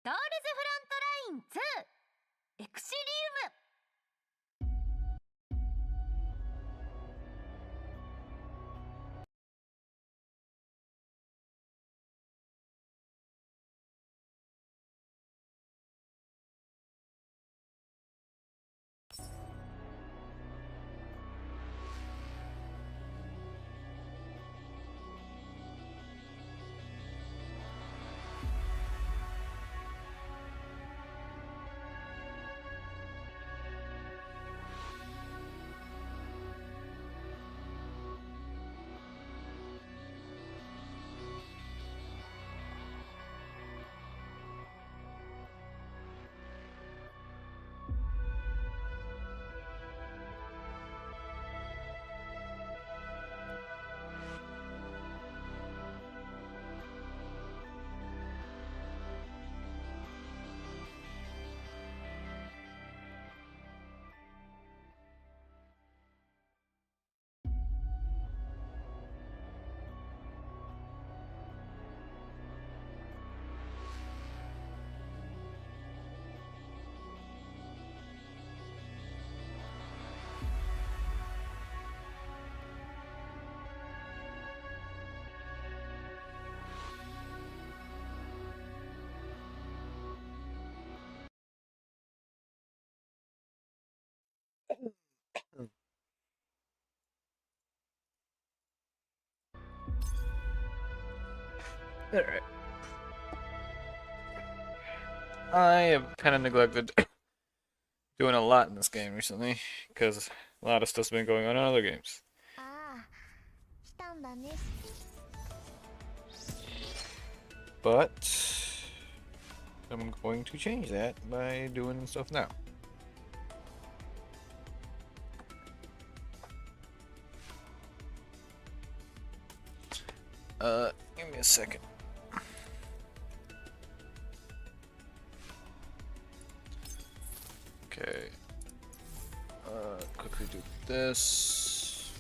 ガールズフロントライン2エクシリウム。Alright. I have kind of neglected doing a lot in this game recently, because a lot of stuff's been going on in other games. But I'm going to change that by doing stuff now. Give me a second. Okay. Quickly do this.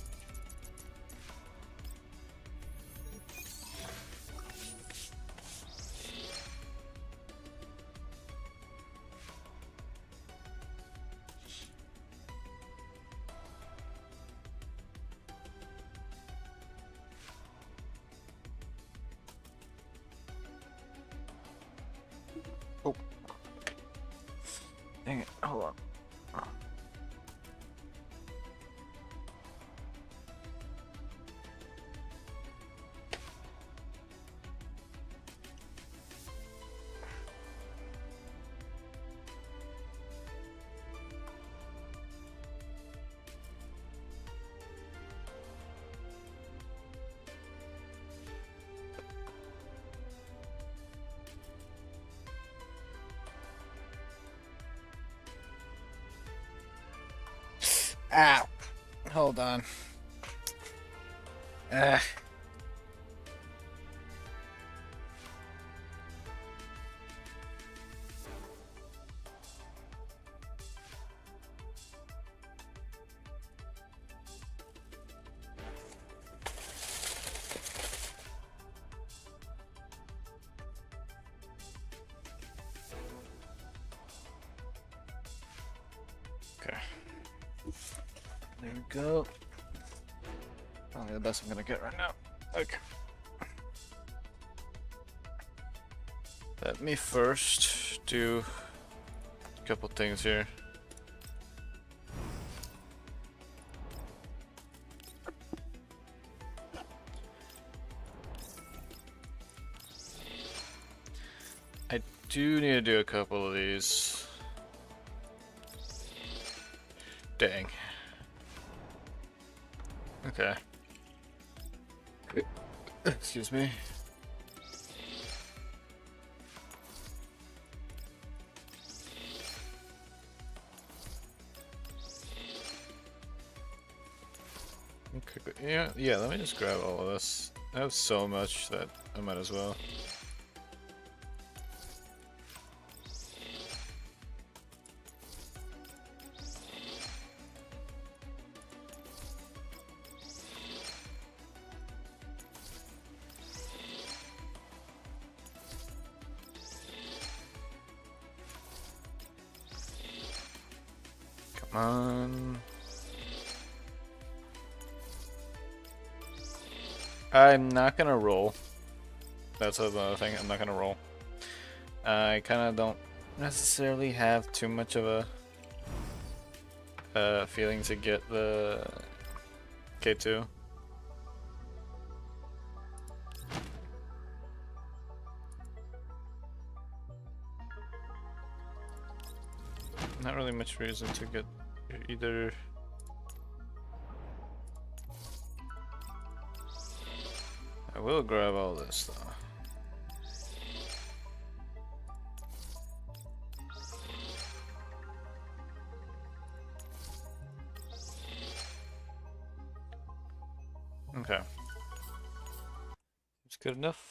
Oh. Dang it, hold on. Ow. Hold on. Okay. There we go. Probably the best I'm gonna get right now. Okay. Let me first do a couple things here. I do need to do a couple of these. Dang. Okay. Excuse me. Okay, yeah, let me just grab all of this. I have so much that I might as well. I'm not gonna roll. That's another thing. I'm not gonna roll. I kind of don't necessarily have too much of a feeling to get the K2. Not really much reason to get either. I will grab all this though. Okay. It's good enough.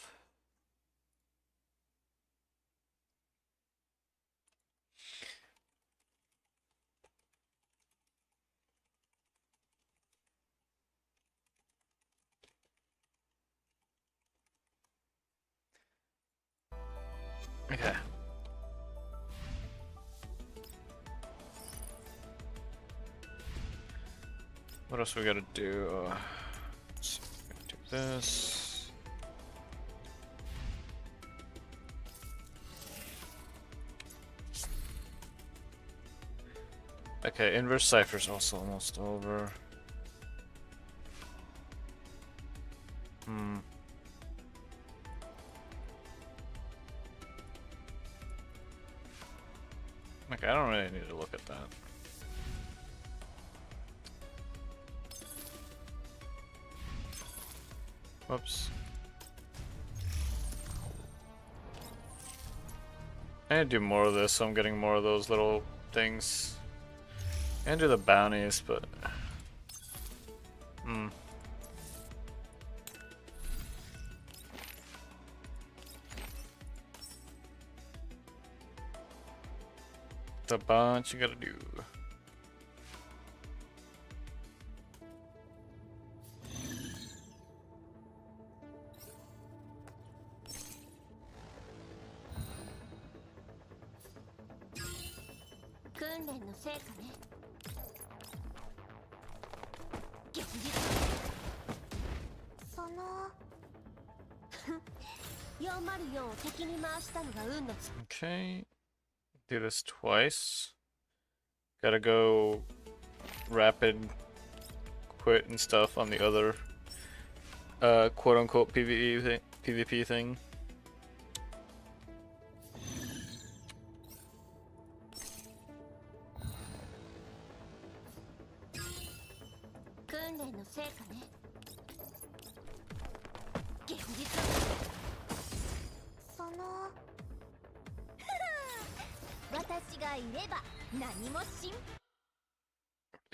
Okay. What else we gotta do? Let's see, we gotta do this. Okay, inverse cipher's also almost over. Okay, I don't really need to look at that. Whoops. I need to do more of this, so I'm getting more of those little things. And do the bounties, but... It's a bunch you gotta do. Okay. Do this twice. Gotta go rapid quit and stuff on the other quote unquote PvP thing.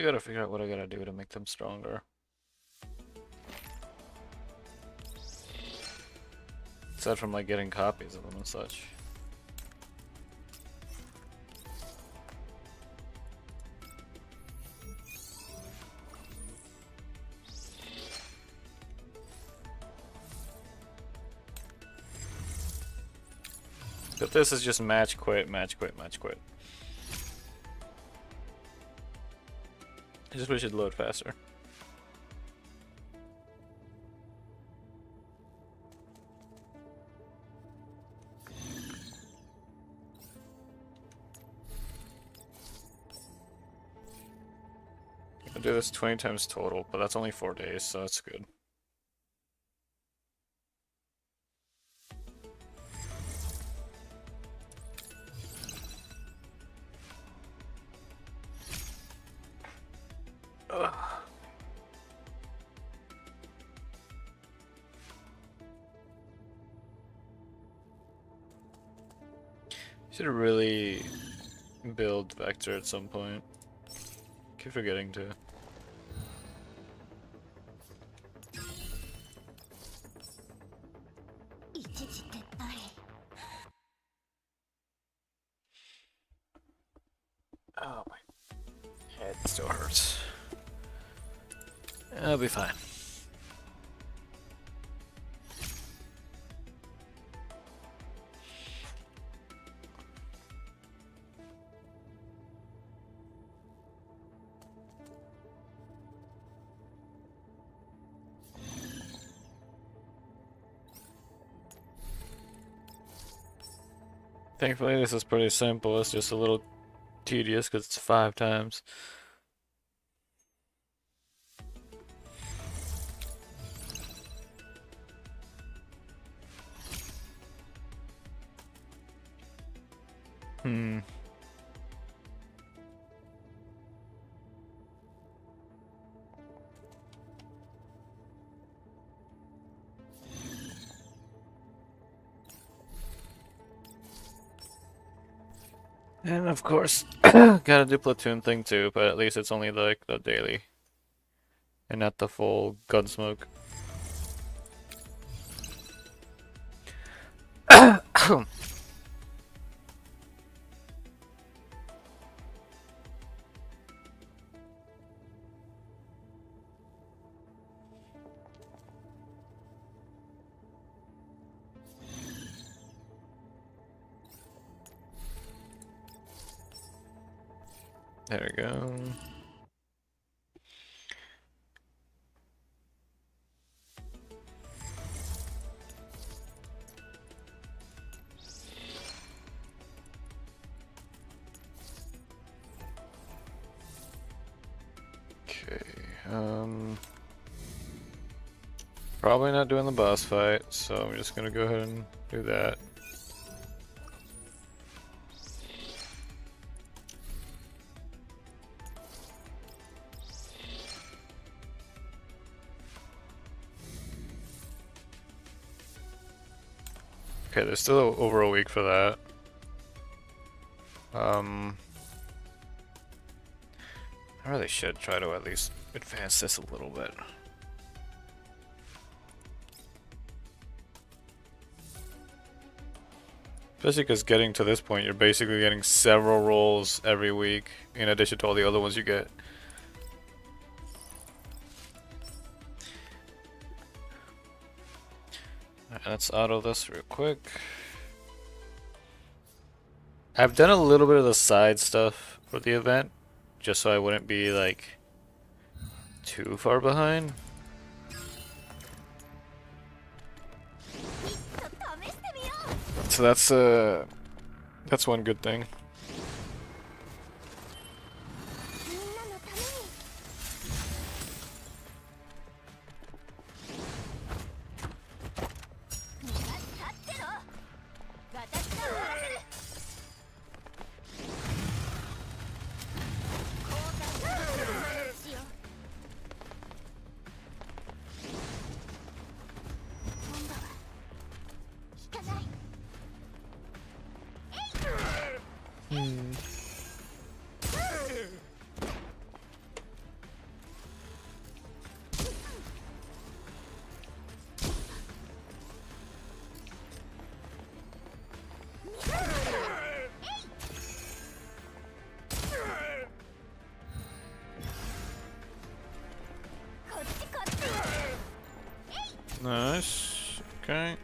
I gotta figure out what I gotta do to make them stronger. Aside from like getting copies of them and such. But this is just match quit, match quit, match quit. I just wish it'd load faster. I'll do this 20 times total, but that's only 4 days, so that's good. Ugh. Should really build Vector at some point. Keep forgetting to. Oh, my head still hurts. I'll be fine. Thankfully, this is pretty simple. It's just a little tedious because it's 5 times. Hmm. And of course, gotta do platoon thing too, but at least it's only like the daily and not the full Gunsmoke. There we go. Okay, probably not doing the boss fight, so I'm just gonna go ahead and do that. Okay, there's still over a week for that. I really should try to at least advance this a little bit. Especially because getting to this point, you're basically getting several rolls every week, in addition to all the other ones you get. Let's auto this real quick. I've done a little bit of the side stuff for the event, just so I wouldn't be like too far behind. So that's one good thing. Nice. Okay.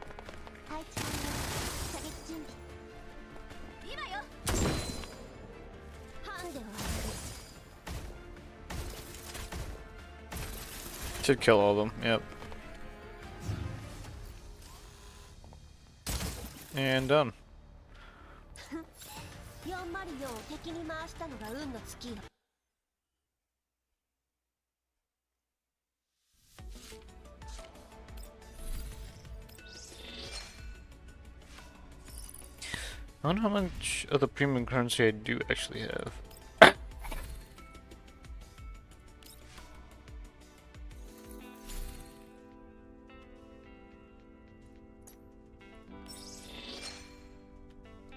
Should kill all of them, yep. And done. I wonder how much of the premium currency I do actually have.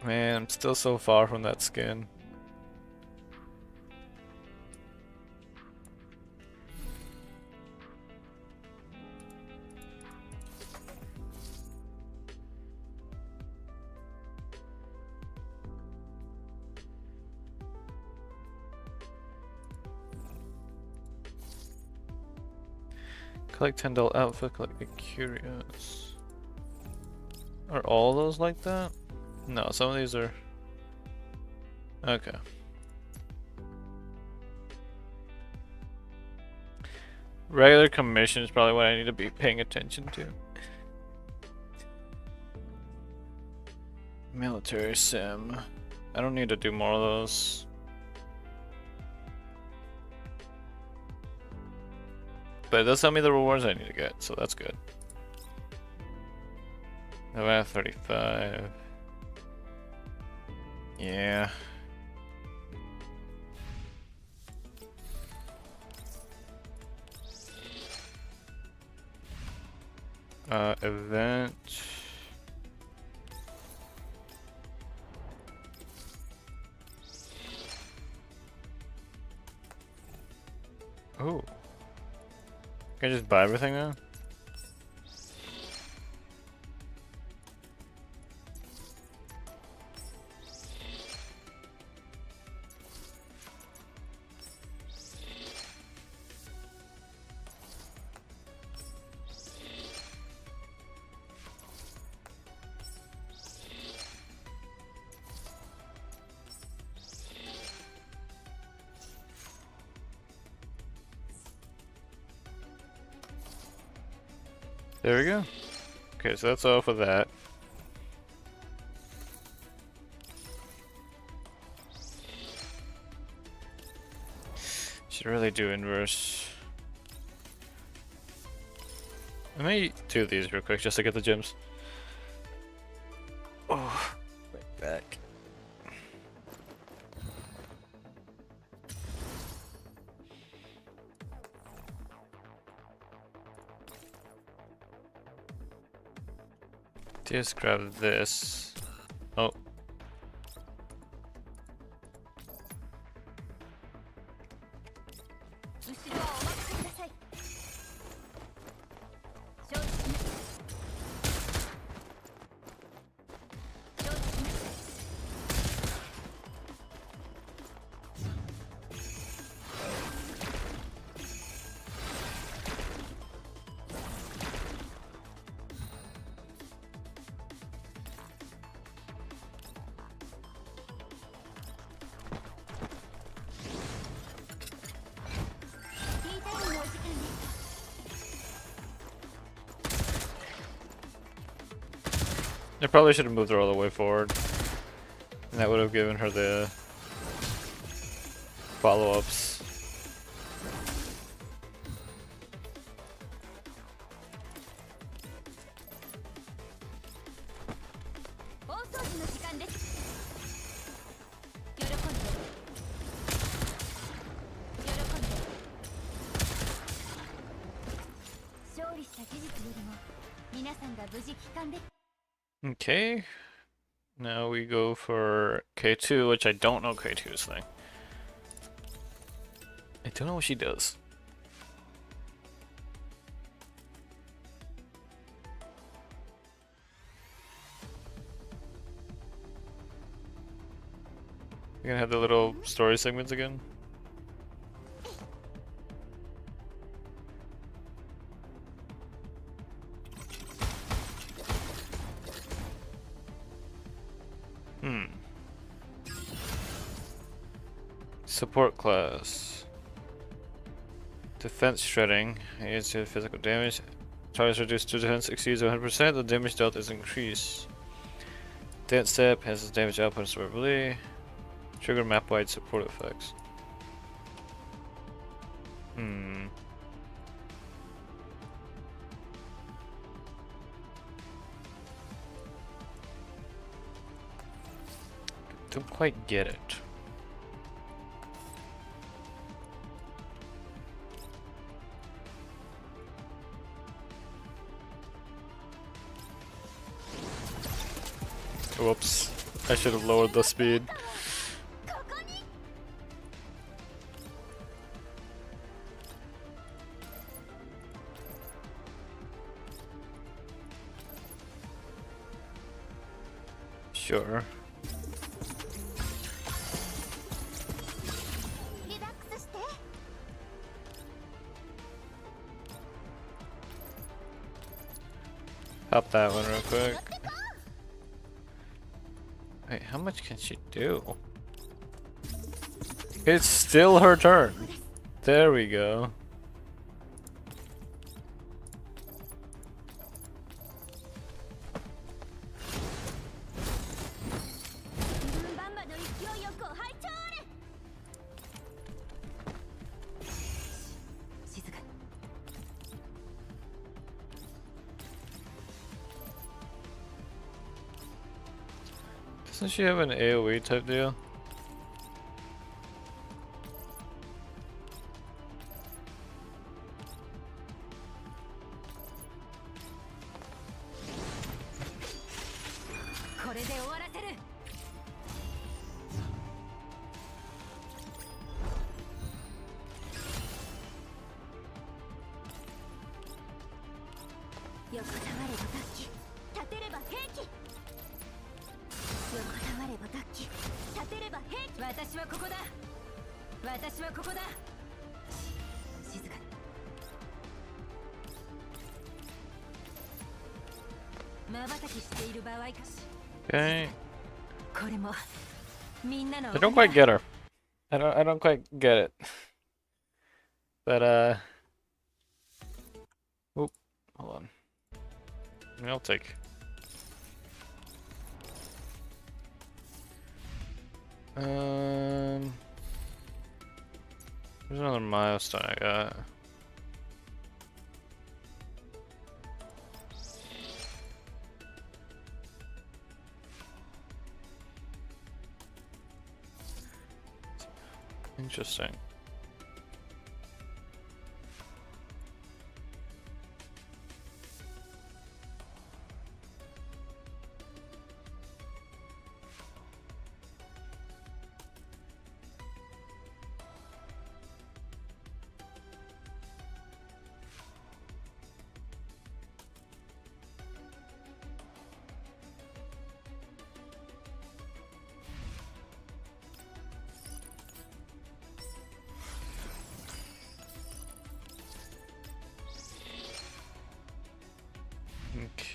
Man, I'm still so far from that skin. Collect $10 outfit, collect the curious. Are all those like that? No, some of these are... Okay. Regular commission is probably what I need to be paying attention to. Military sim. I don't need to do more of those. But it does tell me the rewards I need to get, so that's good. Nevada 35. Yeah. Event. Oh. Can I just buy everything now? There we go. Okay, so that's all for that. Should really do inverse. I may do these real quick just to get the gems. Oh, right back. Just grab this. Oh. I probably should have moved her all the way forward. And that would have given her the follow-ups. Okay, now we go for K2, which I don't know K2's thing. I don't know what she does. We're gonna have the little story segments again. Support class. Defense shredding. Aids to physical damage. Targets reduced to defense exceeds 100%. The damage dealt is increased. Dance step has its damage output absorbably. Trigger map wide support effects. Don't quite get it. Whoops. I should have lowered the speed. Sure. Pop that one real quick. Wait, how much can she do? It's still her turn. There we go. Doesn't she have an AoE type deal? Okay. I don't quite get her. I don't quite get it. But oop, hold on. I'll take. There's another milestone I got. Interesting.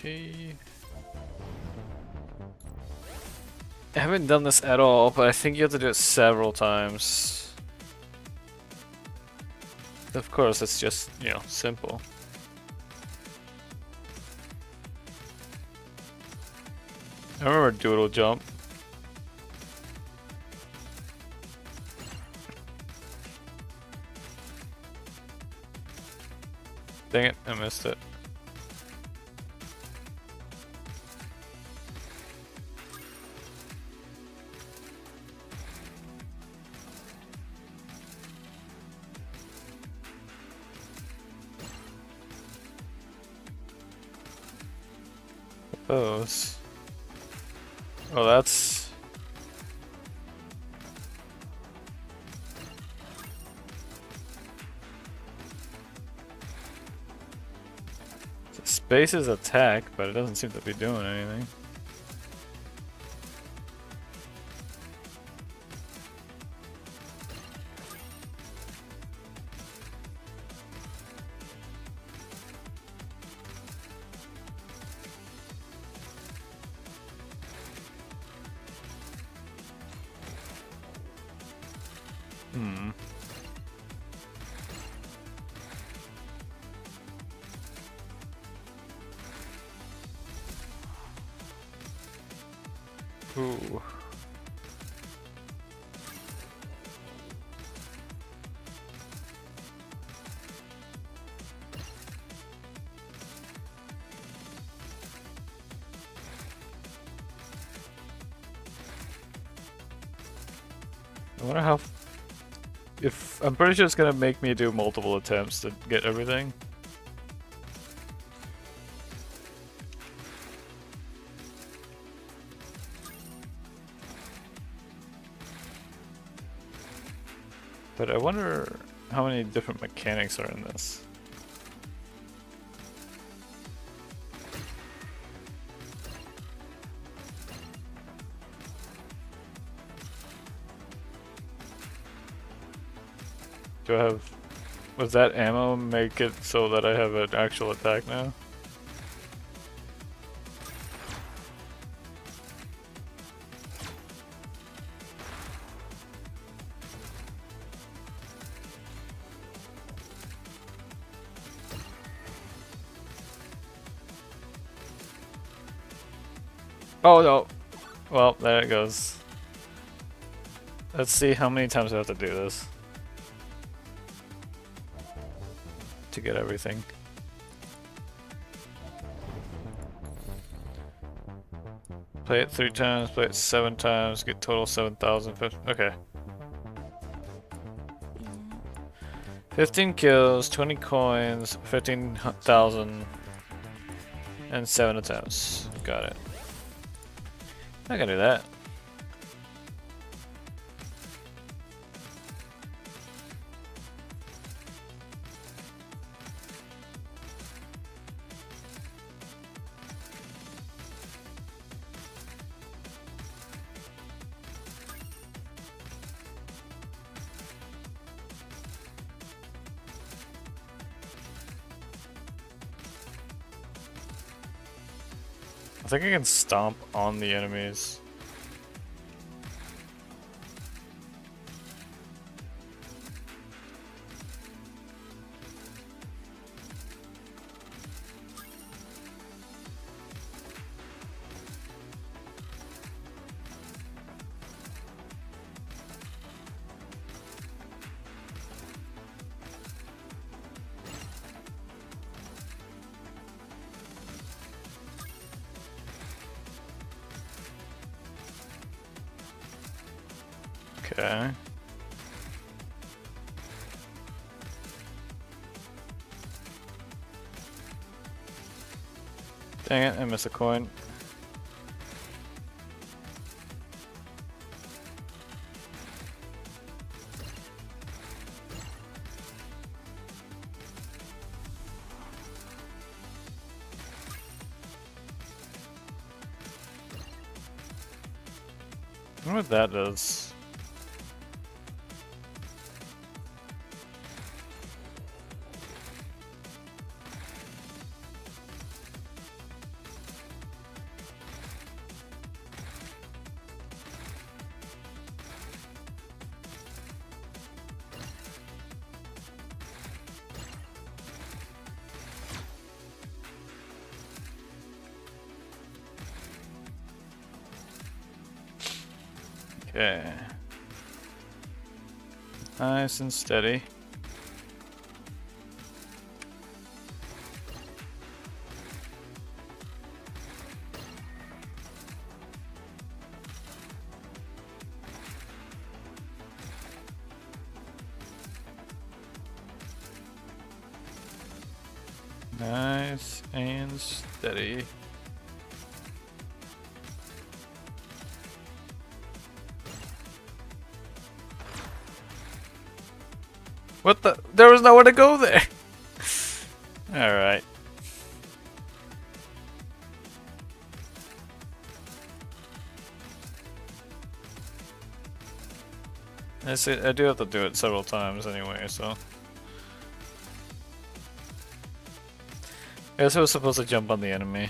Okay. I haven't done this at all, but I think you have to do it several times. Of course, it's just, you know, simple. I remember doodle jump. Dang it, I missed it. Those. Oh, that's. Space is attack, but it doesn't seem to be doing anything. Ooh. I wonder how. If I'm pretty sure it's gonna make me do multiple attempts to get everything. But I wonder how many different mechanics are in this. Do I have... Was that ammo make it so that I have an actual attack now? Oh no! Well, there it goes. Let's see how many times I have to do this to get everything. Play it 3 times, play it 7 times, get total 7,000. Okay. 15 kills, 20 coins, 15,000, and 7 attempts. Got it. I can do that. I think I can stomp on the enemies. Okay. Dang it, I missed a coin. I wonder what that does. Okay. Nice and steady. Nice and steady. What the? There was nowhere to go there. Alright. I do have to do it several times anyway, so. I guess I was supposed to jump on the enemy.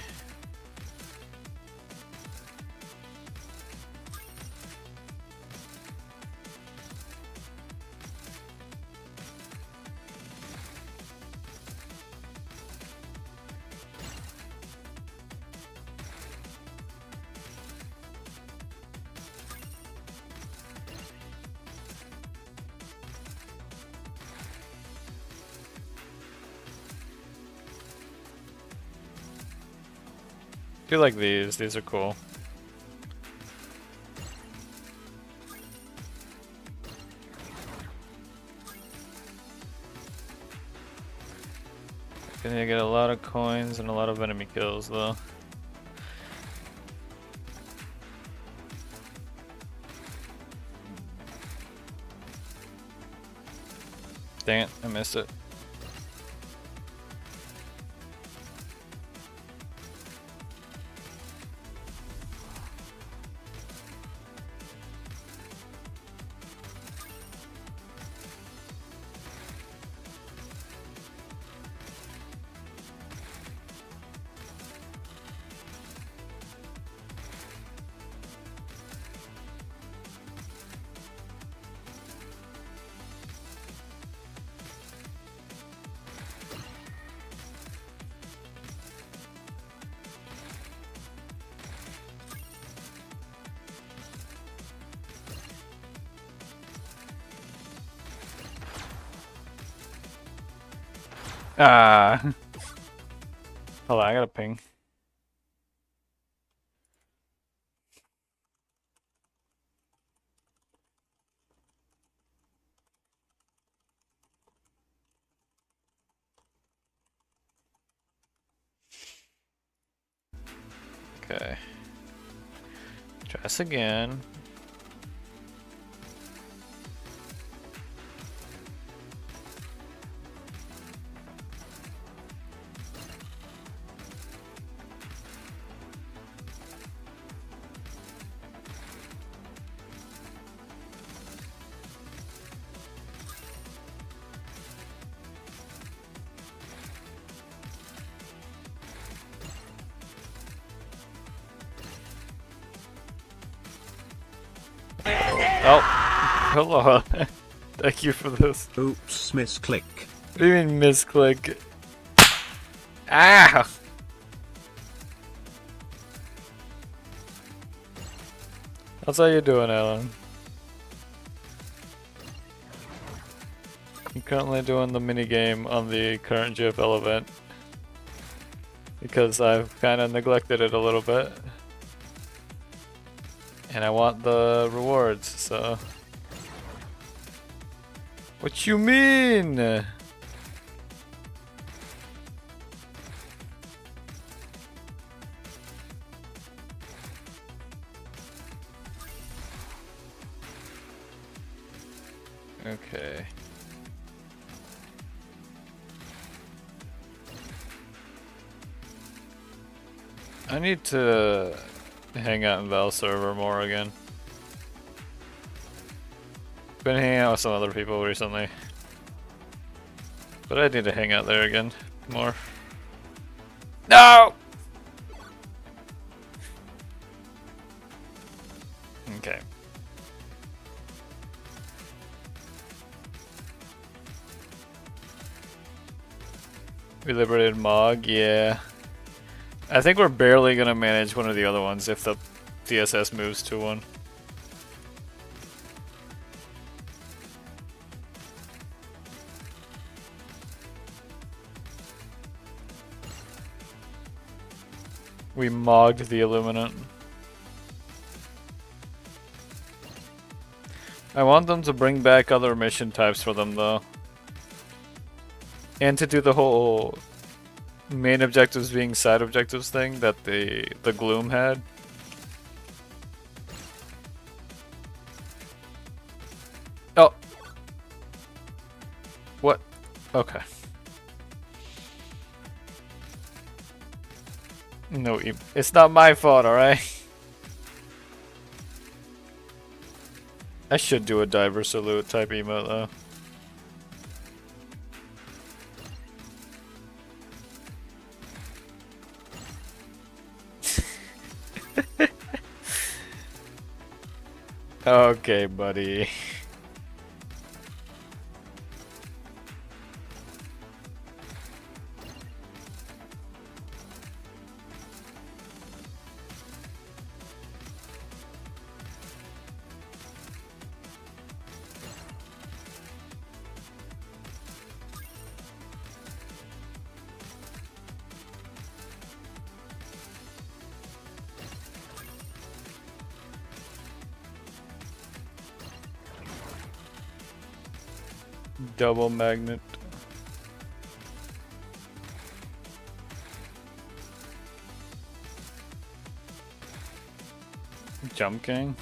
I do like these. These are cool. Gonna get a lot of coins and a lot of enemy kills though. Dang it, I missed it. Ah. Hold on, I got a ping. Okay. Try this again. Oh, hello. Thank you for this. Oops, misclick. What do you mean misclick? Ah! How's how you doing, Alan? I'm currently doing the minigame on the current GFL event because I've kind of neglected it a little bit. And I want the rewards, so... What you mean? Okay. I need to hang out in Val server more again. Been hanging out with some other people recently. But I need to hang out there again more. No! Okay. We liberated Mog, yeah. I think we're barely gonna manage one of the other ones if the DSS moves to one. We mogged the Illuminant. I want them to bring back other mission types for them though. And to do the whole main objectives being side objectives thing that the Gloom had. Oh. What? Okay. No, it's not my fault, alright? I should do a diver salute type emote though. Okay, buddy. Double magnet. Jump King.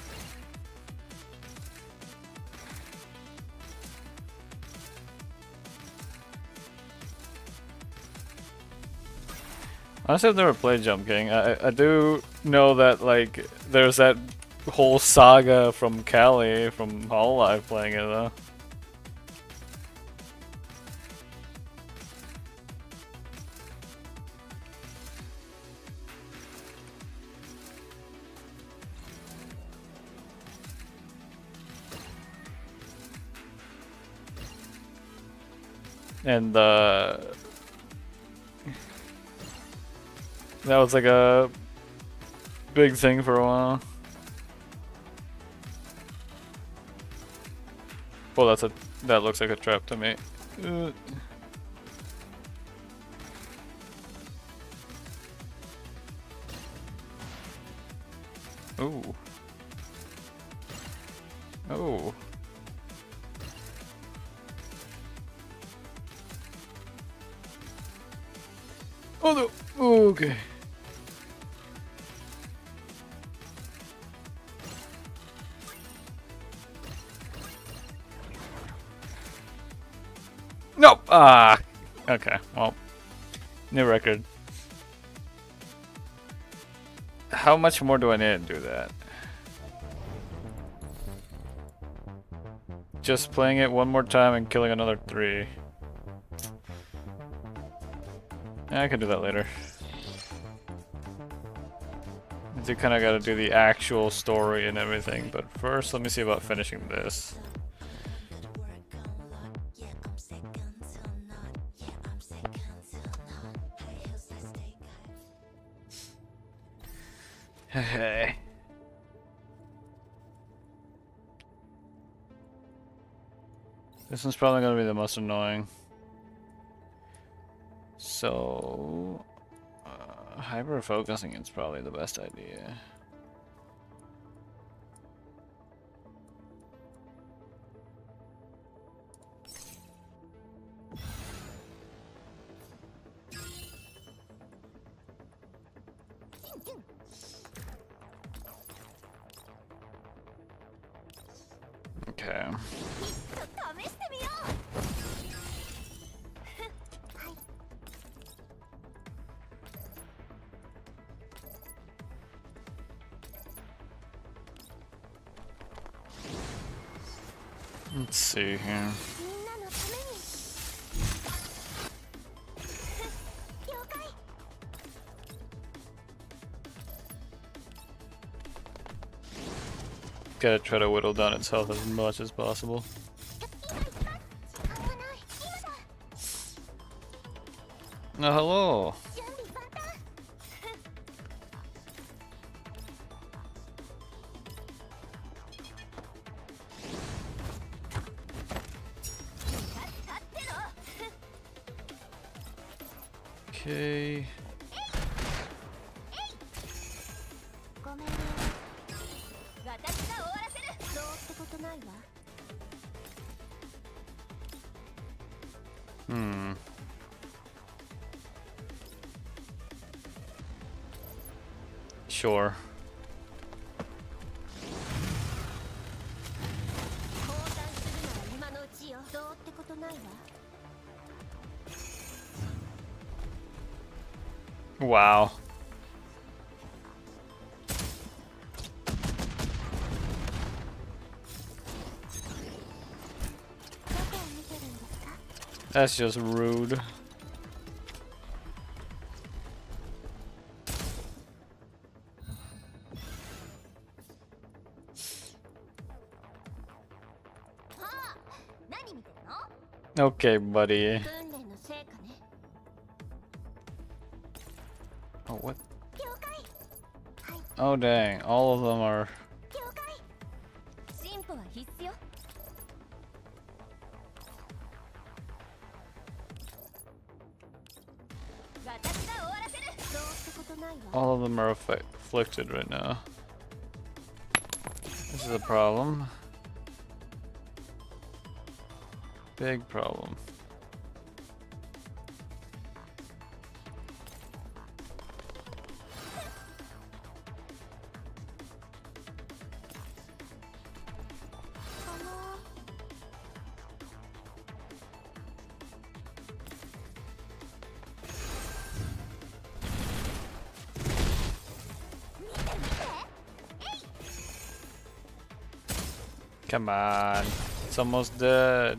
Honestly, I've never played Jump King. I do know that like there's that whole saga from Cali from Hololive playing it though. And that was like a big thing for a while. Well, that looks like a trap to me. Ooh. Oh. Oh no. Oh, okay. Nope! Ah! Okay, well. New record. How much more do I need to do that? Just playing it one more time and killing another 3. Yeah, I can do that later. I do kind of got to do the actual story and everything, but first let me see about finishing this. Hey. This one's probably going to be the most annoying. So, hyper focusing is probably the best idea. Okay. Let's see here. Gotta try to whittle down its health as much as possible. Oh, hello. Okay. Sure. Wow. That's just rude. Okay, buddy. Oh, what? Oh, dang. All of them are... All of them are afflicted right now. This is a problem. Big problem. Come on, it's almost dead.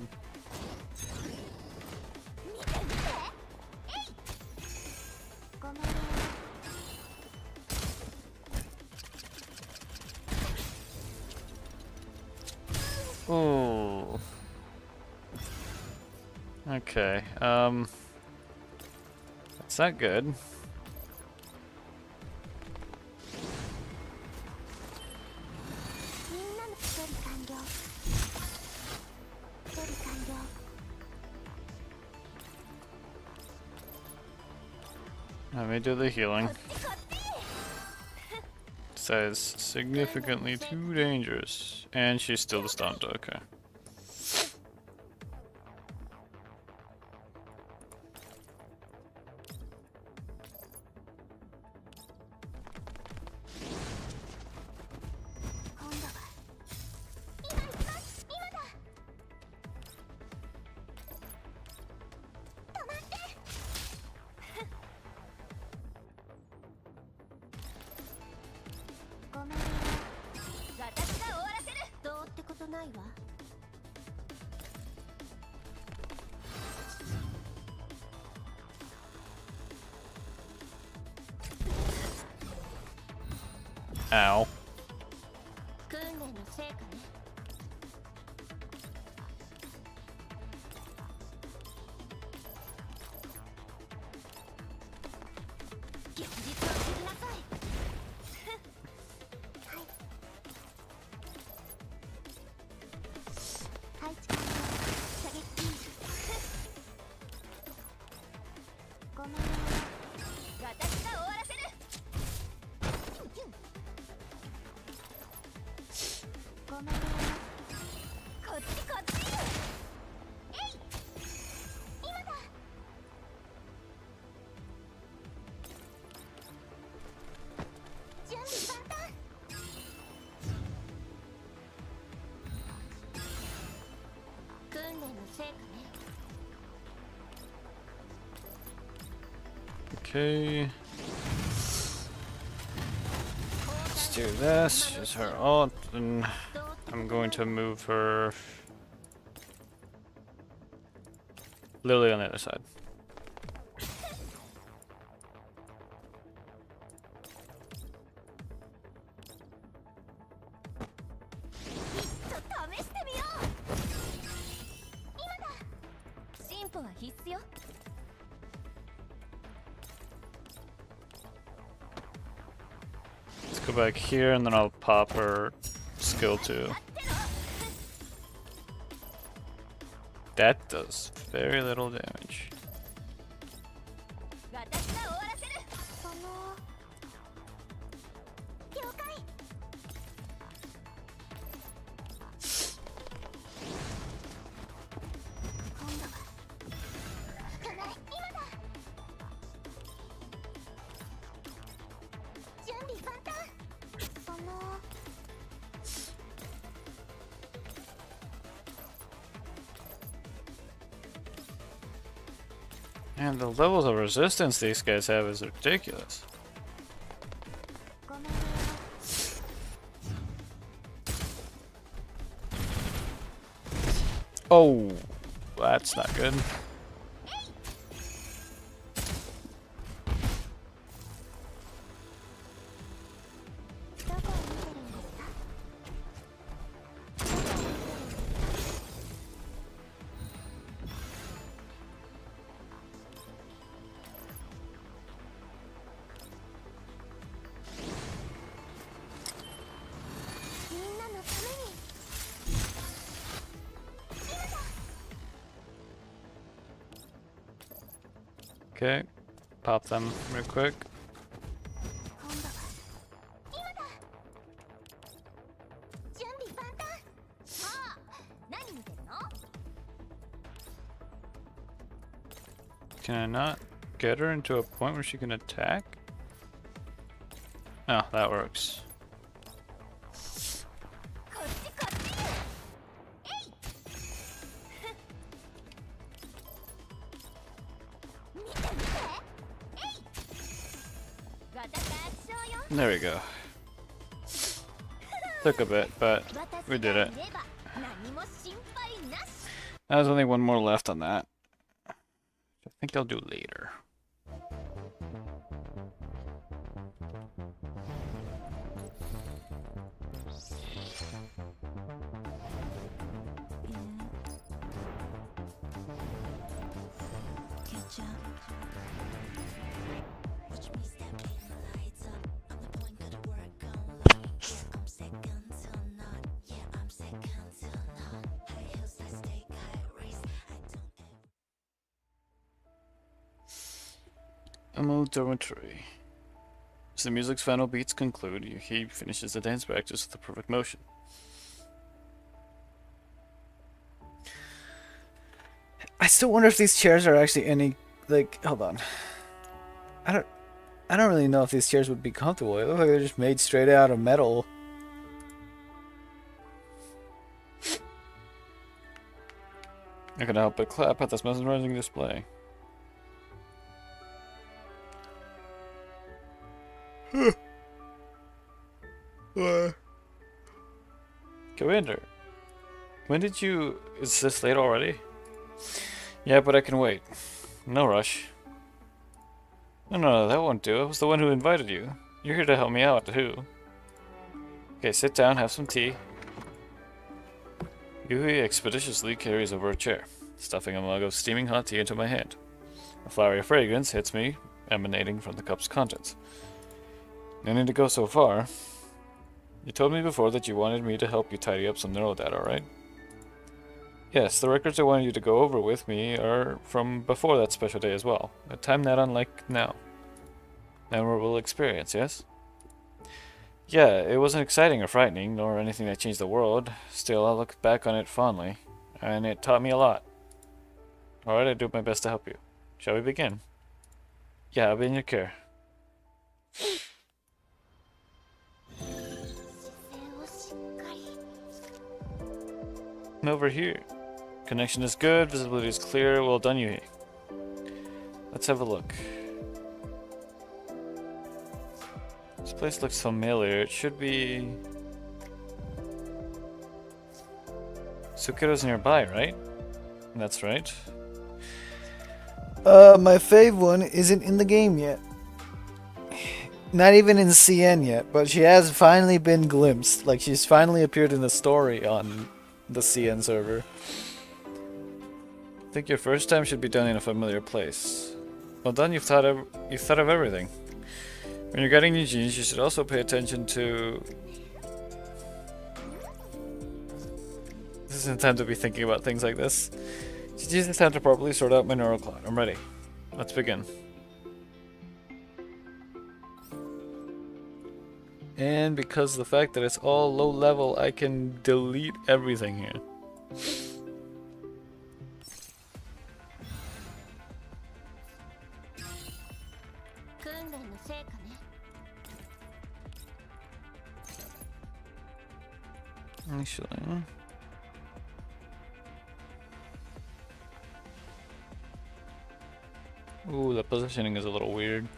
Ooh. Okay, that's not good. Let me do the healing. Says significantly too dangerous. And she's still stunned, okay. ないわ。Ow. 訓練の成果ね。現実を知りなさい。はい、力を射撃。ごめんね。私が終わらせる。ごめんね。こっちこっち。えい。今だ。準備万端。訓練の成果ね。Okay. Let's do this. Use her ult, and I'm going to move her literally on the other side. ちょっと試してみよう。今だ。進歩は必須よ。Let's go back here, and then I'll pop her skill too. That does very little damage. 私が終わらせる。了解。今度はかない。今だ。準備万端。And the levels of resistance these guys have is ridiculous. ごめんね。Oh, that's not good. どこを見てるんですか？ みんなのために。 Okay, pop them real quick. 今度は今だ。準備万端。さあ、何見てるの？ Can I not get her into a point where she can attack? Oh, that works. こっちこっち。えい。見て見て。えい。私が楽勝よ。 There we go. Took a bit, but we did it. 私がいれば何も心配なし。 There's only one more left on that. I think I'll do later. Catch up. Watch me step in the lights up. I'm the point, gotta work on love. Yeah, I'm second to none. Yeah, I'm second to none. High heels, I stay high race. I don't ever. Emo Dormitory. As the music's final beats conclude, he finishes the dance practice with a perfect motion. I still wonder if these chairs are actually any, like, hold on. I don't really know if these chairs would be comfortable. They look like they're just made straight out of metal. I couldn't help but clap at this mesmerizing display. Commander, When did you... Is this late already? Yeah, but I can wait. No rush. No, that won't do. I was the one who invited you. You're here to help me out, too. Okay, sit down, have some tea. Yui expeditiously carries over a chair, stuffing a mug of steaming hot tea into my hand. A flowery fragrance hits me, emanating from the cup's contents. No need to go so far. You told me before that you wanted me to help you tidy up some neural data, right? Yes, the records I wanted you to go over with me are from before that special day as well. A time not unlike now. Memorable experience, yes? Yeah, it wasn't exciting or frightening, nor anything that changed the world. Still, I look back on it fondly, and it taught me a lot. Alright, I'll do my best to help you. Shall we begin? Yeah, I'll be in your care. And over here. Connection is good, visibility is clear. Well done, Yui. Let's have a look. This place looks familiar. It should be... Sukero's nearby, right? That's right. My fave one isn't in the game yet. Not even in CN yet, but she has finally been glimpsed. Like, she's finally appeared in the story on the CN server. I think your first time should be done in a familiar place. Well done, you've thought of everything. When you're getting new genes, you should also pay attention to... This isn't time to be thinking about things like this. You should use this time to properly sort out my neural cloud. I'm ready. Let's begin. And because of the fact that it's all low level, I can delete everything here. Actually, ooh, the positioning is a little weird.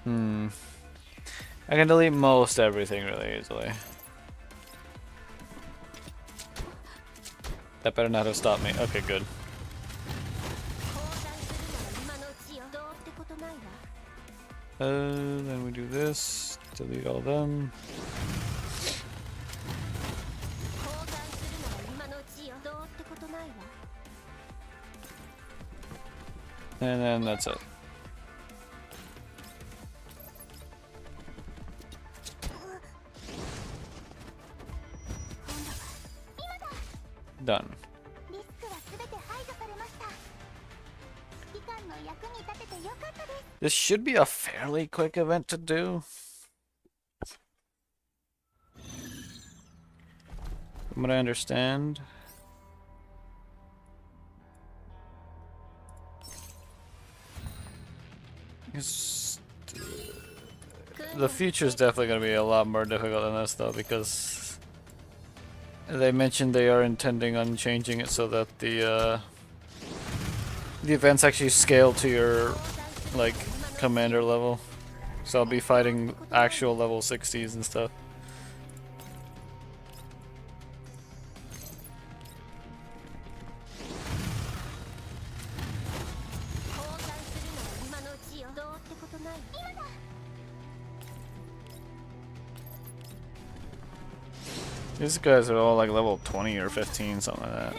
I can delete most everything really easily. That better not have stopped me. Okay, good. Then we do this. Delete all them. And then that's it. Done. This should be a fairly quick event to do. From what I understand. The future is definitely going to be a lot more difficult than this though, because they mentioned they are intending on changing it so that the events actually scale to your like commander level. So I'll be fighting actual level 60s and stuff. These guys are all like level 20 or 15, something like that.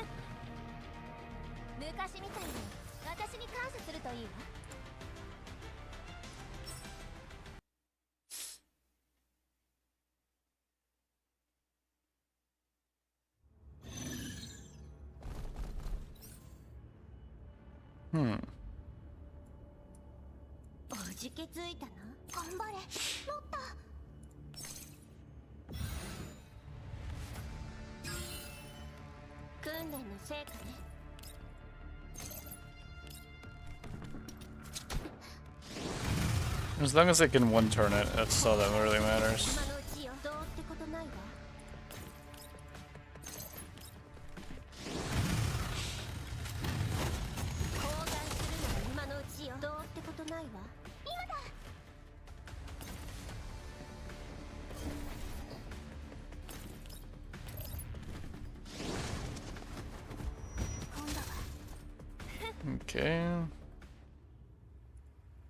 As long as I can one turn it, that's all that really matters. Okay.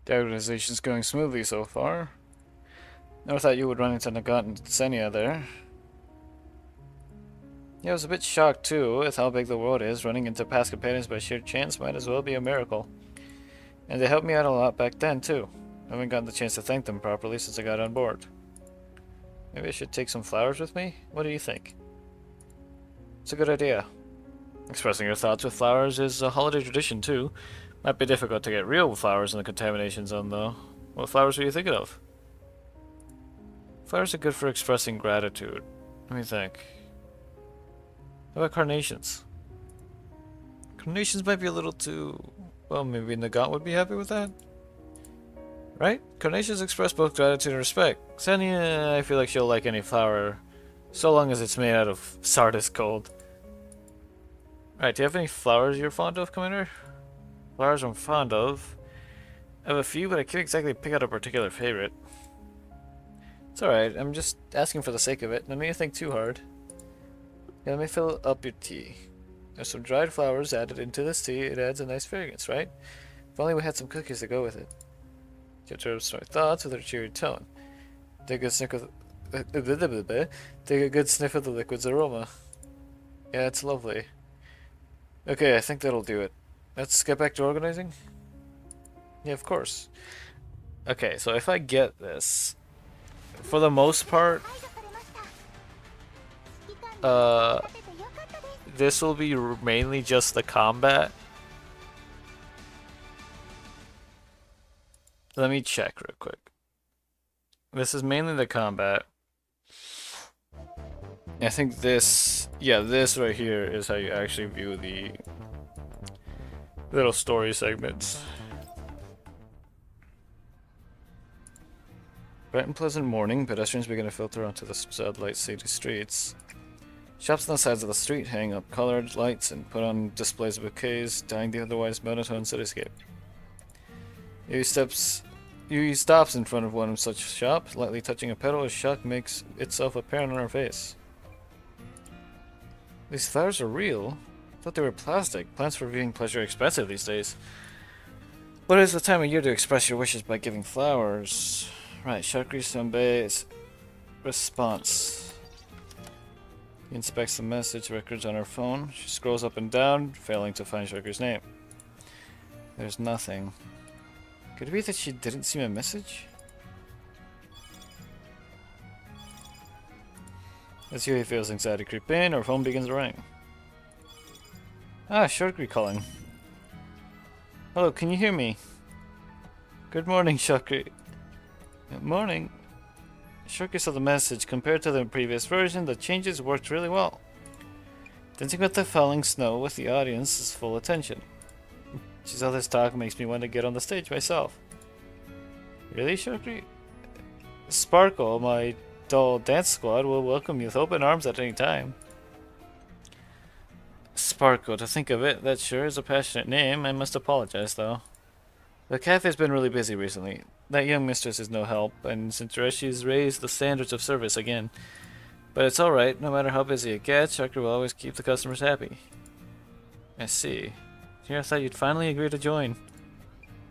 The organization's going smoothly so far. Never thought you would run into Nagat and Senya there. Yeah, I was a bit shocked too, with how big the world is. Running into past companions by sheer chance might as well be a miracle. And they helped me out a lot back then too. I haven't gotten the chance to thank them properly since I got on board. Maybe I should take some flowers with me? What do you think? It's a good idea. Expressing your thoughts with flowers is a holiday tradition too. Might be difficult to get real flowers in the contamination zone though. What flowers were you thinking of? Flowers are good for expressing gratitude. Let me think. How about carnations? Carnations might be a little too... Well, maybe Nagat would be happy with that? Right? Carnations express both gratitude and respect. Xenia, I feel like she'll like any flower, so long as it's made out of Sardis gold. Right, do you have any flowers you're fond of, Commander? Flowers I'm fond of? I have a few, but I can't exactly pick out a particular favorite. It's alright, I'm just asking for the sake of it. Don't make you think too hard. Yeah, let me fill up your tea. There's some dried flowers added into this tea. It adds a nice fragrance, right? If only we had some cookies to go with it. She observes my thoughts with her cheery tone. Take a sniff of take a good sniff of the liquid's aroma. Yeah, it's lovely. Okay, I think that'll do it. Let's get back to organizing? Yeah, of course. Okay, so if I get this, for the most part, this will be mainly just the combat. Let me check real quick. This is mainly the combat. I think this, yeah, this right here is how you actually view the little story segments. Bright and pleasant morning, pedestrians begin to filter onto the satellite city streets. Shops on the sides of the street hang up colored lights and put on displays of bouquets, dyeing the otherwise monotone cityscape. Yui stops in front of one of such shops, lightly touching a pedal as shock makes itself apparent on her face. These flowers are real? I thought they were plastic. Plants for viewing pleasure are expensive these days. What is the time of year to express your wishes by giving flowers? Right, Shakri Sanbei's response. He inspects the message records on her phone. She scrolls up and down, failing to find Shakri's name. There's nothing. Could it be that she didn't see my message? As Yui feels anxiety creep in, her phone begins to ring. Ah, Shakri calling. Hello, can you hear me? Good morning, Shakri. Good morning. Shakri saw the message. Compared to the previous version, the changes worked really well. Dancing with the falling snow with the audience's full attention. She's all this talk makes me want to get on the stage myself. Really, Shakri? Sparkle, my doll dance squad, will welcome you with open arms at any time. Sparkle, to think of it, that sure is a passionate name. I must apologize, though. The cafe's been really busy recently. That young mistress is no help, and since she's raised the standards of service again. But it's alright, no matter how busy it gets, Shakri will always keep the customers happy. I see. Here I thought you'd finally agree to join.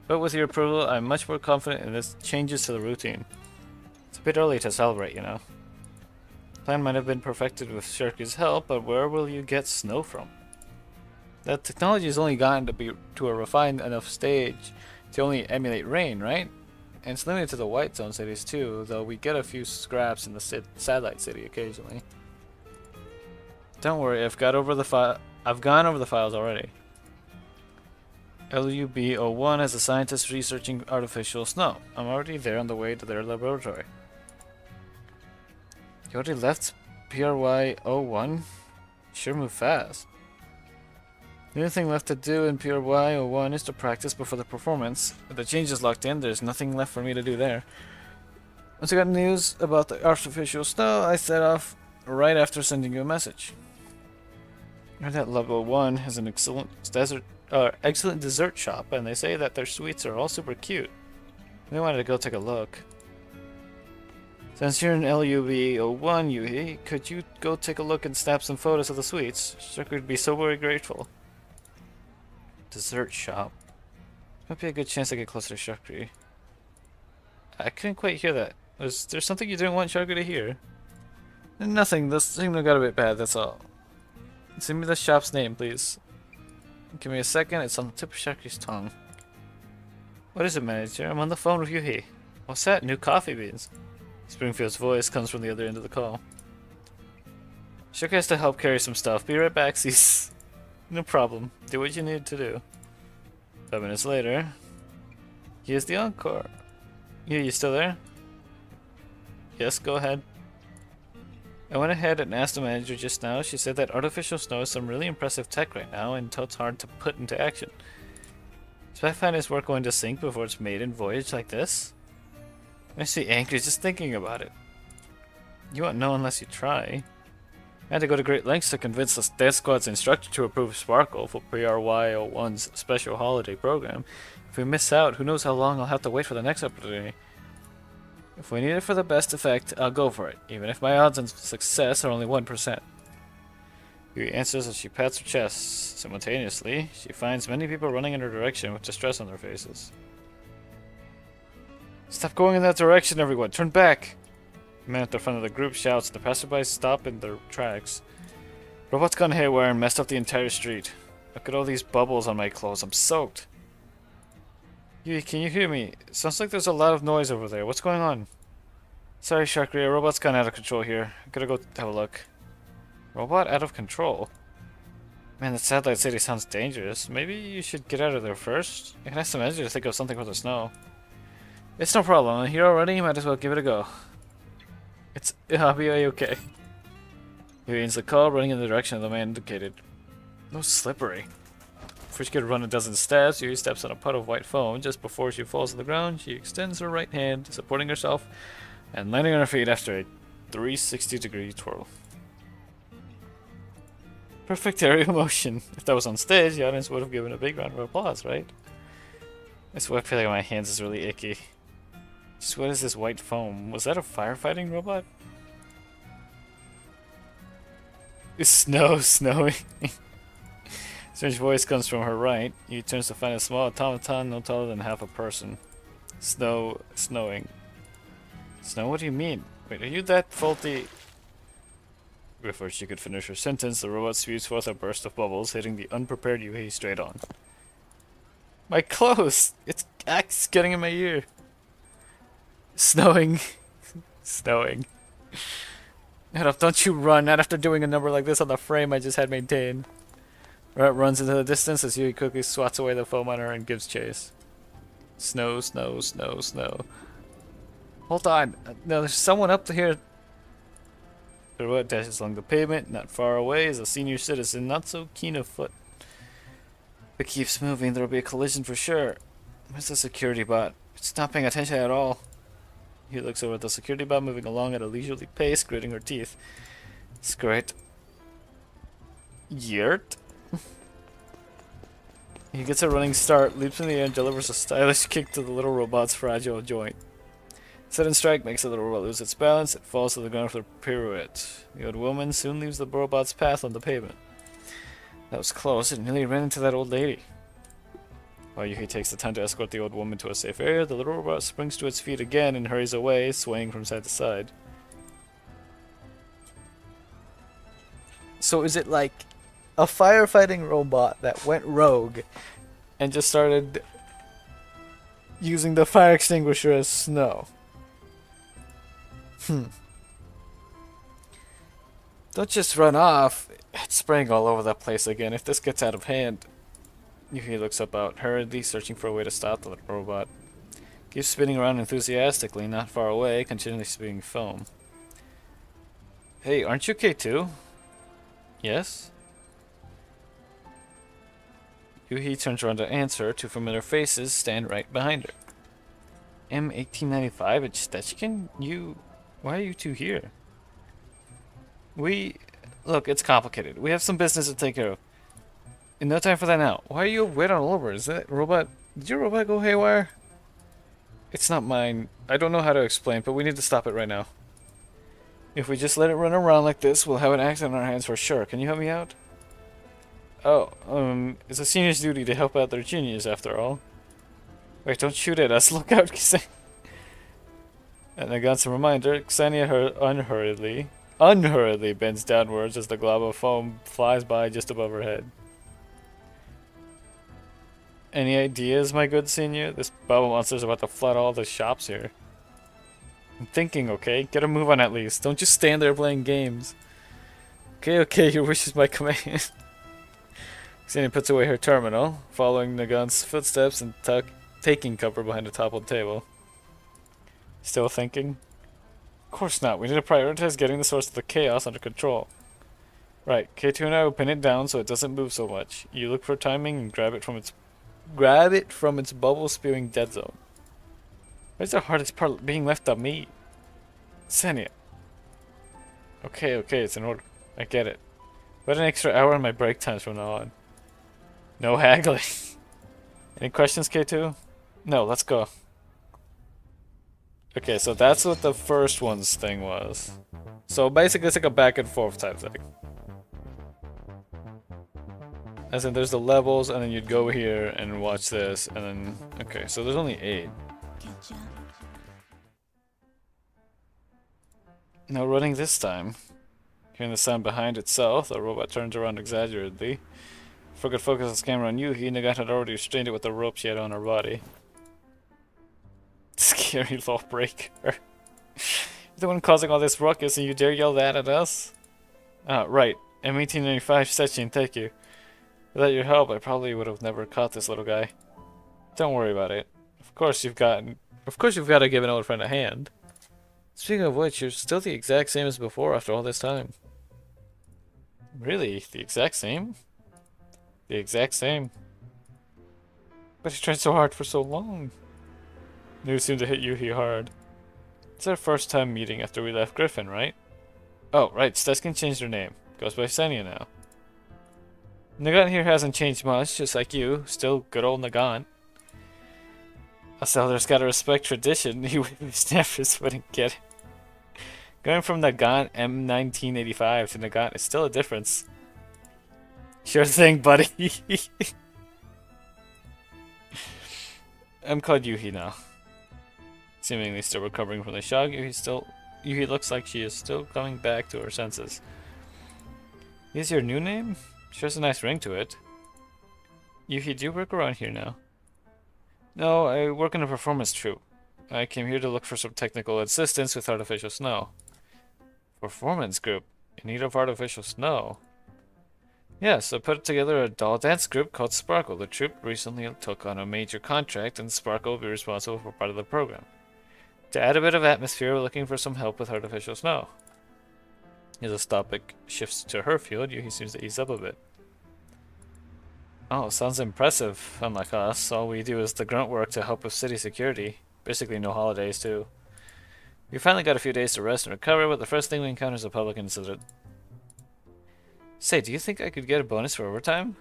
But with your approval, I'm much more confident in this changes to the routine. It's a bit early to celebrate, you know. The plan might have been perfected with Shirky's help, but where will you get snow from? The technology has only gotten to a refined enough stage to only emulate rain, right? And it's limited to the white zone cities too, though we get a few scraps in the satellite city occasionally. Don't worry, I've gone over the files already. LUB-01 has a scientist researching artificial snow. I'm already there on the way to their laboratory. You already left PRY-01? Sure move fast. The only thing left to do in PRY-01 is to practice before the performance. If the change is locked in, there's nothing left for me to do there. Once I got news about the artificial snow, I set off right after sending you a message. I heard that level 1 has an excellent dessert shop, and they say that their sweets are all super cute. I wanted to go take a look. Since you're in LUB-01, Yui, could you go take a look and snap some photos of the sweets? Shirky would be so very grateful. Dessert shop. Might be a good chance to get closer to Shakri. I couldn't quite hear that. Was there something you didn't want Shakri to hear? Nothing. The signal got a bit bad, that's all. Send me the shop's name, please. Give me a second, it's on the tip of Shakri's tongue. What is it, manager? I'm on the phone with Yuhi. What's that? New coffee beans. Springfield's voice comes from the other end of the call. Shakri has to help carry some stuff. Be right back, sis. No problem. Do what you need to do. 5 minutes later. Here's the encore. You still there? Yes, go ahead. I went ahead and asked the manager just now. She said that artificial snow is some really impressive tech right now until it's hard to put into action. So I find his work going to sink before its maiden voyage like this? Makes me angry just thinking about it. You won't know unless you try. I had to go to great lengths to convince the Death Squad's instructor to approve Sparkle for PRY-01's special holiday program. If we miss out, who knows how long I'll have to wait for the next opportunity. If we need it for the best effect, I'll go for it, even if my odds on success are only 1%. Yui answers as she pats her chest. Simultaneously, she finds many people running in her direction with distress on their faces. Stop going in that direction, everyone! Turn back! The man at the front of the group shouts, and the passersby stop in their tracks. Robots gone haywire and messed up the entire street. Look at all these bubbles on my clothes, I'm soaked. Yui, can you hear me? It sounds like there's a lot of noise over there. What's going on? Sorry, Shakri, a robot's gone out of control here. I gotta go have a look. Robot out of control? Man, the satellite city sounds dangerous. Maybe you should get out of there first? I can ask the manager to think of something for the snow. It's no problem. I'm here already, might as well give it a go. I'll be okay. He ends the call, running in the direction of the man indicated. No slippery. Before she could run a dozen steps, Yui steps on a puddle of white foam. Just before she falls to the ground, she extends her right hand, supporting herself, and landing on her feet after a 360-degree twirl. Perfect aerial motion. If that was on stage, the audience would have given a big round of applause, right? This wet feeling on my hands is really icky. Just what is this white foam? Was that a firefighting robot? It's snowing. Strange voice comes from her right. He turns to find a small automaton no taller than half a person. Snowing. Snow? What do you mean? Wait, are you that faulty? Before she could finish her sentence, the robot spews forth a burst of bubbles, hitting the unprepared Yuhei straight on. My clothes! It's getting in my ear. Snowing. Snowing. Shut up, don't you run, not after doing a number like this on the frame I just had maintained. Rat runs into the distance as Yui quickly swats away the foam on her and gives chase. Snow. Hold on. No, there's someone up here. The robot dashes along the pavement. Not far away is a senior citizen, not so keen of foot. If it keeps moving, there'll be a collision for sure. Where's the security bot? It's not paying attention at all. He looks over at the security bot moving along at a leisurely pace, gritting her teeth. It's great. Yurt? He gets a running start, leaps in the air, and delivers a stylish kick to the little robot's fragile joint. Sudden strike makes the little robot lose its balance. It falls to the ground with a pirouette. The old woman soon leaves the robot's path on the pavement. That was close. It nearly ran into that old lady. While Yuki takes the time to escort the old woman to a safe area, the little robot springs to its feet again and hurries away, swaying from side to side. So is it like a firefighting robot that went rogue and just started using the fire extinguisher as snow? Don't just run off. It's spraying all over the place again. If this gets out of hand. Yuki looks about, hurriedly searching for a way to stop the little robot. Keeps spinning around enthusiastically, not far away, continually spewing foam. Hey, aren't you okay too? Yes? Yuhi turns around to answer. Two familiar faces stand right behind her. M1895 at Stechkin? Why are you two here? Look, it's complicated. We have some business to take care of. No time for that now. Why are you wet all over? Is that robot? Did your robot go haywire? It's not mine. I don't know how to explain, but we need to stop it right now. If we just let it run around like this, we'll have an accident on our hands for sure. Can you help me out? Oh, it's a senior's duty to help out their juniors after all. Wait, don't shoot at us. Look out, Ksenia. And I got some reminder. Ksenia unhurriedly bends downwards as the glob of foam flies by just above her head. Any ideas, my good senior? This bubble monster's about to flood all the shops here. I'm thinking, okay? Get a move on at least. Don't just stand there playing games. Okay, your wish is my command. Ksenia puts away her terminal, following Nagant's footsteps and taking cover behind a toppled table. Still thinking? Of course not. We need to prioritize getting the source of the chaos under control. Right, K2 and I will pin it down so it doesn't move so much. You look for timing and grab it from its bubble spewing dead zone. Where's the hardest part being left on me? Ksenia. Okay, it's in order. I get it. But an extra hour on my break times from now on. No haggling. Any questions, K2? No, let's go. Okay, so that's what the first one's thing was. So basically it's like a back and forth type thing. As in there's the levels and then you'd go here and watch this and then... Okay, so there's only 8. No running this time. Hearing the sound behind itself, the robot turns around exaggeratedly. Before it could focus its camera on Yuhi, Nagant had already restrained it with the rope she had on her body. Scary lawbreaker. You're the one causing all this ruckus and you dare yell that at us? Ah, right. M1895 Sechin, thank you. Without your help, I probably would have never caught this little guy. Don't worry about it. Of course you've got to give an old friend a hand. Speaking of which, you're still the exact same as before after all this time. Really? The exact same? The exact same. But he tried so hard for so long. News seemed to hit Yuhi hard. It's our first time meeting after we left Griffin, right? Oh, right, Steskin changed her name. Goes by Ksenia now. Nagant here hasn't changed much, just like you. Still good old Nagant. Us elders gotta respect tradition. You snappers wouldn't get it. Going from Nagant M1985 to Nagant is still a difference. Sure thing, buddy. I'm called Yuhi now. Seemingly still recovering from the shock, Yuhi looks like she is still coming back to her senses. Is your new name? Sure has a nice ring to it. Yuhi, do you work around here now? No, I work in a performance troupe. I came here to look for some technical assistance with artificial snow. Performance group? In need of artificial snow? Yes, I put together a doll dance group called Sparkle. The troupe recently took on a major contract and Sparkle will be responsible for part of the program. To add a bit of atmosphere, we're looking for some help with artificial snow. As the topic shifts to her field, Yuhi seems to ease up a bit. Oh, sounds impressive. Unlike us, all we do is the grunt work to help with city security. Basically no holidays, too. We finally got a few days to rest and recover, but the first thing we encounter is a public incident. Say, do you think I could get a bonus for overtime?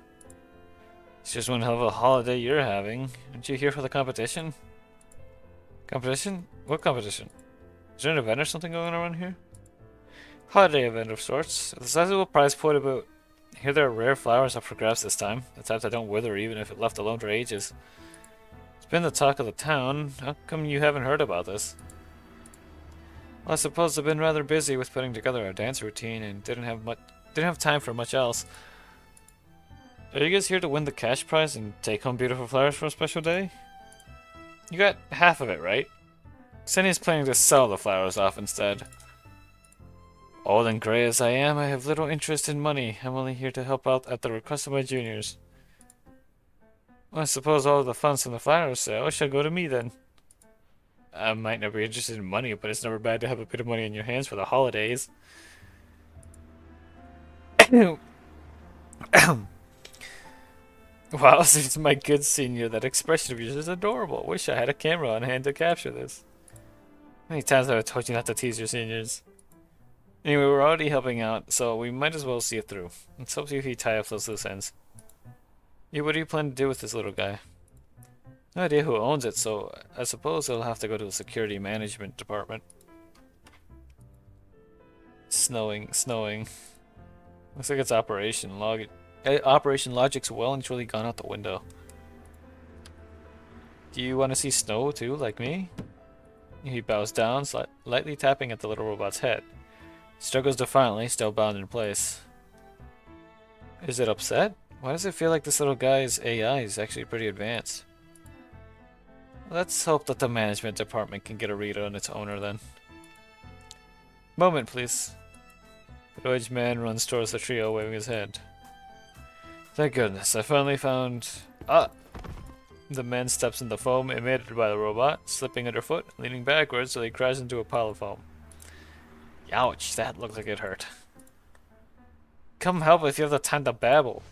It's just one hell of a holiday you're having. Aren't you here for the competition? Competition? What competition? Is there an event or something going on here? Holiday event of sorts. The sizable prize pool about... Here there are rare flowers up for grabs this time. The type that don't wither even if it left alone for ages. It's been the talk of the town. How come you haven't heard about this? Well, I suppose I've been rather busy with putting together our dance routine and didn't have time for much else. Are you guys here to win the cash prize and take home beautiful flowers for a special day? You got half of it, right? Ksenia's planning to sell the flowers off instead. Old and grey as I am, I have little interest in money. I'm only here to help out at the request of my juniors. Well, I suppose all of the funds from the flower sale should go to me then. I might not be interested in money, but it's never bad to have a bit of money in your hands for the holidays. Wow, it's my good senior. That expression of yours is adorable. Wish I had a camera on hand to capture this. How many times have I told you not to tease your seniors? Anyway, we're already helping out, so we might as well see it through. Let's hope you tie up those loose ends. Yeah, what do you plan to do with this little guy? No idea who owns it, so I suppose it'll have to go to the security management department. Snowing. Looks like it's operation. Log it. Operation logic's well and truly gone out the window. Do you want to see snow too, like me? He bows down, lightly tapping at the little robot's head. Struggles defiantly, still bound in place. Is it upset? Why does it feel like this little guy's AI is actually pretty advanced? Let's hope that the management department can get a read on its owner then. Moment, please. The middle-aged man runs towards the trio, waving his hand. Thank goodness, I finally found... Ah! The man steps in the foam emitted by the robot, slipping underfoot, leaning backwards so he crashes into a pile of foam. Ouch, that looked like it hurt. Come help if you have the time to babble.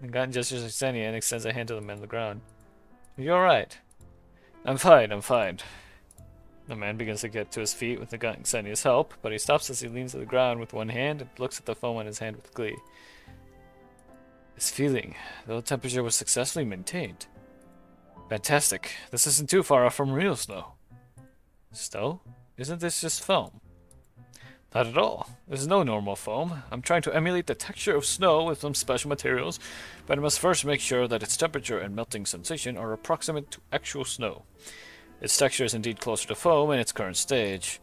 The guy gestures to Xenia and extends a hand to the man on the ground. Are you alright? I'm fine, I'm fine. The man begins to get to his feet with the gun Xenia's help, but he stops as he leans to the ground with one hand and looks at the foam on his hand with glee. This feeling, though the temperature was successfully maintained. Fantastic. This isn't too far off from real snow. Snow? Isn't this just foam? Not at all. This is no normal foam. I'm trying to emulate the texture of snow with some special materials, but I must first make sure that its temperature and melting sensation are approximate to actual snow. Its texture is indeed closer to foam in its current stage.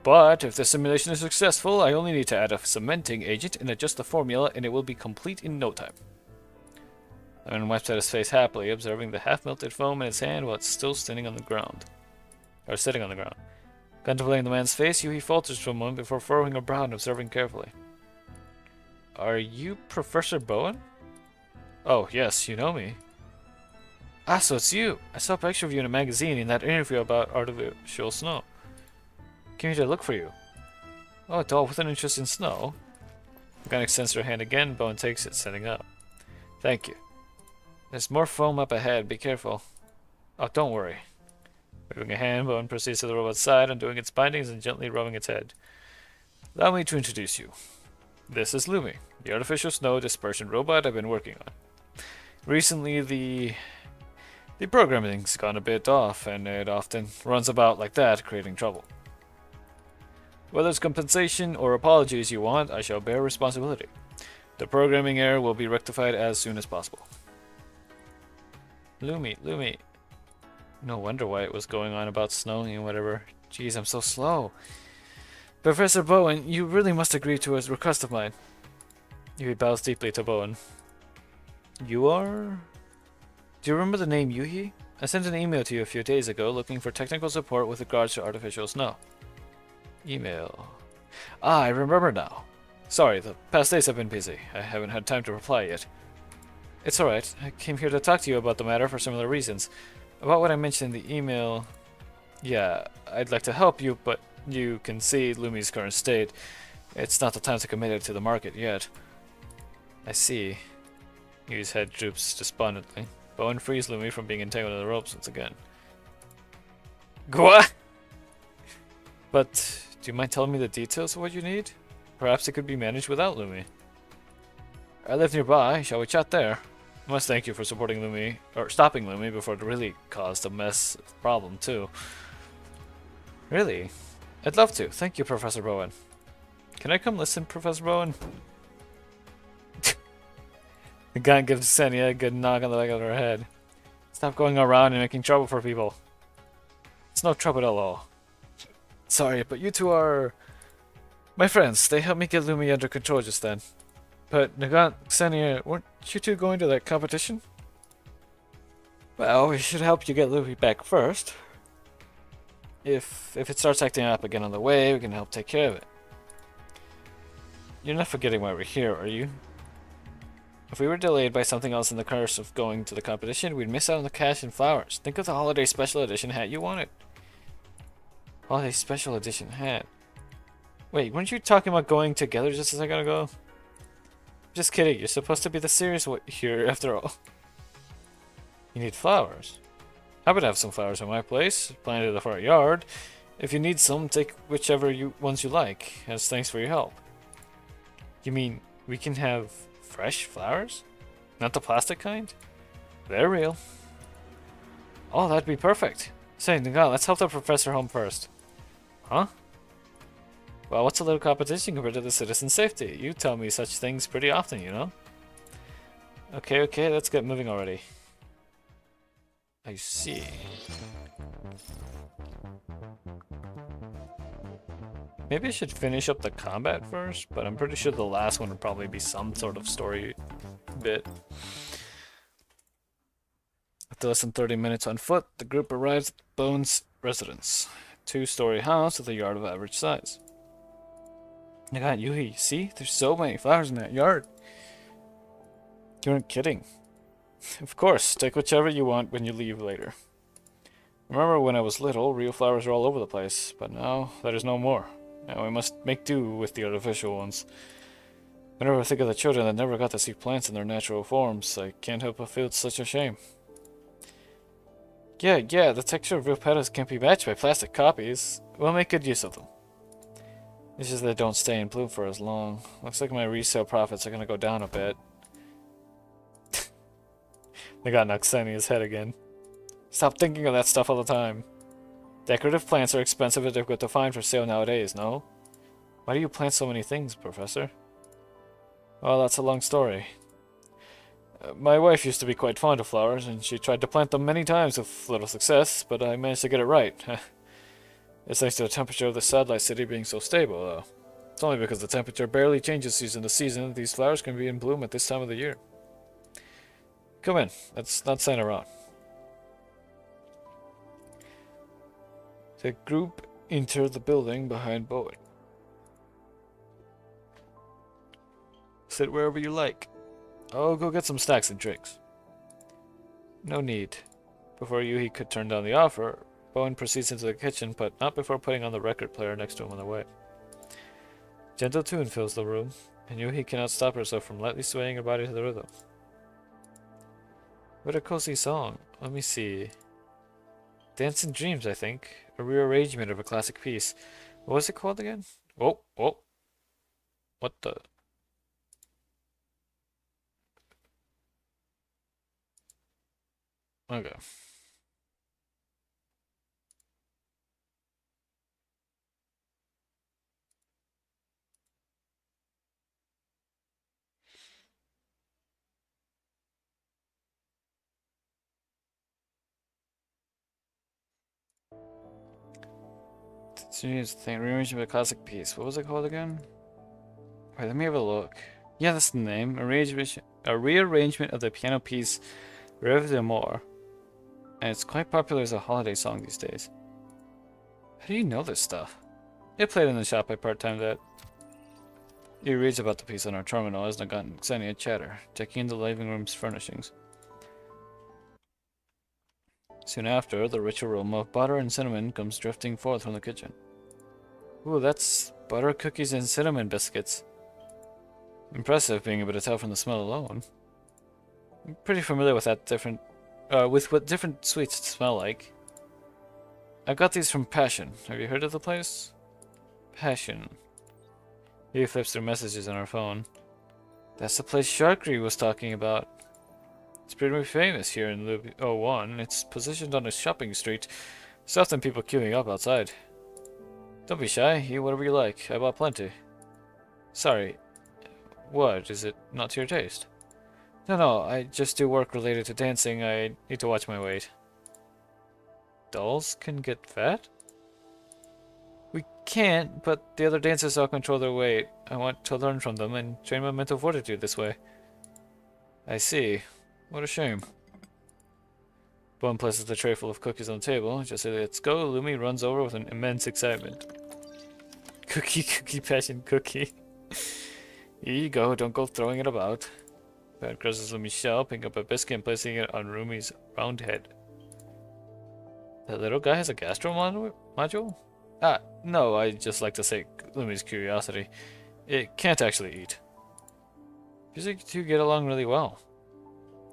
But if the simulation is successful, I only need to add a cementing agent and adjust the formula, and it will be complete in no time. The man wipes at his face happily, observing the half-melted foam in his hand while it's still standing on the ground. Or sitting on the ground. Contemplating the man's face, Yui falters for a moment before furrowing a brow and observing carefully. Are you Professor Bowen? Oh, yes, you know me. Ah, so it's you! I saw a picture of you in a magazine in that interview about artificial snow. Came here to look for you. Oh, a doll with an interest in snow? The gun extends her hand again, Bowen takes it, setting up. Thank you. There's more foam up ahead, be careful. Oh, don't worry. Moving a hand, Bowen proceeds to the robot's side, undoing its bindings and gently rubbing its head. Allow me to introduce you. This is Lumi, the artificial snow dispersion robot I've been working on. Recently, the programming's gone a bit off, and it often runs about like that, creating trouble. Whether it's compensation or apologies you want, I shall bear responsibility. The programming error will be rectified as soon as possible. Lumi. No wonder why it was going on about snowing and whatever. Jeez, I'm so slow. Professor Bowen, you really must agree to a request of mine. Yui bows deeply to Bowen. You are? Do you remember the name Yuhi? I sent an email to you a few days ago looking for technical support with regards to artificial snow. Email. Ah, I remember now. Sorry, the past days have been busy. I haven't had time to reply yet. It's alright. I came here to talk to you about the matter for similar reasons. About what I mentioned in the email... Yeah, I'd like to help you, but you can see Lumi's current state. It's not the time to commit it to the market yet. I see. Yui's head droops despondently. Bowen frees Lumi from being entangled in the ropes once again. Gwa! But, do you mind telling me the details of what you need? Perhaps it could be managed without Lumi. I live nearby, shall we chat there? I must thank you for supporting Lumi, or stopping Lumi before it really caused a mess problem too. Really? I'd love to. Thank you, Professor Bowen. Can I come listen, Professor Bowen? The guy gives Xenia a good knock on the back of her head. Stop going around and making trouble for people. It's no trouble at all. Sorry, but you two are... my friends. They helped me get Lumi under control just then. But Nagan, Xenia, weren't you two going to that competition? Well, we should help you get Lumi back first. If it starts acting up again on the way, we can help take care of it. You're not forgetting why we're here, are you? If we were delayed by something else in the course of going to the competition, we'd miss out on the cash and flowers. Think of the holiday special edition hat you wanted. Holiday special edition hat. Wait, weren't you talking about going together just a second ago? Just kidding, you're supposed to be the serious one here after all. You need flowers. I would have some flowers in my place, planted in the front yard. If you need some, take whichever ones you like, as thanks for your help. You mean we can have fresh flowers? Not the plastic kind? They're real. Oh, that'd be perfect. Say, Nagan, let's help the professor home first. Huh? Well, what's a little competition compared to the citizen safety? You tell me such things pretty often, you know? Okay, okay, let's get moving already. I see. Maybe I should finish up the combat first, but I'm pretty sure the last one would probably be some sort of story bit. After less than 30 minutes on foot, the group arrives at Bones' residence. Two-story house with a yard of average size. My god, Yuhi, see? There's so many flowers in that yard. You aren't kidding. Of course, take whichever you want when you leave later. Remember when I was little, real flowers were all over the place, but now that is no more. Now we must make do with the artificial ones. Whenever I think of the children that never got to see plants in their natural forms, I can't help but feel it's such a shame. Yeah, the texture of real petals can't be matched by plastic copies. We'll make good use of them. It's just they don't stay in bloom for as long. Looks like my resale profits are gonna go down a bit. They got Noxenia's head again. Stop thinking of that stuff all the time. Decorative plants are expensive and difficult to find for sale nowadays, no? Why do you plant so many things, Professor? Well, that's a long story. My wife used to be quite fond of flowers, and she tried to plant them many times with little success, but I managed to get it right. It's thanks to the temperature of the satellite city being so stable, though. It's only because the temperature barely changes season to season that these flowers can be in bloom at this time of the year. Come in, let's not stand around. The group entered the building behind Bowen. Sit wherever you like. I'll go get some snacks and drinks. No need. Before Yuhi could turn down the offer, Bowen proceeds into the kitchen, but not before putting on the record player next to him on the way. Gentle tune fills the room, and Yuhi cannot stop herself from lightly swaying her body to the rhythm. What a cozy song. Let me see. Dance in Dreams, I think. A rearrangement of a classic piece. What was it called again? Oh. What the... Okay. Serious thing, rearrangement of a classic piece. What was it called again? Wait, let me have a look. Yeah, that's the name. A rearrangement of the piano piece Rêve d'amour. And it's quite popular as a holiday song these days. How do you know this stuff? It played in the shop I part-timed at. He reads about the piece on our terminal as Nagat and Xenia chatter, checking in the living room's furnishings. Soon after, the rich aroma of butter and cinnamon comes drifting forth from the kitchen. Ooh, that's butter, cookies, and cinnamon biscuits. Impressive, being able to tell from the smell alone. I'm pretty familiar with with what different sweets smell like. I got these from Passion. Have you heard of the place? Passion. He flips through messages on our phone. That's the place Sharkry was talking about. It's pretty famous here in Loop 01. It's positioned on a shopping street. There's often people queuing up outside. Don't be shy. Eat whatever you like. I bought plenty. Sorry. What? Is it not to your taste? No. I just do work related to dancing. I need to watch my weight. Dolls can get fat? We can't, but the other dancers all control their weight. I want to learn from them and train my mental fortitude this way. I see. What a shame. Bowen places the tray full of cookies on the table. Just say let's go. Lumi runs over with an immense excitement. Cookie, passion, cookie. Here you go. Don't go throwing it about. Pat crosses Lumi's shell, picking up a biscuit and placing it on Rumi's round head. That little guy has a gastro module? Ah, no, I just like to say Lumi's curiosity. It can't actually eat. Seems like you two get along really well.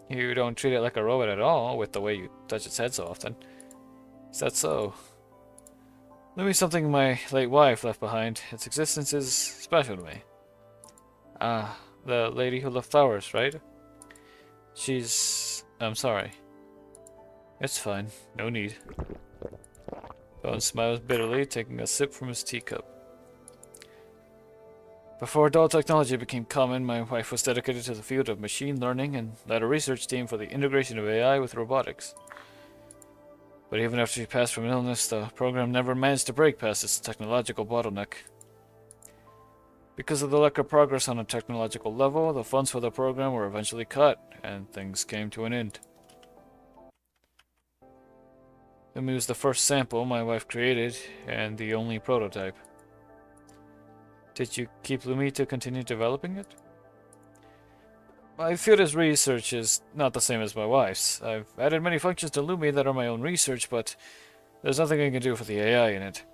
You don't treat it like a robot at all, with the way you touch its head so often. Is that so? Lumi's something my late wife left behind. Its existence is special to me. Ah, the lady who left flowers, right? I'm sorry. It's fine. No need. Bowen smiles bitterly, taking a sip from his teacup. Before adult technology became common, my wife was dedicated to the field of machine learning and led a research team for the integration of AI with robotics. But even after she passed from illness, the program never managed to break past its technological bottleneck. Because of the lack of progress on a technological level, the funds for the program were eventually cut, and things came to an end. Lumi was the first sample my wife created, and the only prototype. Did you keep Lumi to continue developing it? My field of research is not the same as my wife's. I've added many functions to Lumi that are my own research, but there's nothing I can do for the AI in it.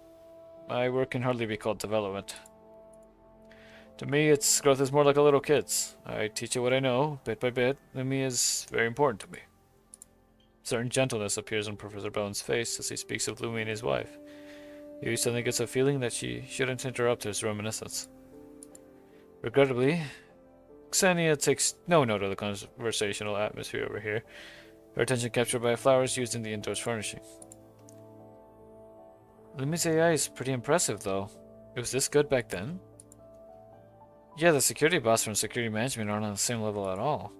My work can hardly be called development. To me, its growth is more like a little kid's. I teach it what I know, bit by bit. Lumi is very important to me. A certain gentleness appears on Professor Bone's face as he speaks of Lumi and his wife. He suddenly gets a feeling that she shouldn't interrupt his reminiscence. Regrettably, Xenia takes no note of the conversational atmosphere over here, her attention captured by flowers used in the indoors furnishing. Lumi's AI is pretty impressive, though. It was this good back then? Yeah, the security bots from security management aren't on the same level at all.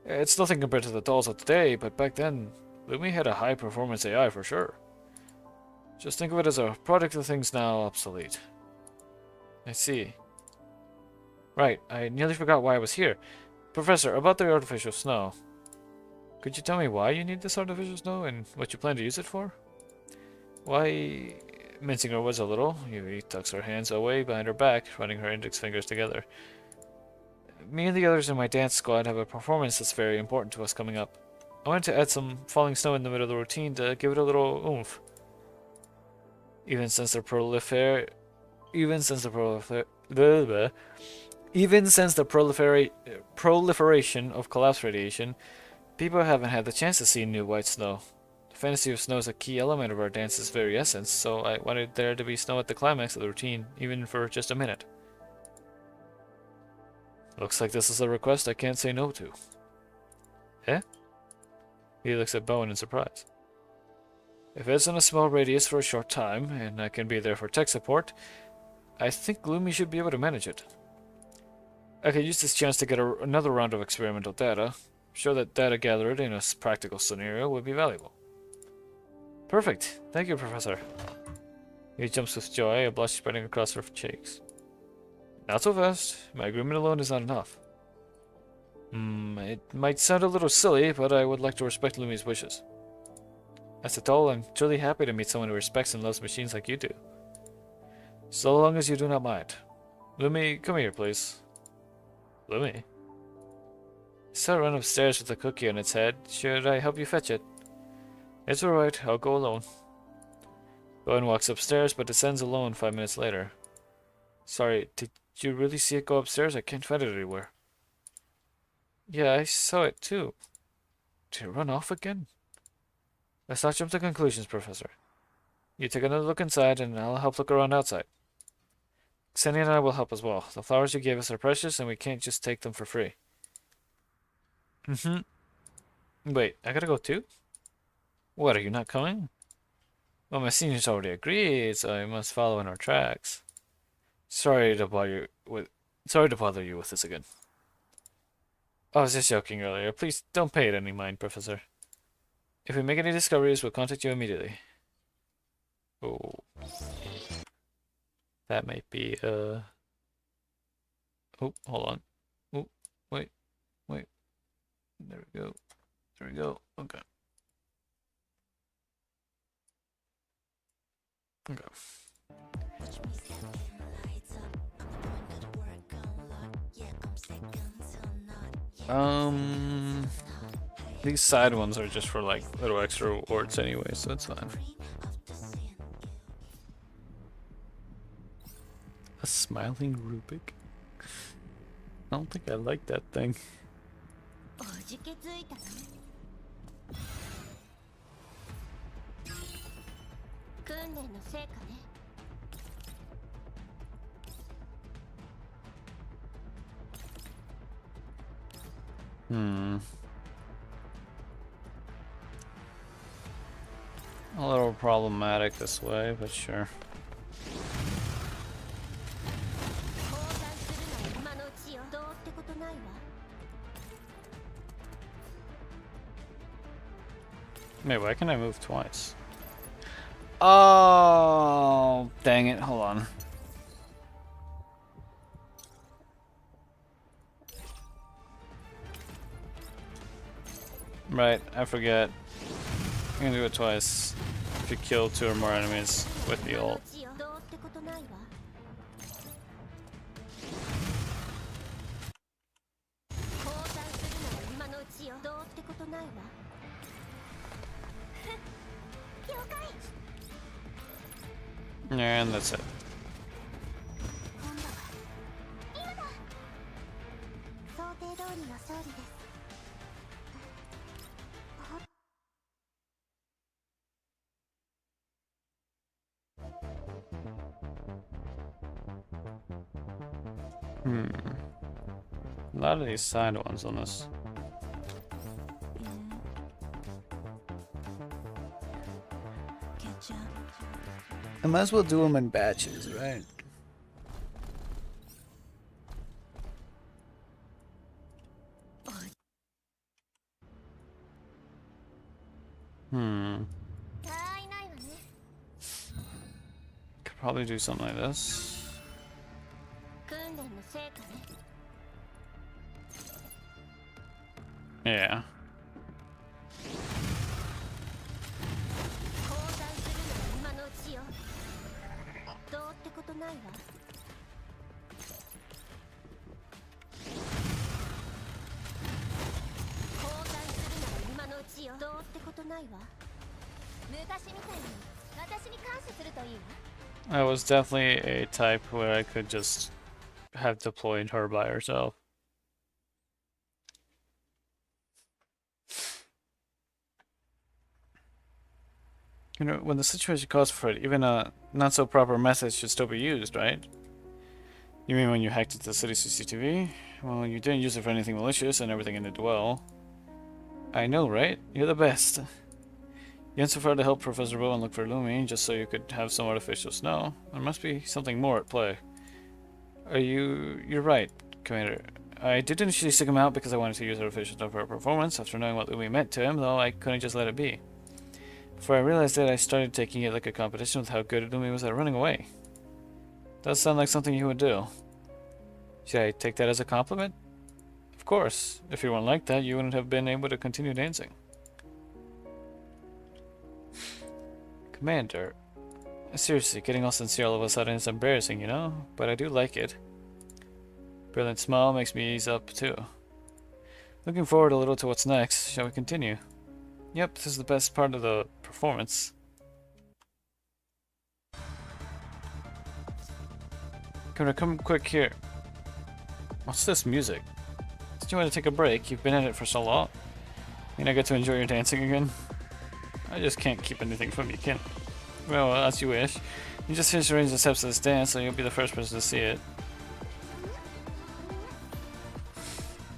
It's nothing compared to the dolls of today, but back then, Lumi had a high-performance AI for sure. Just think of it as a product of things now obsolete. I see. Right, I nearly forgot why I was here. Professor, about the artificial snow. Could you tell me why you need this artificial snow and what you plan to use it for? Why... Mincing her words a little, Yui tucks her hands away behind her back, running her index fingers together. Me and the others in my dance squad have a performance that's very important to us coming up. I wanted to add some falling snow in the middle of the routine to give it a little oomph. Even since the proliferation of collapse radiation, people haven't had the chance to see new white snow. The fantasy of snow is a key element of our dance's very essence, so I wanted there to be snow at the climax of the routine, even for just a minute. Looks like this is a request I can't say no to. Eh? He looks at Bowen in surprise. If it's in a small radius for a short time, and I can be there for tech support, I think Lumi should be able to manage it. I could use this chance to get another round of experimental data. Show that data gathered in a practical scenario would be valuable. Perfect. Thank you, Professor. He jumps with joy, a blush spreading across her cheeks. Not so fast. My agreement alone is not enough. It might sound a little silly, but I would like to respect Lumi's wishes. As a toll, I'm truly happy to meet someone who respects and loves machines like you do. So long as you do not mind. Lumi, come here, please. Lumi? I saw it run upstairs with a cookie on its head. Should I help you fetch it? It's alright, I'll go alone. Bowen walks upstairs, but descends alone 5 minutes later. Sorry, did you really see it go upstairs? I can't find it anywhere. Yeah, I saw it too. Did it run off again? Let's not jump to conclusions, Professor. You take another look inside, and I'll help look around outside. Xenia and I will help as well. The flowers you gave us are precious, and we can't just take them for free. Wait, I gotta go too? What, are you not coming? Well, my seniors already agreed, so I must follow in our tracks. Sorry to bother you with this again. I was just joking earlier. Please don't pay it any mind, Professor. If we make any discoveries, we'll contact you immediately. Oh. That might be, Oh, hold on. Oh, wait. There we go. Okay. These side ones are just for like little extra rewards anyway, so it's fine. A smiling Rubik? I don't think I like that thing. A little problematic this way, but sure. Wait, why can I move twice? Oh, dang it. Hold on. Right, I forget. You can do it twice if you kill 2 or more enemies with the ult. And that's it. A lot of these side ones on this. Catch up. I might as well do them in batches, right? Could probably do something like this. Yeah. I was definitely a type where I could just have deployed her by herself. You know, when the situation calls for it, even a not so proper method should still be used, right? You mean when you hacked into the city CCTV? Well, you didn't use it for anything malicious and everything ended well. I know, right? You're the best. You went so far to help Professor Bowen look for Lumi just so you could have some artificial snow. There must be something more at play. You're right, Commander. I did initially stick him out because I wanted to use artificial snow for a performance after knowing what Lumi meant to him, though I couldn't just let it be. Before I realized it, I started taking it like a competition with how good Lumi was at running away. Does sound like something you would do. Should I take that as a compliment? Of course. If you weren't like that, you wouldn't have been able to continue dancing. Commander. Seriously, getting all sincere all of a sudden is embarrassing, you know? But I do like it. Brilliant smile makes me ease up, too. Looking forward a little to what's next. Shall we continue? Yep, this is the best part of the performance. Come quick here. What's this music? Did you want to take a break? You've been at it for so long. You know, get to enjoy your dancing again? I just can't keep anything from you, can I? Well, as you wish. You just finished arranging the steps of this dance, so you'll be the first person to see it.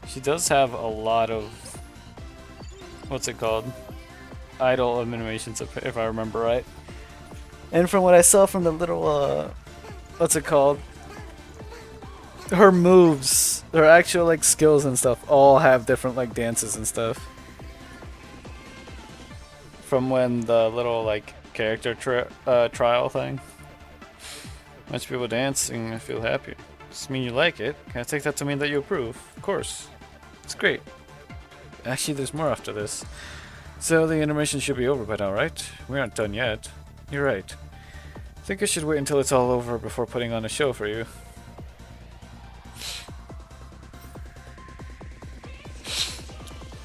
She does have a lot of... what's it called? Idle animations, if I remember right. And from what I saw from the little, what's it called? Her moves, her actual, like, skills and stuff all have different, like, dances and stuff. From when the little, like, character trial thing. Watch people dancing, I feel happy. Does it mean you like it? Can I take that to mean that you approve? Of course. It's great. Actually, there's more after this. So the intermission should be over by now, right? We aren't done yet. You're right. I think I should wait until it's all over before putting on a show for you.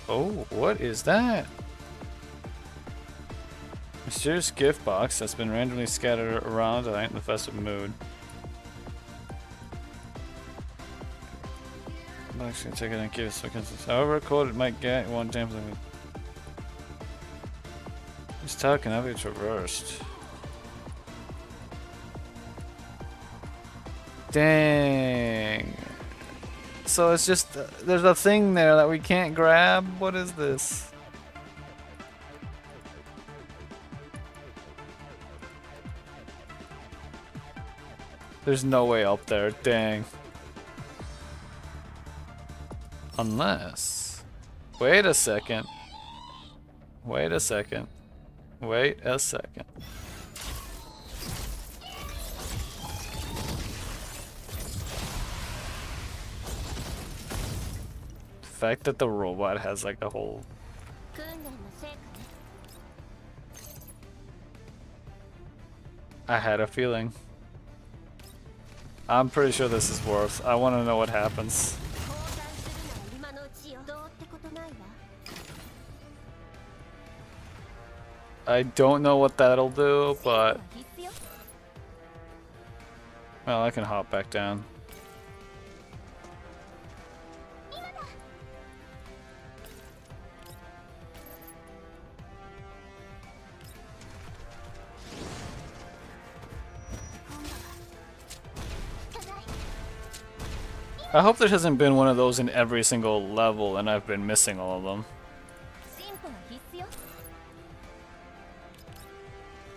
Oh, what is that? Mysterious gift box that's been randomly scattered around to heighten the festive mood. I'm actually take it and give it seconds. However cold it might get, it won't dampen it. This tile cannot be traversed. Dang. So it's just, there's a thing there that we can't grab? What is this? There's no way up there, dang. Unless... Wait a second. Wait a second. Wait a second. The fact that the robot has like a whole... 訓練の成果ね。 I had a feeling. I'm pretty sure this is worth. I want to know what happens. 交換するなら今のうちよ。どうってことないわ。 I don't know what that'll do, but... 必要。 Well, I can hop back down. 今だ。 I hope there hasn't been one of those in every single level and I've been missing all of them. 進歩は必須よ。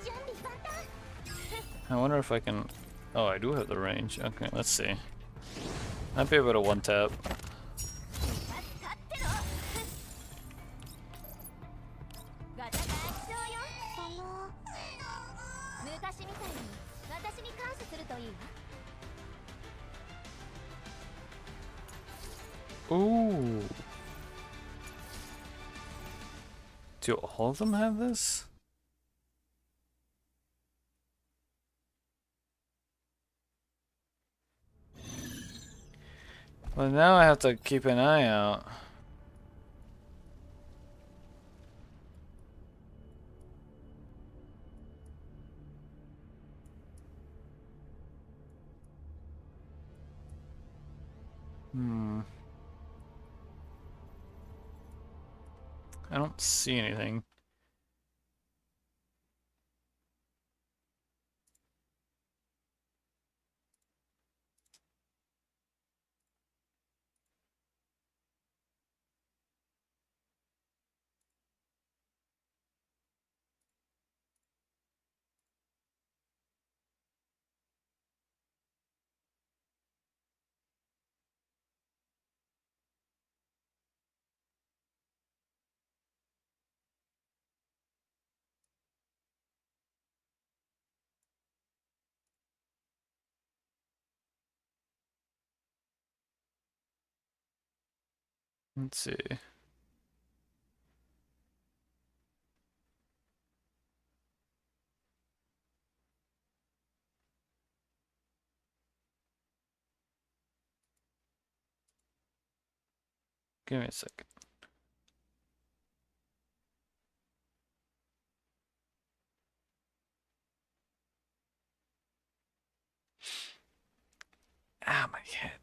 準備万端。 I wonder if I can... Oh, I do have the range. Okay, let's see. Might be able to one tap. 立ってろ。ガチャが来そうよ。昔みたいに私に感謝するといいわ。 Ooh. Do all of them have this? Well, now I have to keep an eye out. I don't see anything. Let's see. Give me a second. Ah, my head.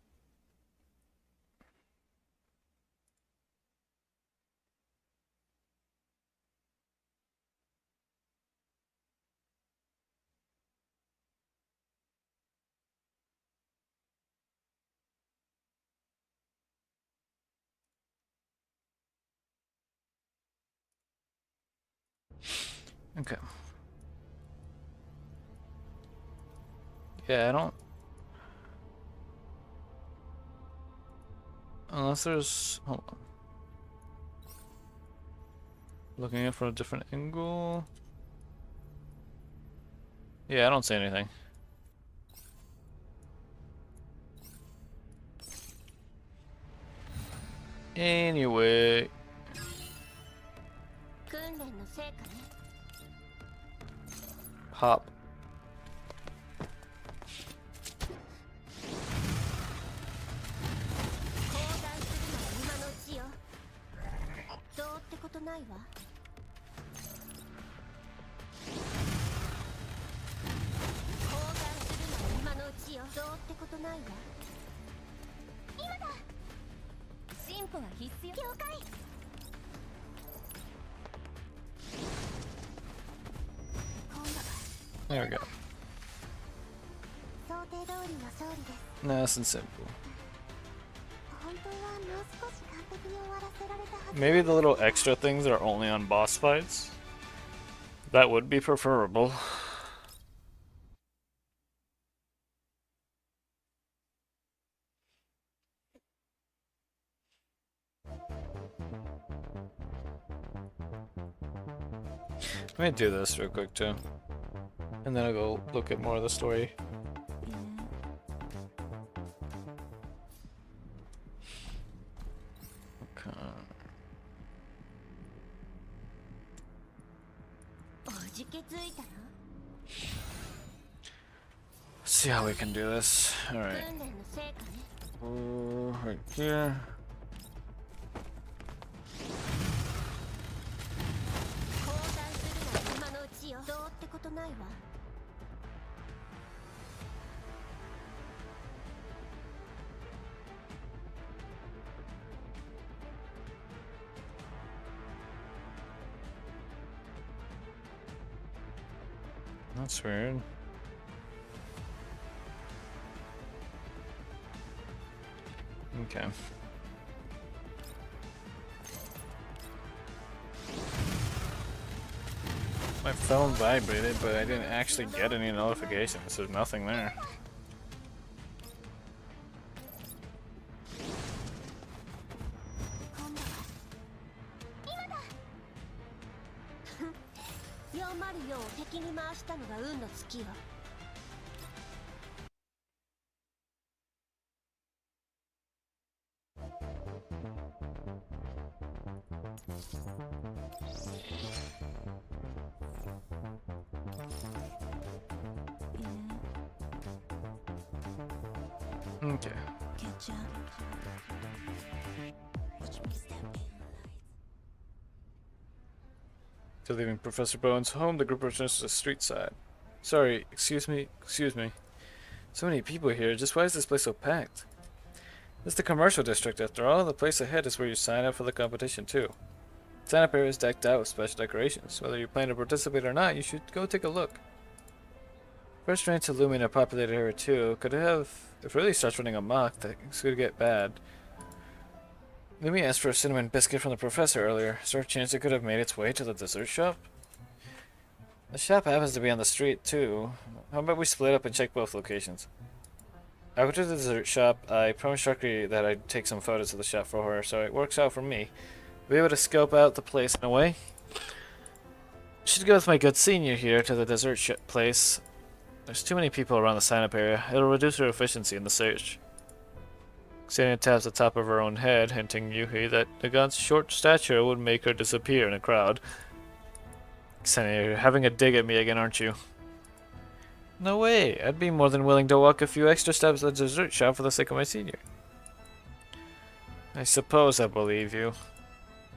Okay. Yeah, I don't... Unless there's... Hold on. Looking at it from a different angle. Yeah, I don't see anything. Anyway. 訓練の成果ね。 Hop. 交換するなら今のうちよ。どうってことないわ。交換するなら今のうちよ。どうってことないわ。今だ。進歩は必須よ。了解。 There we go. 想定通りの勝利です。 Nice and simple. 本当はもう少し完璧に終わらせられたはず。 Maybe the little extra things are only on boss fights. That would be preferable. Let me do this real quick too. And then I'll go look at more of the story. Okay. See how we can do this. Alright. Right here. That's weird. Okay. My phone vibrated, but I didn't actually get any notifications. There's nothing there. Okay. Catch up. Watch me step in. To leaving Professor Bowen's home, the group returns to the street side. Sorry, excuse me. So many people here, just why is this place so packed? This is the commercial district after all. The place ahead is where you sign up for the competition too. The sign up area is decked out with special decorations. Whether you plan to participate or not, you should go take a look. First train to Lumina populated area 2. Could it have... If it really starts running amok, things could get bad. Lumi asked for a cinnamon biscuit from the professor earlier. Is there a chance it could have made its way to the dessert shop? The shop happens to be on the street too. How about we split up and check both locations? I go to the dessert shop. I promised Sharky that I'd take some photos of the shop for her, so it works out for me. Be able to scope out the place in a way. Should go with my good senior here to the dessert place. There's too many people around the sign-up area. It'll reduce her efficiency in the search. Xenia taps the top of her own head, hinting Yuhi that Nagan's short stature would make her disappear in a crowd. Xenia, you're having a dig at me again, aren't you? No way. I'd be more than willing to walk a few extra steps to the dessert shop for the sake of my senior. I suppose I believe you.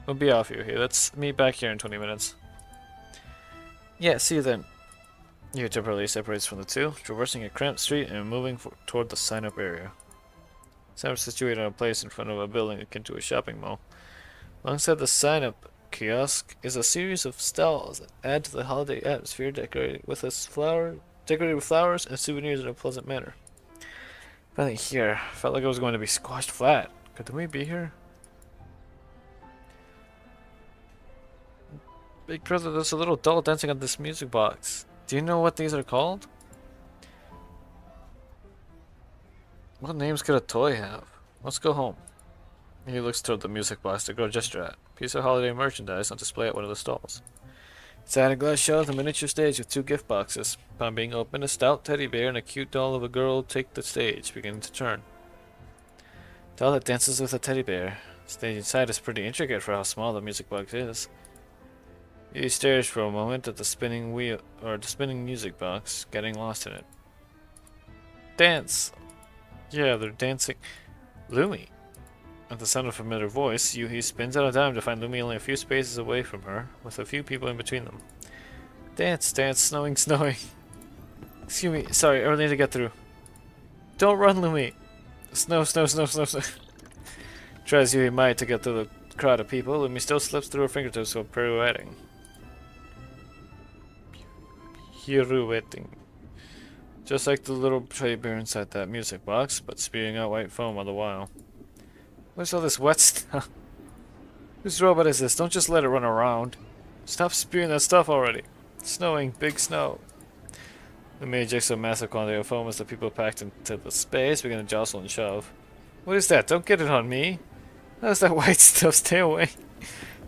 We'll be off, Yuhi. Let's meet back here in 20 minutes. Yeah, see you then. Yuhi temporarily separates from the two, traversing a cramped street and moving toward the sign-up area. Sign up situated on a place in front of a building akin to a shopping mall. Alongside the sign-up kiosk is a series of stalls that add to the holiday atmosphere, decorated with flowers and souvenirs in a pleasant manner. Finally here, felt like I was going to be squashed flat. Could we be here? Big brother, there's a little doll dancing on this music box. Do you know what these are called? What names could a toy have? Let's go home. He looks toward the music box the girl gestured at. Piece of holiday merchandise on display at one of the stalls. Inside a glass show with a miniature stage with 2 gift boxes. Upon being opened, a stout teddy bear and a cute doll of a girl take the stage, beginning to turn. Doll that dances with a teddy bear. The stage inside is pretty intricate for how small the music box is. He stares for a moment at the spinning wheel or the spinning music box, getting lost in it. Dance! Yeah, they're dancing. Lumi! At the sound of a familiar voice, Yuhi spins out of dime to find Lumi only a few spaces away from her, with a few people in between them. Dance, dance, snowing, snowing. Excuse me, sorry, I need to get through. Don't run, Lumi! Snow, snow, snow, snow, snow. Tries Yuhi might to get through the crowd of people, Lumi still slips through her fingertips while pirouetting. Pirouetting. Just like the little teddy bear inside that music box, but spewing out white foam all the while. What's all this wet stuff? Whose robot is this? Don't just let it run around. Stop spewing that stuff already. It's snowing, big snow. The maid ejects a massive quantity of foam as the people packed into the space begin to jostle and shove. What is that? Don't get it on me. How's that white stuff? Stay away.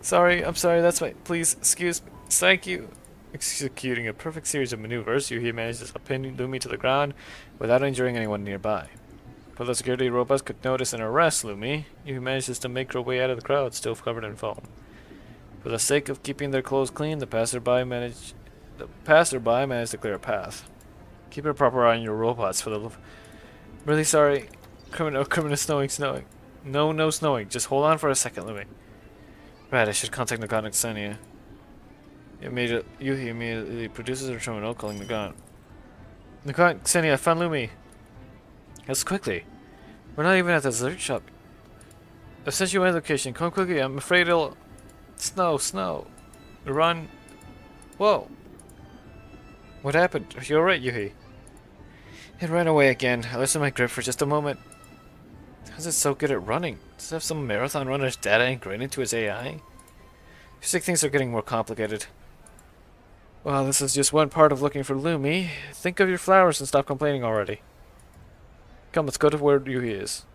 Sorry, I'm sorry, that's my... Please, excuse me. Thank you. Executing a perfect series of maneuvers, Yuhi manages to pin Lumi to the ground without injuring anyone nearby. Before the security robots could notice and arrest Lumi, Yuhi manages to make her way out of the crowd, still covered in foam. For the sake of keeping their clothes clean, the passerby managed to clear a path. Keep a proper eye on your robots for the love. Really sorry. Criminal snowing. No snowing. Just hold on for a second, Lumi. Right, I should contact Nagan and Xenia. Yuhi immediately produces her terminal, calling Nagan. Nagan, Xenia, I found Lumi. Yes, quickly. We're not even at the dessert shop. I've sent you my location. Come quickly. I'm afraid it'll... Snow. Run. Whoa. What happened? Are you alright, Yuhi? It ran away again. I loosened my grip for just a moment. How's it so good at running? Does it have some marathon runner's data ingrained into his AI? Feels like things are getting more complicated. Well, this is just one part of looking for Lumi. Think of your flowers and stop complaining already. Come, let's go to where Yuhi is.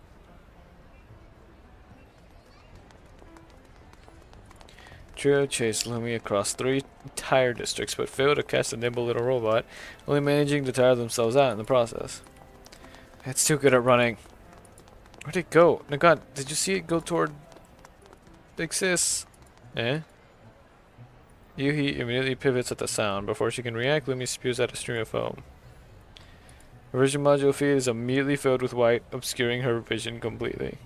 Trio chased Lumi across 3 entire districts, but failed to catch the nimble little robot, only managing to tire themselves out in the process. It's too good at running. Where'd it go? Nagan, did you see it go toward Big Sis? Eh? Yuhi immediately pivots at the sound. Before she can react, Lumi spews out a stream of foam. Her vision module feed is immediately filled with white, obscuring her vision completely.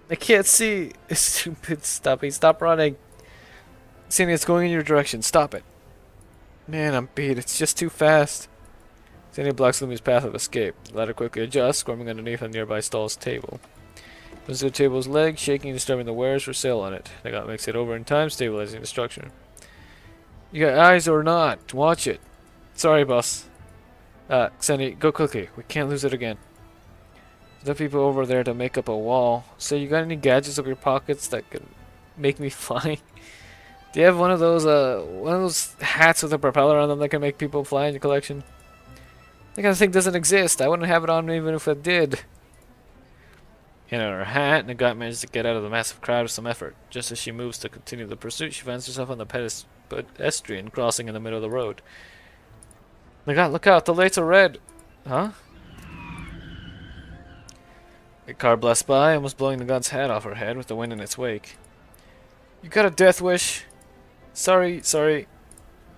I can't see! Stupid stuffy, stop running! Sandy, it's going in your direction, stop it! Man, I'm beat, it's just too fast. Sandy blocks Lumi's path of escape. The ladder quickly adjusts, squirming underneath a nearby stall's table. Moves the table's leg, shaking and disturbing the wares for sale on it. Nagat makes it over in time, stabilizing the structure. You got eyes or not? Watch it. Sorry, boss. Sandy, go quickly. We can't lose it again. There's people over there to make up a wall. So you got any gadgets in your pockets that could make me fly? Do you have one of those hats with a propeller on them that can make people fly in your collection? That kind of thing doesn't exist. I wouldn't have it on me even if it did. In her hat, Nagat manages to get out of the massive crowd with some effort. Just as she moves to continue the pursuit, she finds herself on the pedestrian crossing in the middle of the road. Nagat, look out! The lights are red! Huh? A car blasts by, almost blowing Nagat's hat off her head with the wind in its wake. You got a death wish? Sorry.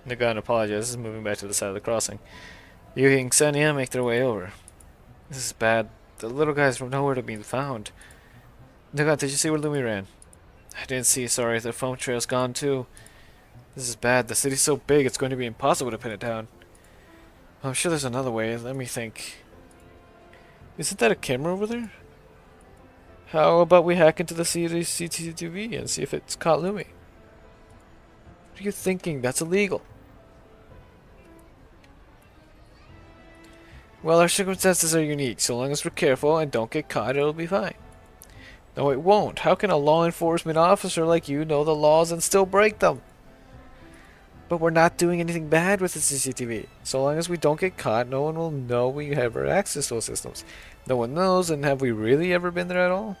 Nagat apologizes, moving back to the side of the crossing. Yuhi and Xenia make their way over. This is bad. The little guy's from nowhere to be found. Nagat, did you see where Lumi ran? I didn't see, sorry. The foam trail's gone too. This is bad. The city's so big, it's going to be impossible to pin it down. I'm sure there's another way. Let me think. Isn't that a camera over there? How about we hack into the city's CCTV and see if it's caught Lumi? What are you thinking? That's illegal. Well, our circumstances are unique. So long as we're careful and don't get caught, it'll be fine. No, it won't. How can a law enforcement officer like you know the laws and still break them? But we're not doing anything bad with the CCTV. So long as we don't get caught, no one will know we have access to those systems. No one knows, and have we really ever been there at all?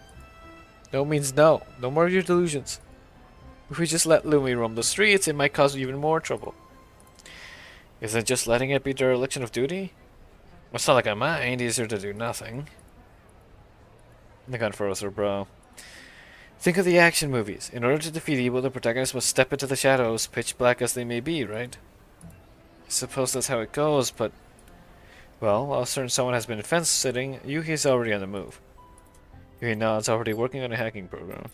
No means no. No more of your delusions. If we just let Lumi roam the streets, it might cause even more trouble. Isn't just letting it be dereliction of duty? It's not like I mind. Easier to do nothing. Nagan furrows her brow. Think of the action movies. In order to defeat evil, the protagonist must step into the shadows, pitch black as they may be, right? I suppose that's how it goes, but... Well, while certain someone has been fence-sitting, Yuki's already on the move. Yuki nods, already working on a hacking program.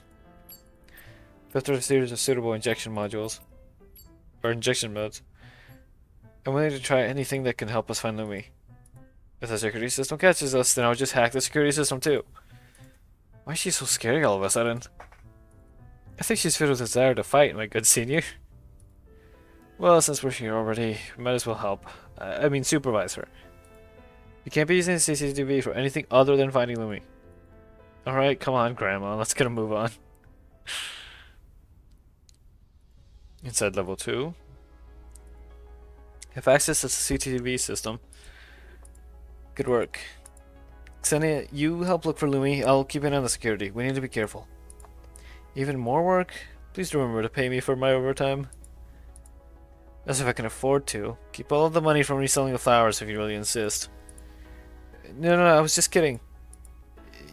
Filter a series of suitable injection modules. Or injection modes. I'm willing to try anything that can help us find Lumi. If the security system catches us, then I'll just hack the security system too. Why is she so scary all of a sudden? I think she's filled with a desire to fight, my good senior. Well, since we're here already, we might as well help. I mean, supervise her. You can't be using the CCTV for anything other than finding Lumi. Alright, come on, Grandma, let's get a move on. Inside level 2. Have access to the CCTV system. Good work. Xenia, you help look for Lumi. I'll keep an eye on the security. We need to be careful. Even more work? Please remember to pay me for my overtime. As if I can afford to. Keep all of the money from reselling the flowers if you really insist. No, I was just kidding.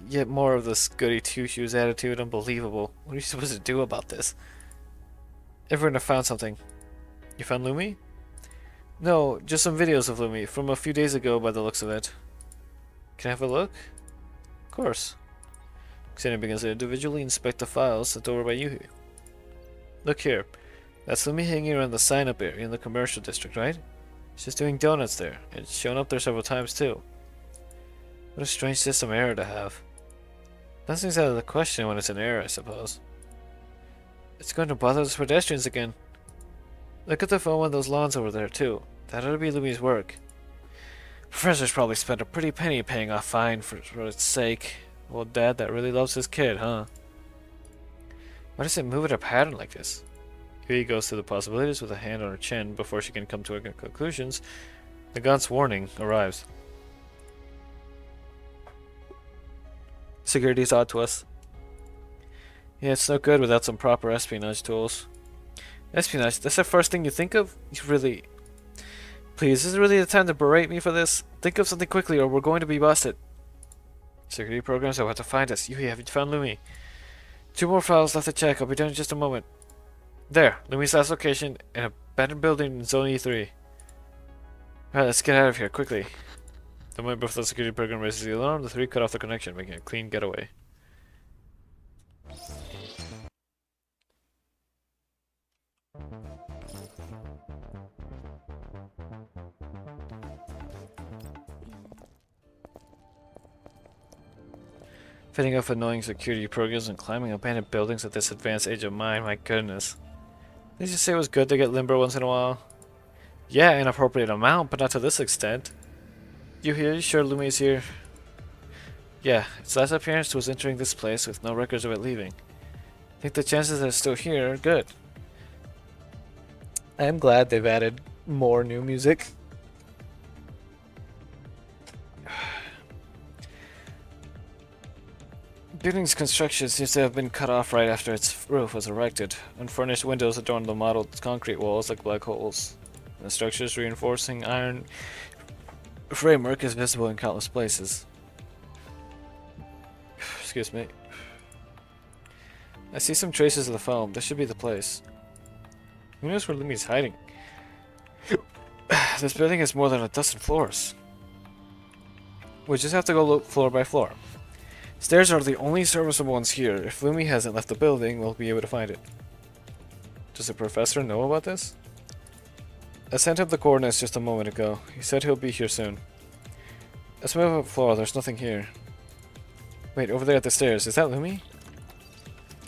Yet more of this goody two-shoes attitude, unbelievable. What are you supposed to do about this? Everyone, I found something. You found Lumi? No, just some videos of Lumi from a few days ago by the looks of it. Can I have a look? Of course. Xenia begins to individually inspect the files sent over by Yuhi. Look here. That's Lumi hanging around the sign-up area in the commercial district, right? She's doing donuts there. It's shown up there several times too. What a strange system error to have. Nothing's out of the question when it's an error, I suppose. It's going to bother those pedestrians again. Look at the foam on those lawns over there, too. That ought to be Lumi's work. Professor's probably spent a pretty penny paying off fine for its sake. Well, Dad, that really loves his kid, huh? Why does it move in a pattern like this? Yui goes through the possibilities with a hand on her chin before she can come to any conclusions. Nagant's warning arrives. Security's odd to us. Yeah, it's no good without some proper espionage tools. Espionage? That's the first thing you think of? You really... Please, is it really the time to berate me for this? Think of something quickly or we're going to be busted. Security programs will have to find us. Yui, have you found Lumi? 2 more files left to check. I'll be done in just a moment. There, Lumi's last location, an abandoned building in Zone E3. Alright, let's get out of here, quickly. The moment before the security program raises the alarm, the 3 cut off the connection, making a clean getaway. Fitting off annoying security programs and climbing abandoned buildings at this advanced age of mine, my goodness. Did you say it was good to get limber once in a while? Yeah, an appropriate amount, but not to this extent. You here? You sure Lumi is here? Yeah, its last appearance was entering this place with no records of it leaving. I think the chances that it's still here are good. I am glad they've added more new music. Building's construction seems to have been cut off right after its roof was erected. Unfurnished windows adorn the mottled concrete walls like black holes. The structure's reinforcing iron framework is visible in countless places. Excuse me. I see some traces of the foam. This should be the place. Who knows where Lumi's hiding? This building has more than a dozen floors. We just have to go look floor by floor. Stairs are the only serviceable ones here. If Lumi hasn't left the building, we'll be able to find it. Does the professor know about this? I sent him the coordinates just a moment ago. He said he'll be here soon. Let's move up floor. There's nothing here. Wait, over there at the stairs. Is that Lumi?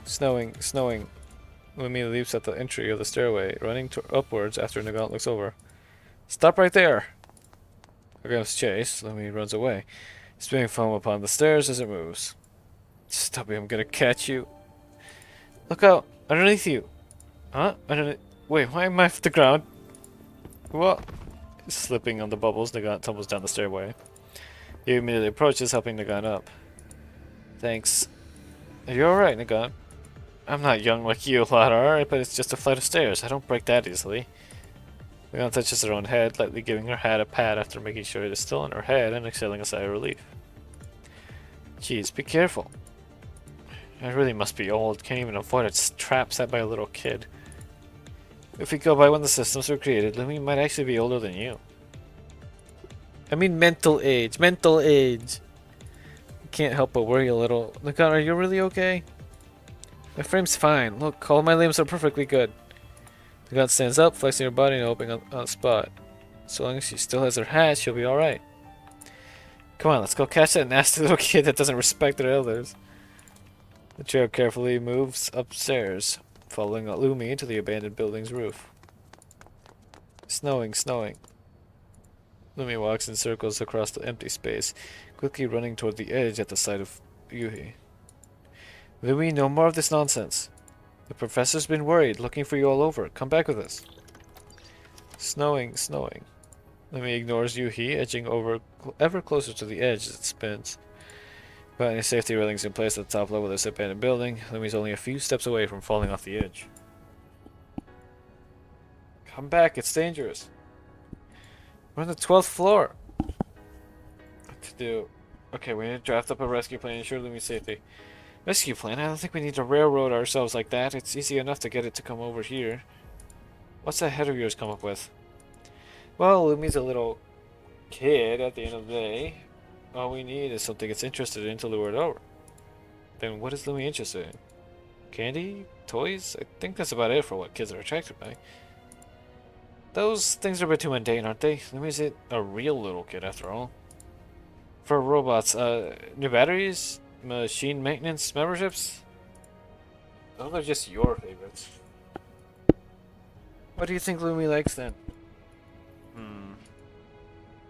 Snowing. Lumi leaps at the entry of the stairway, running upwards after Nagant looks over. Stop right there! Here comes Chase. Lumi runs away, spewing foam upon the stairs as it moves. Stop me, I'm gonna catch you. Look out! Underneath you! Huh? Wait, why am I off the ground? What? Slipping on the bubbles, Nagant tumbles down the stairway. He immediately approaches, helping Nagant up. Thanks. Are you alright, Nagant? I'm not young like you, lad, alright, but it's just a flight of stairs. I don't break that easily. Nagant touches her own head, lightly giving her hat a pat after making sure it is still on her head and exhaling a sigh of relief. Jeez, be careful. I really must be old. Can't even avoid a trap set by a little kid. If we go by when the systems were created, Lumi might actually be older than you. I mean mental age. Mental age. Can't help but worry a little. Nagant, are you really okay? My frame's fine. Look, all my limbs are perfectly good. Nagant stands up, flexing her body and opening on the spot. So long as she still has her hat, she'll be alright. Come on, let's go catch that nasty little kid that doesn't respect their elders. The trio carefully moves upstairs, following Lumi to the abandoned building's roof. Snowing. Lumi walks in circles across the empty space, quickly running toward the edge at the sight of Yuhi. Lumi, no more of this nonsense. The professor's been worried, looking for you all over. Come back with us. Snowing. Lumi ignores Yuhi, edging over ever closer to the edge as it spins. But any safety railings in place at the top level of this abandoned building. Lumi's only a few steps away from falling off the edge. Come back, it's dangerous. We're on the 12th floor. What to do? Okay, we need to draft up a rescue plan and ensure Lumi's safety. Rescue plan? I don't think we need to railroad ourselves like that. It's easy enough to get it to come over here. What's that head of yours come up with? Well, Lumi's a little kid at the end of the day. All we need is something it's interested in to lure it over. Then what is Lumi interested in? Candy? Toys? I think that's about it for what kids are attracted by. Those things are a bit too mundane, aren't they? Lumi's a real little kid after all. For robots, new batteries? Machine maintenance memberships? Those are just your favorites. What do you think Lumi likes then?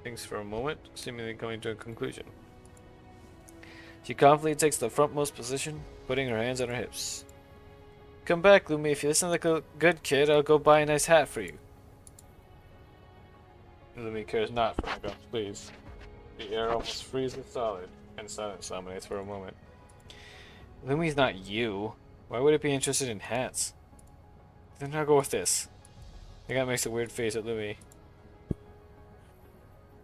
Thinks for a moment, seemingly coming to a conclusion. She confidently takes the frontmost position, putting her hands on her hips. Come back, Lumi. If you listen like a good kid, I'll go buy a nice hat for you. Lumi cares not for my guns, please. The air almost freezes solid, and silence dominates for a moment. Lumi's not you. Why would it be interested in hats? Then I'll go with this. The guy makes a weird face at Lumi.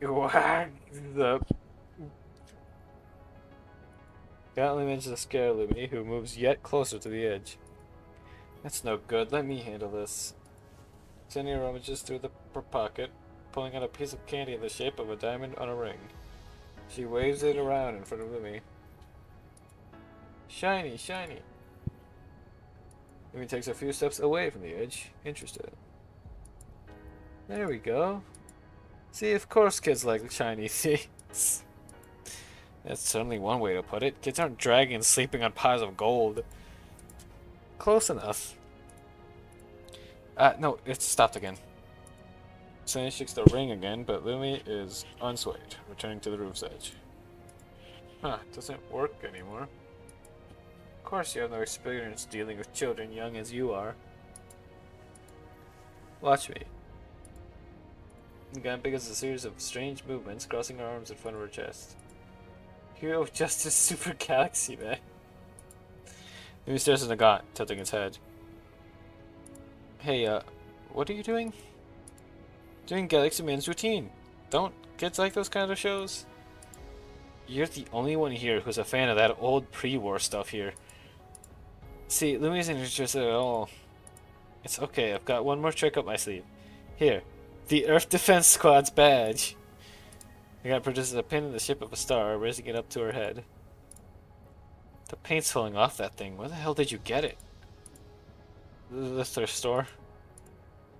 Whack the. That only manages to scare Lumi, who moves yet closer to the edge. That's no good. Let me handle this. Jenny rummages through her pocket, pulling out a piece of candy in the shape of a diamond on a ring. She waves it around in front of Lumi. Shiny, shiny. Lumi takes a few steps away from the edge, interested. There we go. See, of course kids like shiny things. That's certainly one way to put it. Kids aren't dragons sleeping on piles of gold. Close enough. No, it's stopped again. Sunny shakes the ring again, but Lumi is unswayed, returning to the roof's edge. Huh, doesn't work anymore. Of course you have no experience dealing with children young as you are. Watch me. The gun begins a series of strange movements, crossing her arms in front of her chest. Hero of Justice Super Galaxy, man. Lumi stares at the gun, tilting its head. Hey, what are you doing? Doing Galaxy Man's routine. Don't kids like those kind of shows? You're the only one here who's a fan of that old pre-war stuff here. See, Lumi isn't interested at all. It's okay, I've got one more trick up my sleeve. Here, the Earth Defense Squad's badge. The guy produces a pin in the shape of a star, raising it up to her head. The paint's falling off that thing. Where the hell did you get it? The thrift store.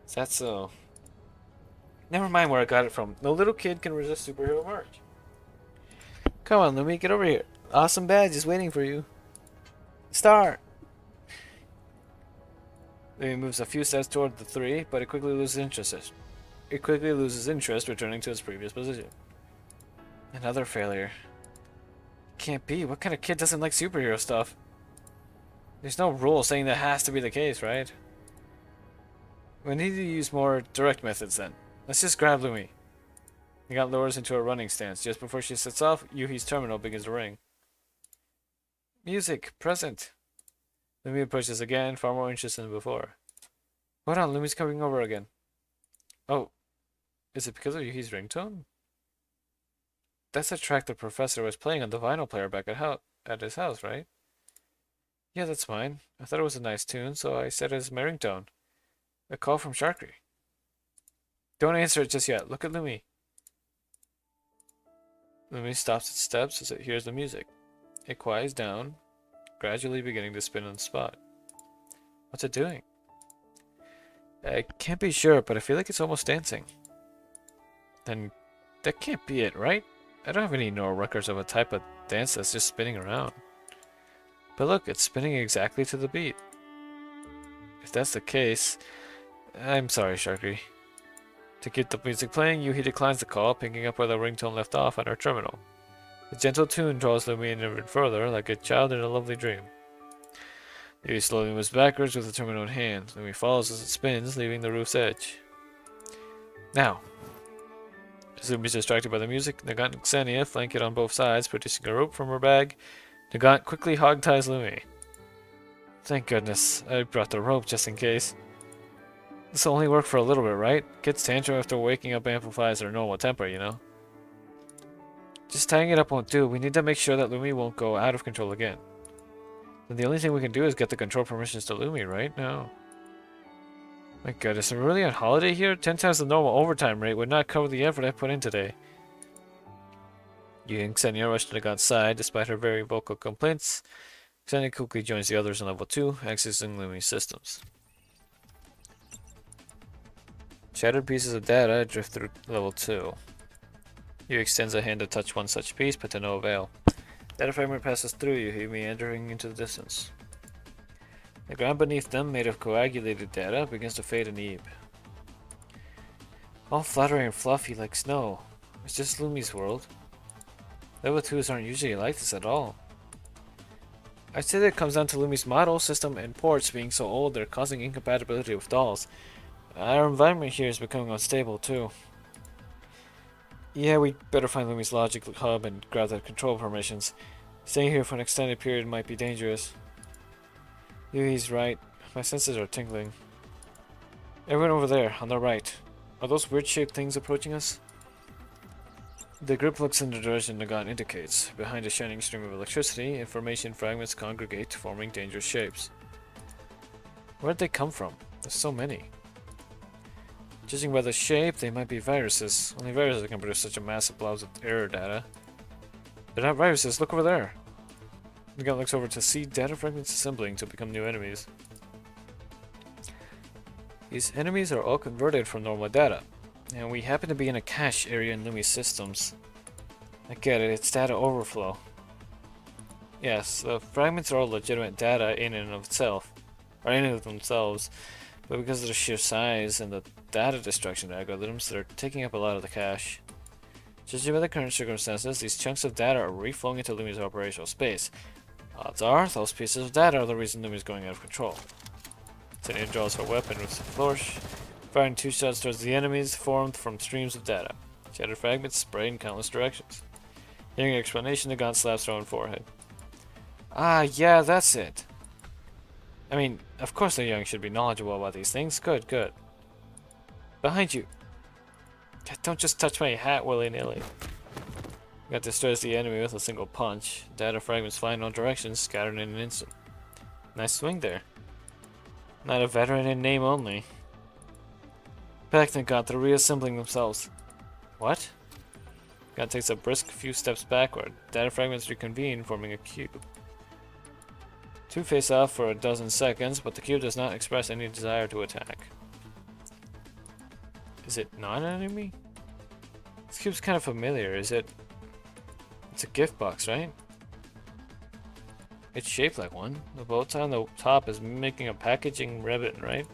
Is that so? Never mind where I got it from. No little kid can resist superhero merch. Come on, Lumi, get over here. Awesome badge is waiting for you. Star! Lumi moves a few steps toward the three, but it quickly loses interest. Returning to its previous position. Another failure. Can't be. What kind of kid doesn't like superhero stuff? There's no rule saying that has to be the case, right? We need to use more direct methods then. Let's just grab Lumi. The guy lowers into a running stance. Just before she sets off, Yuhi's terminal begins to ring. Music, present. Lumi approaches again, far more interested than before. Hold on, Lumi's coming over again. Oh, is it because of Yuhi's ringtone? That's the track the professor was playing on the vinyl player back at his house, right? Yeah, that's mine. I thought it was a nice tune, so I set it as my ringtone. A call from Sharkry. Don't answer it just yet. Look at Lumi. Lumi stops its steps as it hears the music. It quiets down, gradually beginning to spin on the spot. What's it doing? I can't be sure, but I feel like it's almost dancing. Then that can't be it, right? I don't have any neural records of a type of dance that's just spinning around. But look, it's spinning exactly to the beat. If that's the case, I'm sorry, Sharky. To keep the music playing, Yuhi declines the call, picking up where the ringtone left off on her terminal. The gentle tune draws Lumi in even further, like a child in a lovely dream. Yuhi slowly moves backwards with the terminal in hand. Lumi follows as it spins, leaving the roof's edge. Now, Zumi is distracted by the music. Nagant and Xenia flank it on both sides, producing a rope from her bag. Nagant quickly hog-ties Lumi. Thank goodness, I brought the rope just in case. This will only work for a little bit, right? Kids tantrum after waking up amplifies their normal temper, you know? Just tying it up won't do. We need to make sure that Lumi won't go out of control again. Then the only thing we can do is get the control permissions to Lumi, right? No. My goodness, are we really on holiday here? 10 times the normal overtime rate would not cover the effort I put in today. Yu and Xenia rush to Nagant's side, despite her very vocal complaints. Xenia quickly joins the others on level 2, accessing Lumi's systems. Shattered pieces of data drift through level 2. Yu extends a hand to touch one such piece, but to no avail. Data fragment passes through you, meandering into the distance. The ground beneath them, made of coagulated data, begins to fade and ebb. All fluttering and fluffy like snow. It's just Lumi's world. Level 2s aren't usually like this at all. I'd say that it comes down to Lumi's model, system, and ports being so old they're causing incompatibility with dolls. Our environment here is becoming unstable too. Yeah, we better find Lumi's logic hub and grab the control permissions. Staying here for an extended period might be dangerous. Yui's right. My senses are tingling. Everyone over there, on the right. Are those weird-shaped things approaching us? The group looks in the direction Nagant indicates. Behind a shining stream of electricity, information fragments congregate, forming dangerous shapes. Where'd they come from? There's so many. Judging by the shape, they might be viruses. Only viruses can produce such a massive blobs of error data. They're not viruses, look over there! Nagant looks over to see data fragments assembling to become new enemies. These enemies are all converted from normal data, and we happen to be in a cache area in Lumi's systems. I get it, it's data overflow. Yes, the fragments are all legitimate data in and of itself, or in and of themselves, but because of the sheer size and the data destruction algorithms, they're taking up a lot of the cache. Judging by the current circumstances, these chunks of data are reflowing into Lumi's operational space. Odds are, those pieces of data are the reason Lumi's going out of control. Xenia draws her weapon with a flourish, firing 2 shots towards the enemies formed from streams of data. Shattered fragments spray in countless directions. Hearing an explanation, Nagant slaps her own forehead. Ah, yeah, that's it. I mean, of course the young should be knowledgeable about these things. Good, good. Behind you. Don't just touch my hat willy-nilly. Nagant destroys the enemy with a single punch. Data fragments fly in all directions, scattered in an instant. Nice swing there. Not a veteran in name only. Back Nagant, they're reassembling themselves. What? Nagant takes a brisk few steps backward. Data fragments reconvene, forming a cube. Two face off for a dozen seconds, but the cube does not express any desire to attack. Is it not an enemy? This cube's kind of familiar. Is it? It's a gift box, right? It's shaped like one. The bow tie on the top is making a packaging ribbon, right?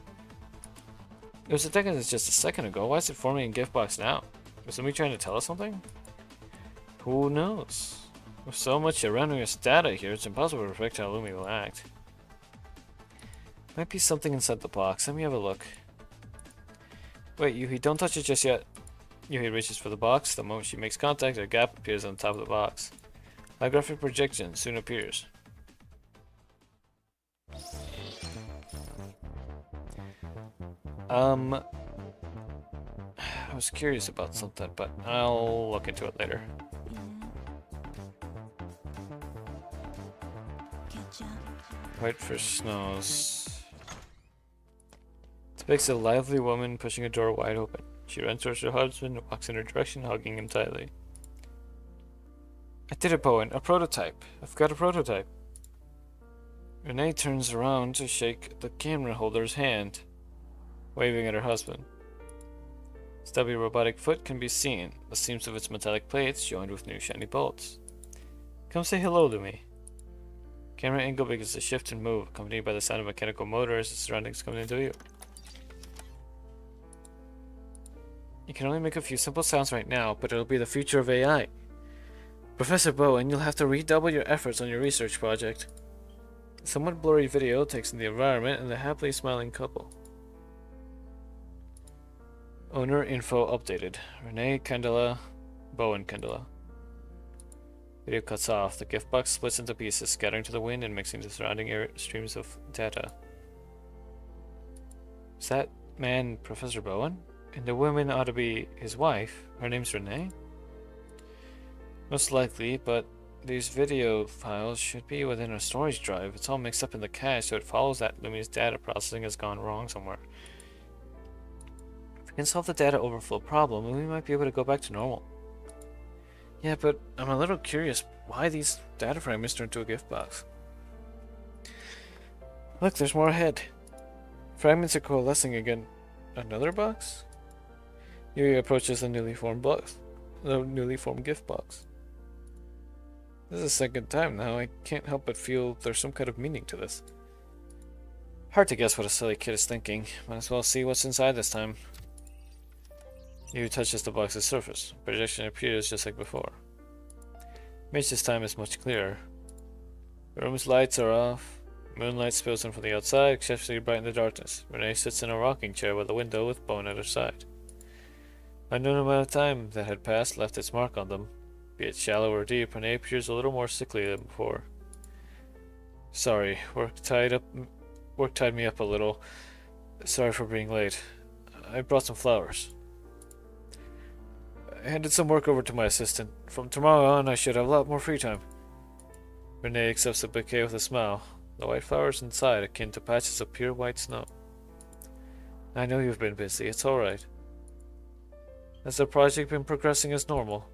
It was detected just a second ago. Why is it forming a gift box now? Was somebody trying to tell us something? Who knows? With so much erroneous data here, it's impossible to predict how Lumi will act. Might be something inside the box. Let me have a look. Wait, Yuhi, don't touch it just yet. Yuhi reaches for the box. The moment she makes contact, a gap appears on the top of the box. Holographic projection soon appears. I was curious about something, but I'll look into it later. Whitefish snows. Depicts a lively woman pushing a door wide open. She runs towards her husband and walks in her direction, hugging him tightly. I did it, Bowen. A prototype. I've got a prototype. Renee turns around to shake the camera holder's hand, waving at her husband. Stubby robotic foot can be seen, the seams of its metallic plates joined with new shiny bolts. Come say hello to me. Camera angle begins to shift and move, accompanied by the sound of mechanical motors as the surroundings come into view. You can only make a few simple sounds right now, but it'll be the future of AI. Professor Bowen, you'll have to redouble your efforts on your research project. A somewhat blurry video takes in the environment and the happily smiling couple. Owner info updated. Renee Candela, Bowen Candela. Video cuts off. The gift box splits into pieces, scattering to the wind and mixing the surrounding streams of data. Is that man Professor Bowen? And the woman ought to be his wife. Her name's Renee? Most likely, but these video files should be within a storage drive. It's all mixed up in the cache, so it follows that Lumi's data processing has gone wrong somewhere. If we can solve the data overflow problem, we might be able to go back to normal. Yeah, but I'm a little curious why these data fragments turned into a gift box. Look, there's more ahead. Fragments are coalescing again. Another box? Yuri approaches the newly formed box. The newly formed gift box. This is the second time now. I can't help but feel there's some kind of meaning to this. Hard to guess what a silly kid is thinking. Might as well see what's inside this time. Yuri touches the box's surface. Projection appears just like before. Image this time is much clearer. The room's lights are off. Moonlight spills in from the outside, exceptionally bright in the darkness. Renee sits in a rocking chair by the window with Bowen at her side. An unknown amount of time that had passed left its mark on them. Be it shallow or deep, Renee appears a little more sickly than before. Sorry, work tied me up a little. Sorry for being late. I brought some flowers. I handed some work over to my assistant. From tomorrow on, I should have a lot more free time. Renee accepts the bouquet with a smile. The white flowers inside, akin to patches of pure white snow. I know you've been busy. It's all right. Has the project been progressing as normal?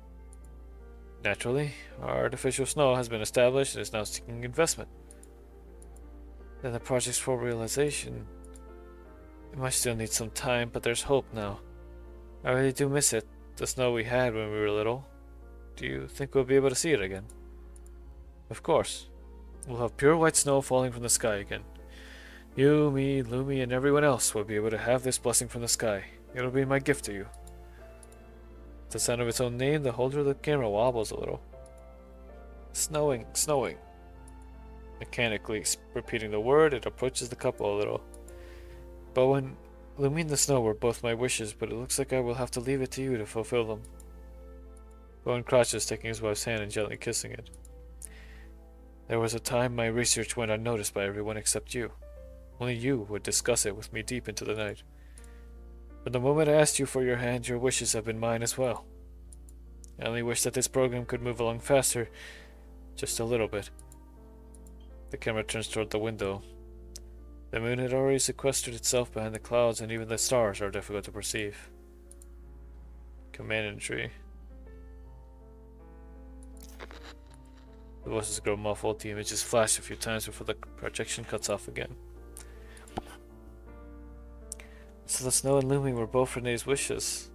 Naturally, our artificial snow has been established and is now seeking investment. Then the project's full realization. It might still need some time, but there's hope now. I really do miss it, the snow we had when we were little. Do you think we'll be able to see it again? Of course. We'll have pure white snow falling from the sky again. You, me, Lumi, and everyone else will be able to have this blessing from the sky. It'll be my gift to you. At the sound of its own name, the holder of the camera wobbles a little. Snowing, snowing. Mechanically repeating the word, it approaches the couple a little. Bowen, Lumi and the snow were both my wishes, but it looks like I will have to leave it to you to fulfill them. Bowen crouches, taking his wife's hand and gently kissing it. There was a time my research went unnoticed by everyone except you. Only you would discuss it with me deep into the night. From the moment I asked you for your hand, your wishes have been mine as well. I only wish that this program could move along faster, just a little bit. The camera turns toward the window. The moon had already sequestered itself behind the clouds, and even the stars are difficult to perceive. Command entry. The voices grow muffled, the images flash a few times before the projection cuts off again. So the snow and Lumi were both Renee's wishes.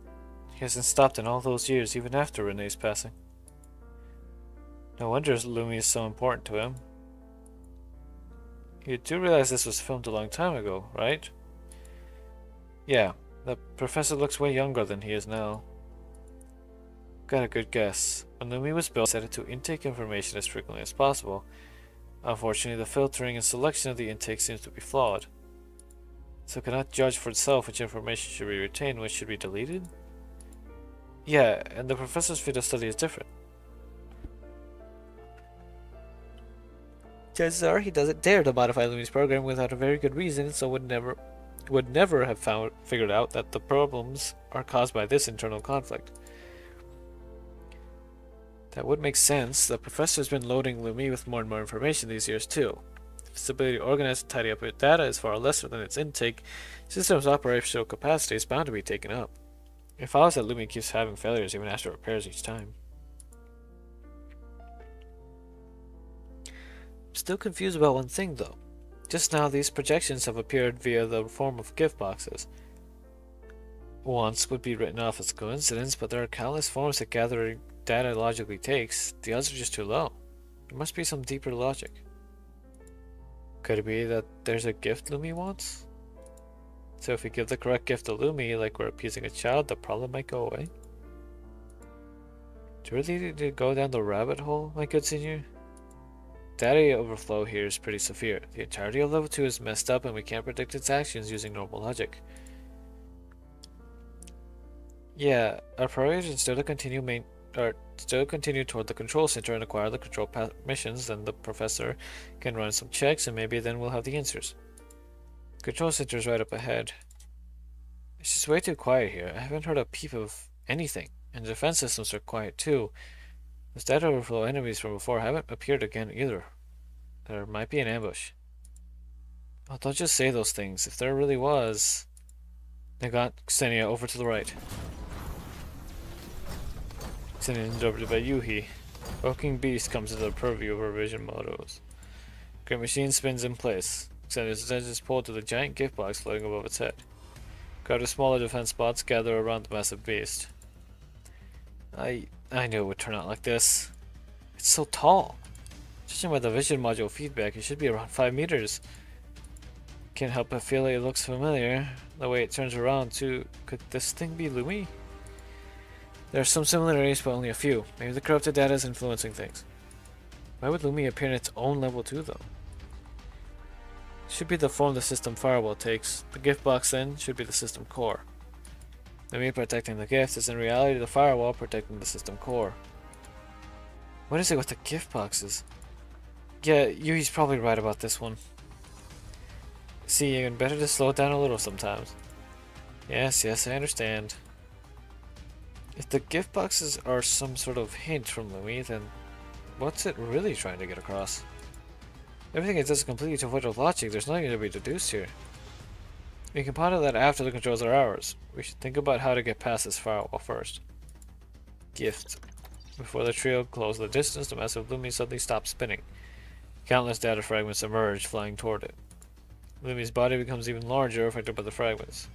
He hasn't stopped in all those years, even after Renee's passing. No wonder Lumi is so important to him. You do realize this was filmed a long time ago, right? Yeah, the professor looks way younger than he is now. Got a good guess. When Lumi was built, set it to intake information as frequently as possible. Unfortunately, the filtering and selection of the intake seems to be flawed. So it cannot judge for itself which information should be retained, which should be deleted? Yeah, and the professor's field of study is different. Chances are he doesn't dare to modify Lumi's program without a very good reason, so would never have figured out that the problems are caused by this internal conflict. That would make sense. The professor's been loading Lumi with more and more information these years too. If its ability to organize and tidy up its data is far lesser than its intake, system's operational capacity is bound to be taken up. It follows that Lumi keeps having failures even after repairs each time. I'm still confused about one thing though. Just now these projections have appeared via the form of gift boxes. Once would be written off as coincidence, but there are countless forms that gathering data logically takes. The odds are just too low. There must be some deeper logic. Could it be that there's a gift Lumi wants? So if we give the correct gift to Lumi, like we're appeasing a child, the problem might go away? Do you really need to go down the rabbit hole, my good senior? Data overflow here is pretty severe. The entirety of level 2 is messed up and we can't predict its actions using normal logic. Yeah, our priority is still to continue toward the control center and acquire the control missions. Then the professor can run some checks, and maybe then we'll have the answers. Control center's right up ahead. It's just way too quiet here. I haven't heard a peep of anything, and the defense systems are quiet too. The data overflow enemies from before haven't appeared again either. There might be an ambush. Oh, don't just say those things. If there really was... They got Xenia over to the right. Xenia is interpreted by Yuhi. Hulking Beast comes into the purview of her vision models. Great Machine spins in place. Xenia's attention is pulled to the giant gift box floating above its head. Crowd of smaller defense bots gather around the massive beast. I knew it would turn out like this. It's so tall. Judging by the vision module feedback, it should be around 5 meters. Can't help but feel like it looks familiar. The way it turns around too. Could this thing be Lumi? There are some similarities, but only a few. Maybe the corrupted data is influencing things. Why would Lumi appear in its own level too, though? It should be the form the system firewall takes. The gift box then should be the system core. Lumi protecting the gift is in reality the firewall protecting the system core. What is it with the gift boxes? Yeah, Yui's probably right about this one. See, even better to slow it down a little sometimes. Yes, I understand. If the gift boxes are some sort of hint from Lumi, then what's it really trying to get across? Everything it does is completely to avoid logic. There's nothing to be deduced here. We can ponder that after the controls are ours. We should think about how to get past this firewall first. Gift. Before the trio closed the distance, the massive Lumi suddenly stopped spinning. Countless data fragments emerged, flying toward it. Lumi's body becomes even larger, affected by the fragments.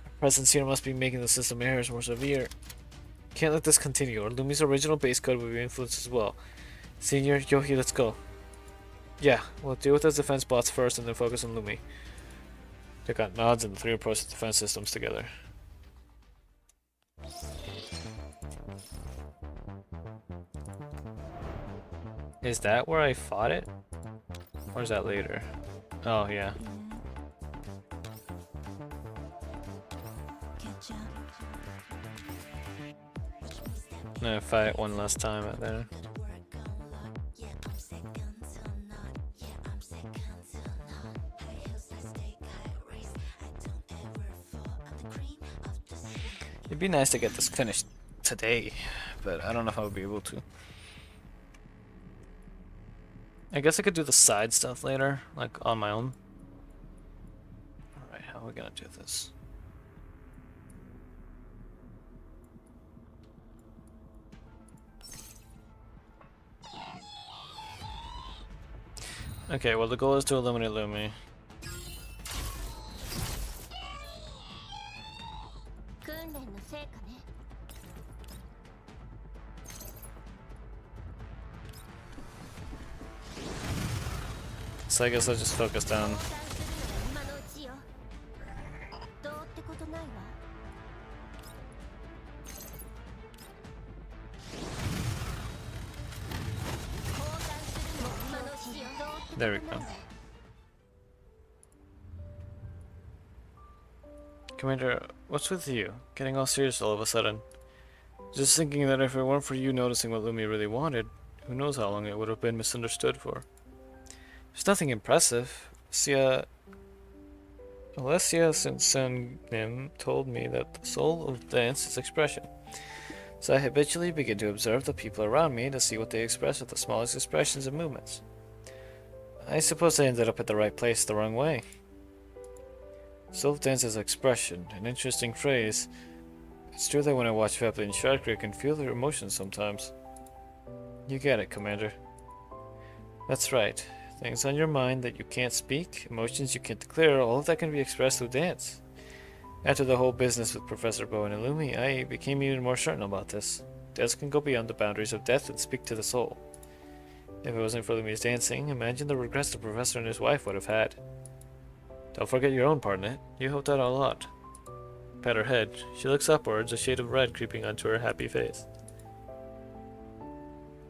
Our presence here must be making the system errors more severe. Can't let this continue, or Lumi's original base code will be influenced as well. Senior, Yohi, let's go. Yeah, we'll deal with those defense bots first and then focus on Lumi. They got nods and the three approach the defense systems together. Is that where I fought it? Or is that later? Oh, yeah. Catch up. I'm gonna fight one last time at there. Good work unlocked. Yeah, I'm second to none. Yeah, I'm second to none. High heels, let's take high risks. I don't ever fall. I'm the cream of the sea. It'd be nice to get this finished today, but I don't know if I'll be able to. I guess I could do the side stuff later, like on my own. Alright, how are we gonna do this? Okay, well the goal is to eliminate Lumi. 訓練の成果ね。 So I guess I'll just focus down. 交換するのは今のうちよ。どうってことないわ。交換するのは今のうちよ。どうってことない There we わ。 go. Commander, what's with you? Getting all serious all of a sudden. Just thinking that if it weren't for you noticing what Lumi really wanted, who knows how long it would have been misunderstood for. There's nothing impressive. Alessia Sinsenim told me that the soul of dance is expression. So I habitually begin to observe the people around me to see what they express with the smallest expressions and movements. I suppose I ended up at the right place the wrong way. Soul of dance is expression, an interesting phrase. It's true that when I watch Vepley and Sharkra, I can feel their emotions sometimes. You get it, Commander. That's right. Things on your mind that you can't speak, emotions you can't declare, all of that can be expressed through dance. After the whole business with Professor Bowen and Lumi, I became even more certain about this. Dance can go beyond the boundaries of death and speak to the soul. If it wasn't for Lumi's dancing, imagine the regrets the Professor and his wife would have had. Don't forget your own part in it. You helped out a lot. Pat her head. She looks upwards, a shade of red creeping onto her happy face.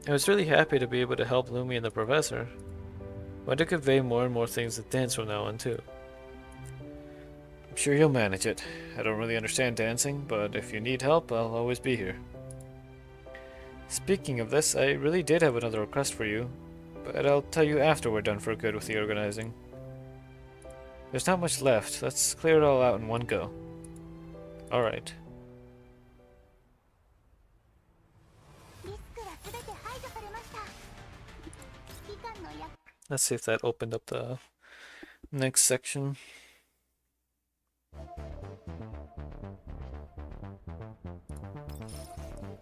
I was really happy to be able to help Lumi and the Professor. I want to convey more and more things with dance from now on too. I'm sure you'll manage it. I don't really understand dancing, but if you need help, I'll always be here. Speaking of this, I really did have another request for you, but I'll tell you after we're done for good with the organizing. There's not much left. Let's clear it all out in one go. Alright. リスクは全て排除されました。指揮官の役 Let's see if that opened up the next section.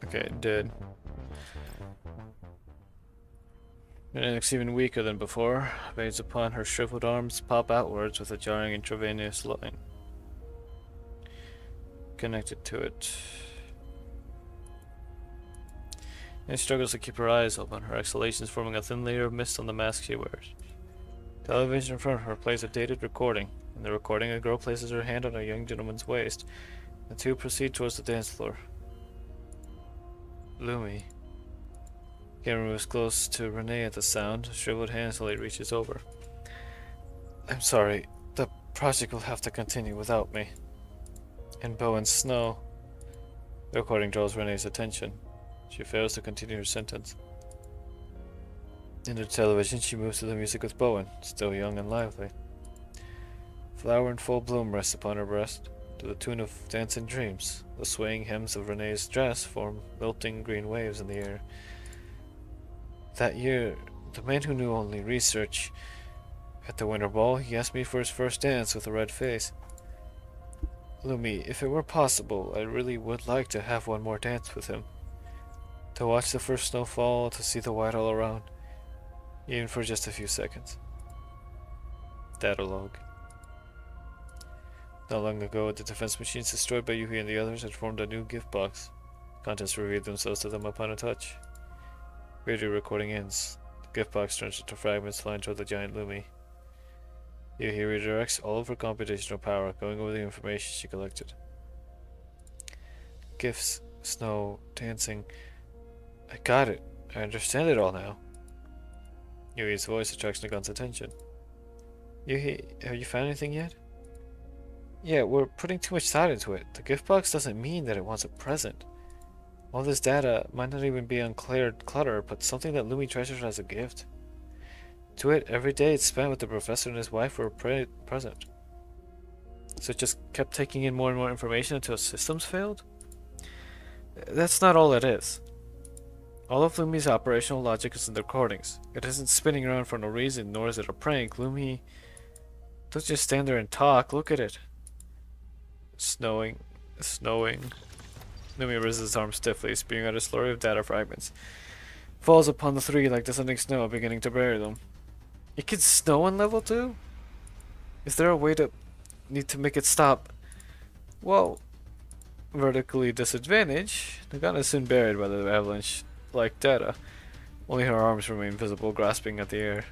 Okay, it did. It looks even weaker than before. Veins upon her shriveled arms pop outwards with a jarring intravenous line connected to it. And she struggles to keep her eyes open, her exhalations forming a thin layer of mist on the mask she wears. Television in front of her plays a dated recording. In the recording, a girl places her hand on a young gentleman's waist. The two proceed towards the dance floor. Lumi. Camera moves close to Renee at the sound, a shriveled hand slowly reaches over. I'm sorry, the project will have to continue without me. And Bowen's snow. The recording draws Renee's attention. She fails to continue her sentence. In the television, she moves to the music with Bowen, still young and lively. Flower in full bloom rests upon her breast, to the tune of Dancing Dreams. The swaying hems of Renee's dress form lilting green waves in the air. That year, the man who knew only research, at the winter ball, he asked me for his first dance with a red face. Lumi, if it were possible, I really would like to have one more dance with him. To watch the first snow fall, to see the white all around, even for just a few seconds. Datalogue. Not long ago, the defense machines destroyed by Yuhi and the others had formed a new gift box. Contents revealed themselves to them upon a touch. Radio recording ends. The gift box turns into fragments flying toward the giant Lumi. Yuhi redirects all of her computational power, going over the information she collected. Gifts, snow, dancing. I got it. I understand it all now. Yuhi's voice attracts Nagon's attention. Yuhi, have you found anything yet? Yeah, we're putting too much thought into it. The gift box doesn't mean that it wants a present. All this data might not even be uncleared clutter, but something that Lumi treasures as a gift. To it, every day it's spent with the professor and his wife were present. So it just kept taking in more and more information until systems failed? That's not all it is. All of Lumi's operational logic is in the recordings. It isn't spinning around for no reason, nor is it a prank. Lumi... Don't just stand there and talk, look at it. Snowing. Lumi raises his arm stiffly, spewing out a slurry of data fragments. Falls upon the three like descending snow, beginning to bury them. It can snow on level 2? Is there a way to... need to make it stop? Well... vertically disadvantaged, Nagana is soon buried by the avalanche-like data. Only her arms remain visible, grasping at the air.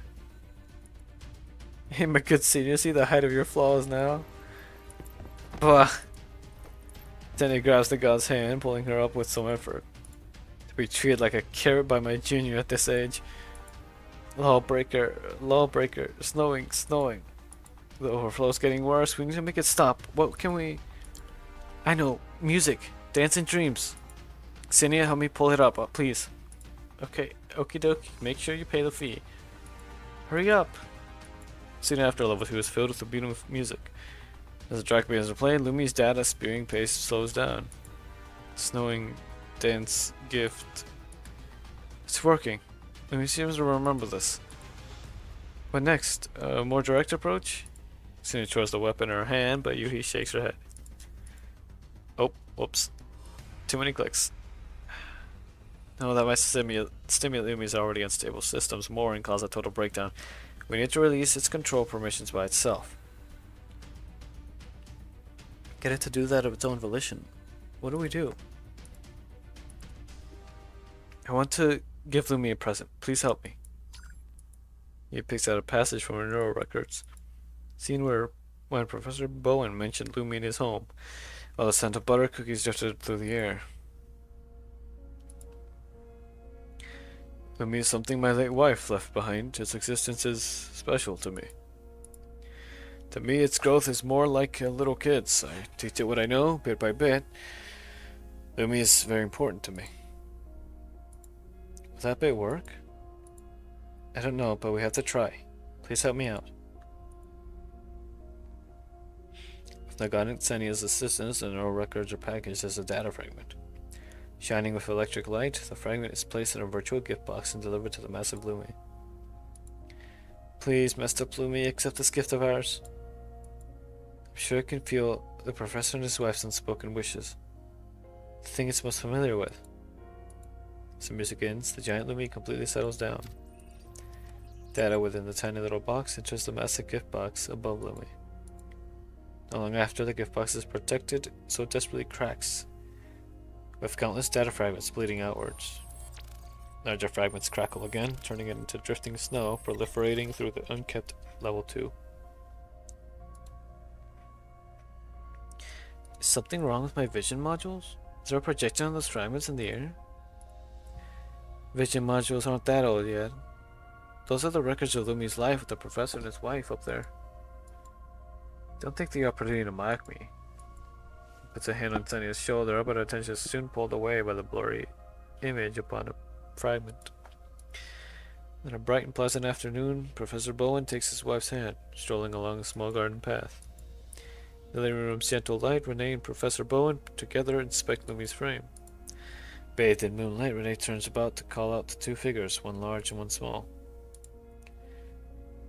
Hey, my good senior, see the height of your flaws now? Bah! Then he grabs the god's hand, pulling her up with some effort. To be treated like a carrot by my junior at this age. Lawbreaker, snowing. The overflow's getting worse, we need to make it stop. What can we... I know, music, dancing dreams. Xenia, help me pull it up, please. Okay, okie dokie, make sure you pay the fee. Hurry up! Soon after, level 2 is filled with the beat of music. As the track begins to play, Lumi's data spewing pace slows down. Snowing, dance, gift. It's working. Lumi seems to remember this. What next? A more direct approach? Xenia throws the weapon in her hand, but Yuhi shakes her head. Oh, whoops. Too many clicks. No, that might stimulate Lumi's already unstable systems more and cause a total breakdown. We need to release its control permissions by itself. Get it to do that of its own volition. What do we do? I want to give Lumi a present. Please help me. He picks out a passage from her neural records. Scene where when Professor Bowen mentioned Lumi in his home, while the scent of butter cookies drifted through the air. Lumi is something my late wife left behind. Its existence is special to me. To me, its growth is more like a little kid's. I teach it what I know, bit by bit. Lumi is very important to me. Will that bit work? I don't know, but we have to try. Please help me out. With Nagant and Xenia's assistance, the neural records are packaged as a data fragment. Shining with electric light, the fragment is placed in a virtual gift box and delivered to the massive Lumi. Please, messed up Lumi, accept this gift of ours. I'm sure I can feel the professor and his wife's unspoken wishes. The thing it's most familiar with. As the music ends, the giant Lumi completely settles down. Data within the tiny little box enters the massive gift box above Lumi. Not long after, the gift box is protected, so it desperately cracks, with countless data fragments bleeding outwards. Larger fragments crackle again, turning it into drifting snow, proliferating through the unkept level 2. Is something wrong with my vision modules? Is there a projection on those fragments in the air? Vision modules aren't that old yet. Those are the records of Lumi's life with the professor and his wife up there. Don't take the opportunity to mock me. Puts a hand on Xenia's shoulder, but her attention is soon pulled away by the blurry image upon a fragment. On a bright and pleasant afternoon, Professor Bowen takes his wife's hand, strolling along a small garden path. In the living room's gentle light, Renee and Professor Bowen together inspect Lumi's frame. Bathed in moonlight, Renee turns about to call out the two figures, one large and one small.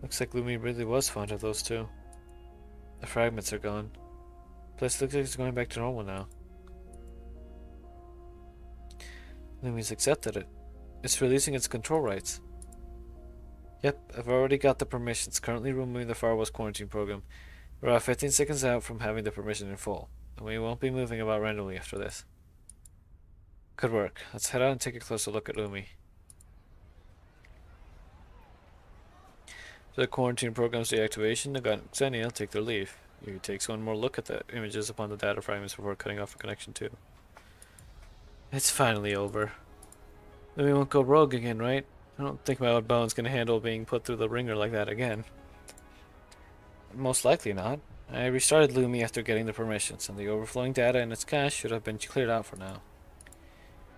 Looks like Lumi really was fond of those two. The fragments are gone. The place looks like it's going back to normal now. Lumi's accepted it. It's releasing its control rights. Yep, I've already got the permissions, currently removing the Far West quarantine program. We're about 15 seconds out from having the permission in full, and we won't be moving about randomly after this. Good work. Let's head out and take a closer look at Lumi. For the quarantine program's deactivation, Nagant and Xenia take their leave. Yugi takes one more look at the images upon the data fragments before cutting off a connection too. It's finally over. Lumi won't go rogue again, right? I don't think my old bone's gonna handle being put through the ringer like that again. Most likely not. I restarted Lumi after getting the permissions, and the overflowing data in its cache should have been cleared out for now.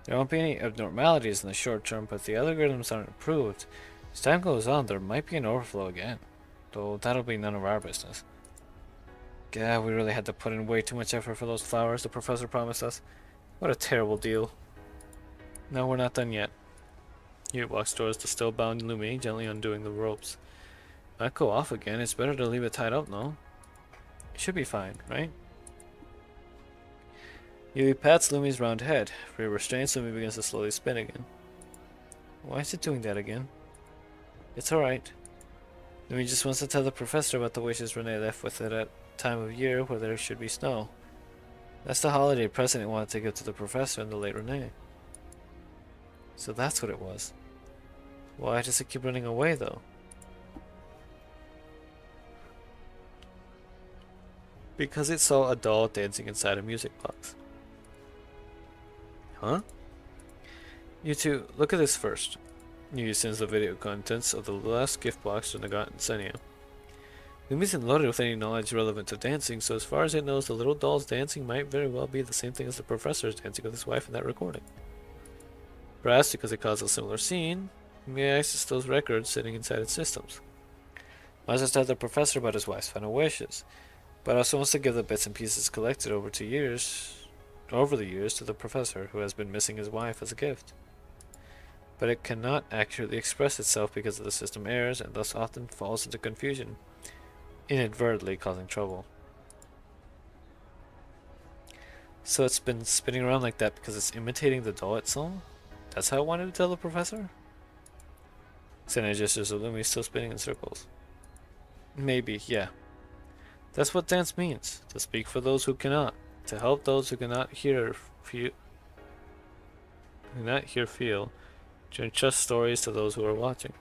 There won't be any abnormalities in the short term, but if the algorithms aren't improved, as time goes on, there might be an overflow again. Though that'll be none of our business. God, we really had to put in way too much effort for those flowers the professor promised us. What a terrible deal. No, we're not done yet. He walks towards the still bound Lumi, gently undoing the ropes. Might go off again. It's better to leave it tied up, no? It should be fine, right? Yui pats Lumi's round head. Free restraints, Lumi begins to slowly spin again. Why is it doing that again? It's alright. Lumi just wants to tell the professor about the wishes Renee left with it at a time of year where there should be snow. That's the holiday present it wanted to give to the professor and the late Renee. So that's what it was. Why does it keep running away, though? Because it saw a doll dancing inside a music box. Huh? You two, look at this first. Yugi sends the video contents of the last gift box to Nagant and Xenia. Lumi isn't loaded with any knowledge relevant to dancing, so as far as it knows, the little doll's dancing might very well be the same thing as the professor's dancing with his wife in that recording. Perhaps because it caused a similar scene, it may access those records sitting inside its systems. Might just tell the professor about his wife's final wishes, but also wants to give the bits and pieces collected over the years to the professor, who has been missing his wife as a gift. But it cannot accurately express itself because of the system errors, and thus often falls into confusion, inadvertently causing trouble. So it's been spinning around like that because it's imitating the doll it saw? That's how it wanted to tell the professor? Xenia gestures at Lumi, still spinning in circles. Maybe, yeah. That's what dance means. To speak for those who cannot. To help those who cannot hear, feel. To entrust stories to those who are watching.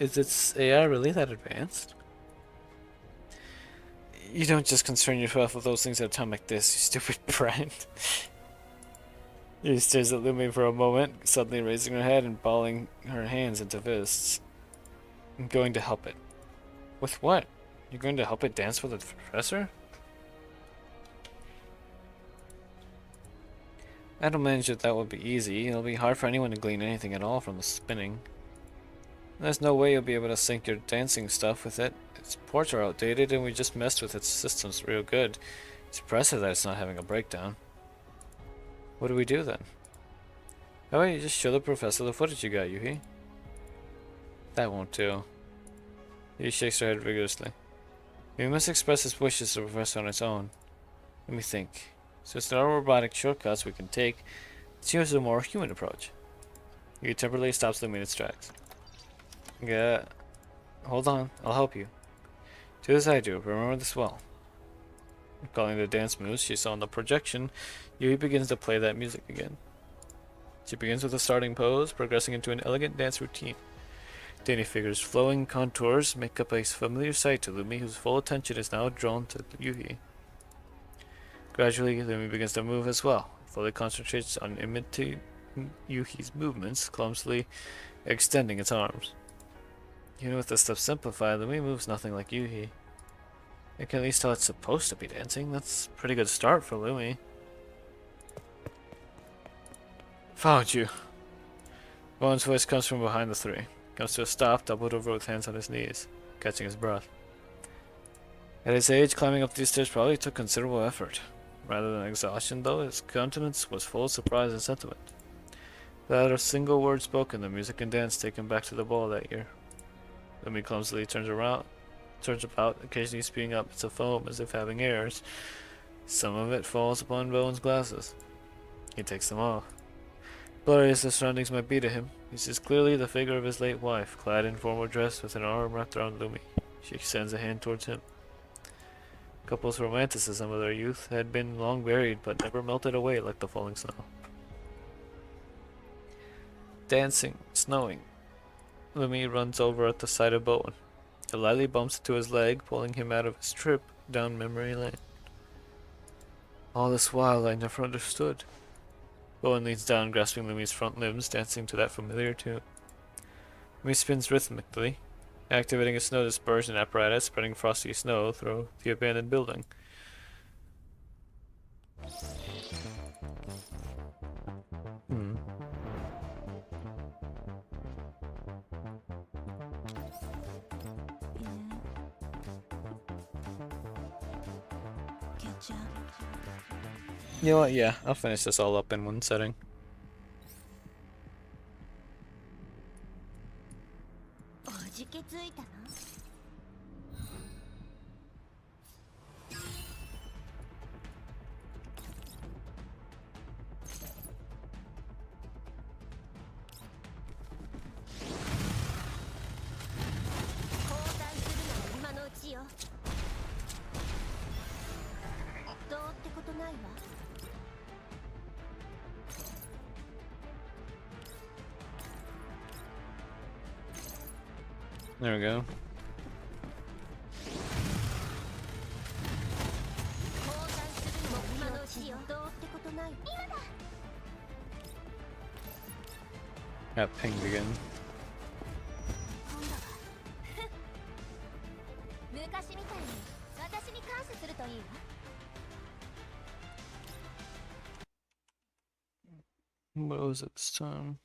Is its AI really that advanced? You don't just concern yourself with those things at a time like this, you stupid brat. She stares at Lumi for a moment, suddenly raising her head and balling her hands into fists. I'm going to help it. With what? You're going to help it dance with the professor? I don't manage that would be easy. It'll be hard for anyone to glean anything at all from the spinning. There's no way you'll be able to sync your dancing stuff with it. Its ports are outdated and we just messed with its systems real good. It's impressive that it's not having a breakdown. What do we do then? How about you just show the professor the footage you got, Yuhi? That won't do. He shakes her head vigorously. We must express his wishes to the professor on its own. Let me think. Since there are robotic shortcuts we can take, let's use a more human approach. He temporarily stops them in its tracks. Yeah, hold on, I'll help you. Do as I do, remember this well. Recalling the dance moves she saw on the projection, Yui begins to play that music again. She begins with a starting pose, progressing into an elegant dance routine. Dainty figures' flowing contours make up a familiar sight to Lumi, whose full attention is now drawn to Yuhi. Gradually, Lumi begins to move as well, fully concentrates on imitating Yuhi's movements, clumsily extending its arms. Even with the steps simplified, Lumi moves nothing like Yuhi. I can at least tell it's supposed to be dancing. That's a pretty good start for Lumi. Found you. Bowen's voice comes from behind the three. Comes to a stop, doubled over with hands on his knees, catching his breath. At his age, climbing up these stairs probably took considerable effort. Rather than exhaustion, though, his countenance was full of surprise and sentiment. Without a single word spoken, the music and dance take him back to the ball that year. Lumi clumsily turns about, occasionally spewing up bits of foam as if having airs. Some of it falls upon Bowen's glasses. He takes them off. Blurry as the surroundings might be to him, he sees clearly the figure of his late wife, clad in formal dress with an arm wrapped around Lumi. She extends a hand towards him. The couple's romanticism of their youth had been long buried, but never melted away like the falling snow. Dancing, snowing. Lumi runs over at the sight of Bowen. It lightly bumps into his leg, pulling him out of his trip down memory lane. All this while, I never understood. Bowen leans down, grasping Lumi's front limbs, dancing to that familiar tune. Lumi spins rhythmically, activating a snow dispersion apparatus, spreading frosty snow through the abandoned building. Catch up. You know what? Yeah, I'll finish this all up in one setting. There we go. Got pinged again. What was it this time?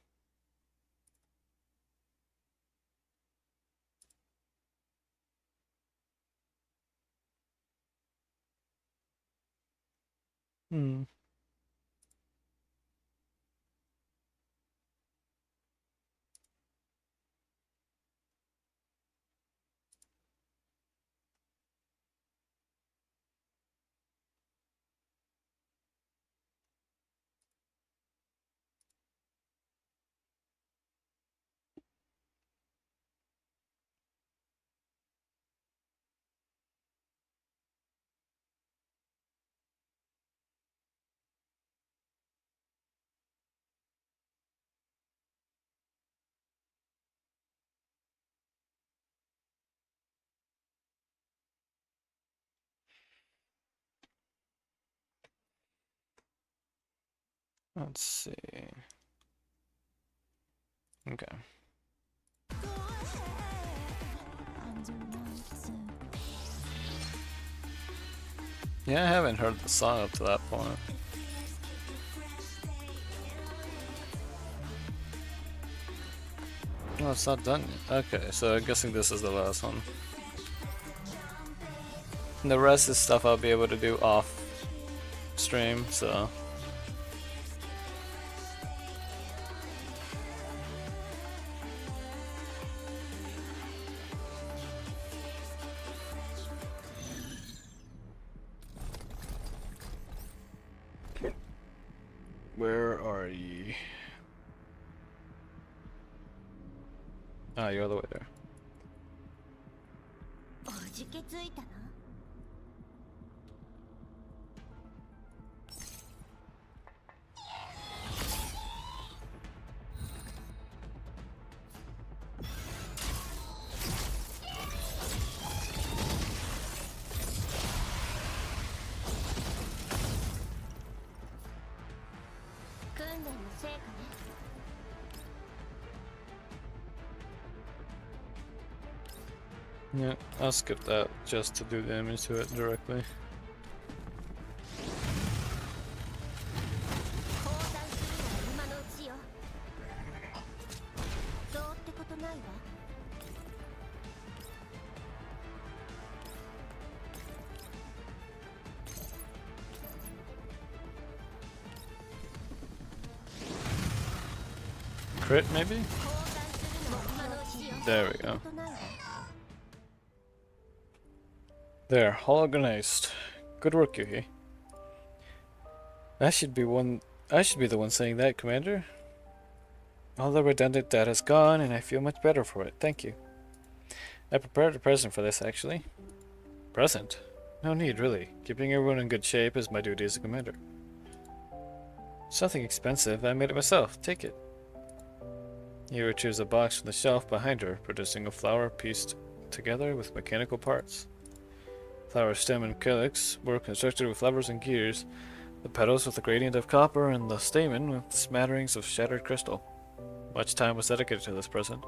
Hmm. Let's see. Okay. Yeah, I haven't heard the song up to that point. Oh, it's not done yet. Okay, so I'm guessing this is the last one. And the rest is stuff I'll be able to do off stream, so. Where are ye? Ah, you're all the way there. おじけついたな。訓練の成果ね。Yeah, I'll skip that just to do damage to it directly. 降参するなら今のうちよ。どうってことないわ。Crit, maybe? 降参するなら今のうちよ。 There we どうっ go. てことないわ。 There, hologonized. Good work, Yuhi. I should be the one saying that, Commander. All the redundant data is gone, and I feel much better for it. Thank you. I prepared a present for this, actually. Present? No need, really. Keeping everyone in good shape is my duty as a commander. Something expensive. I made it myself. Take it. He retrieves a box from the shelf behind her, producing a flower pieced together with mechanical parts. Flower stem and calyx were constructed with levers and gears, the petals with a gradient of copper, and the stamen with smatterings of shattered crystal. Much time was dedicated to this present.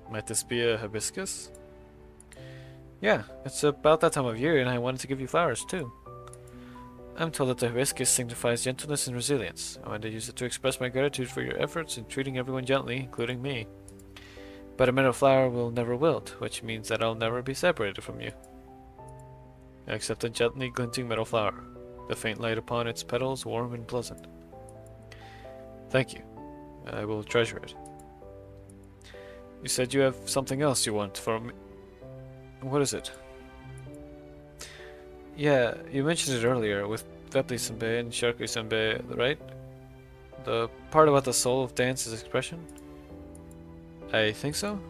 Might this be a hibiscus? Yeah, it's about that time of year, and I wanted to give you flowers too. I'm told that the hibiscus signifies gentleness and resilience. I wanted to use it to express my gratitude for your efforts in treating everyone gently, including me. But a meadow flower will never wilt, which means that I'll never be separated from you. Except a gently glinting metal flower, the faint light upon its petals warm and pleasant. Thank you. I will treasure it. You said you have something else you want from me. What is it? Yeah, you mentioned it earlier with Vepli-senbei and Sharku-senbei, right? The part about the soul of dance's expression? I think so.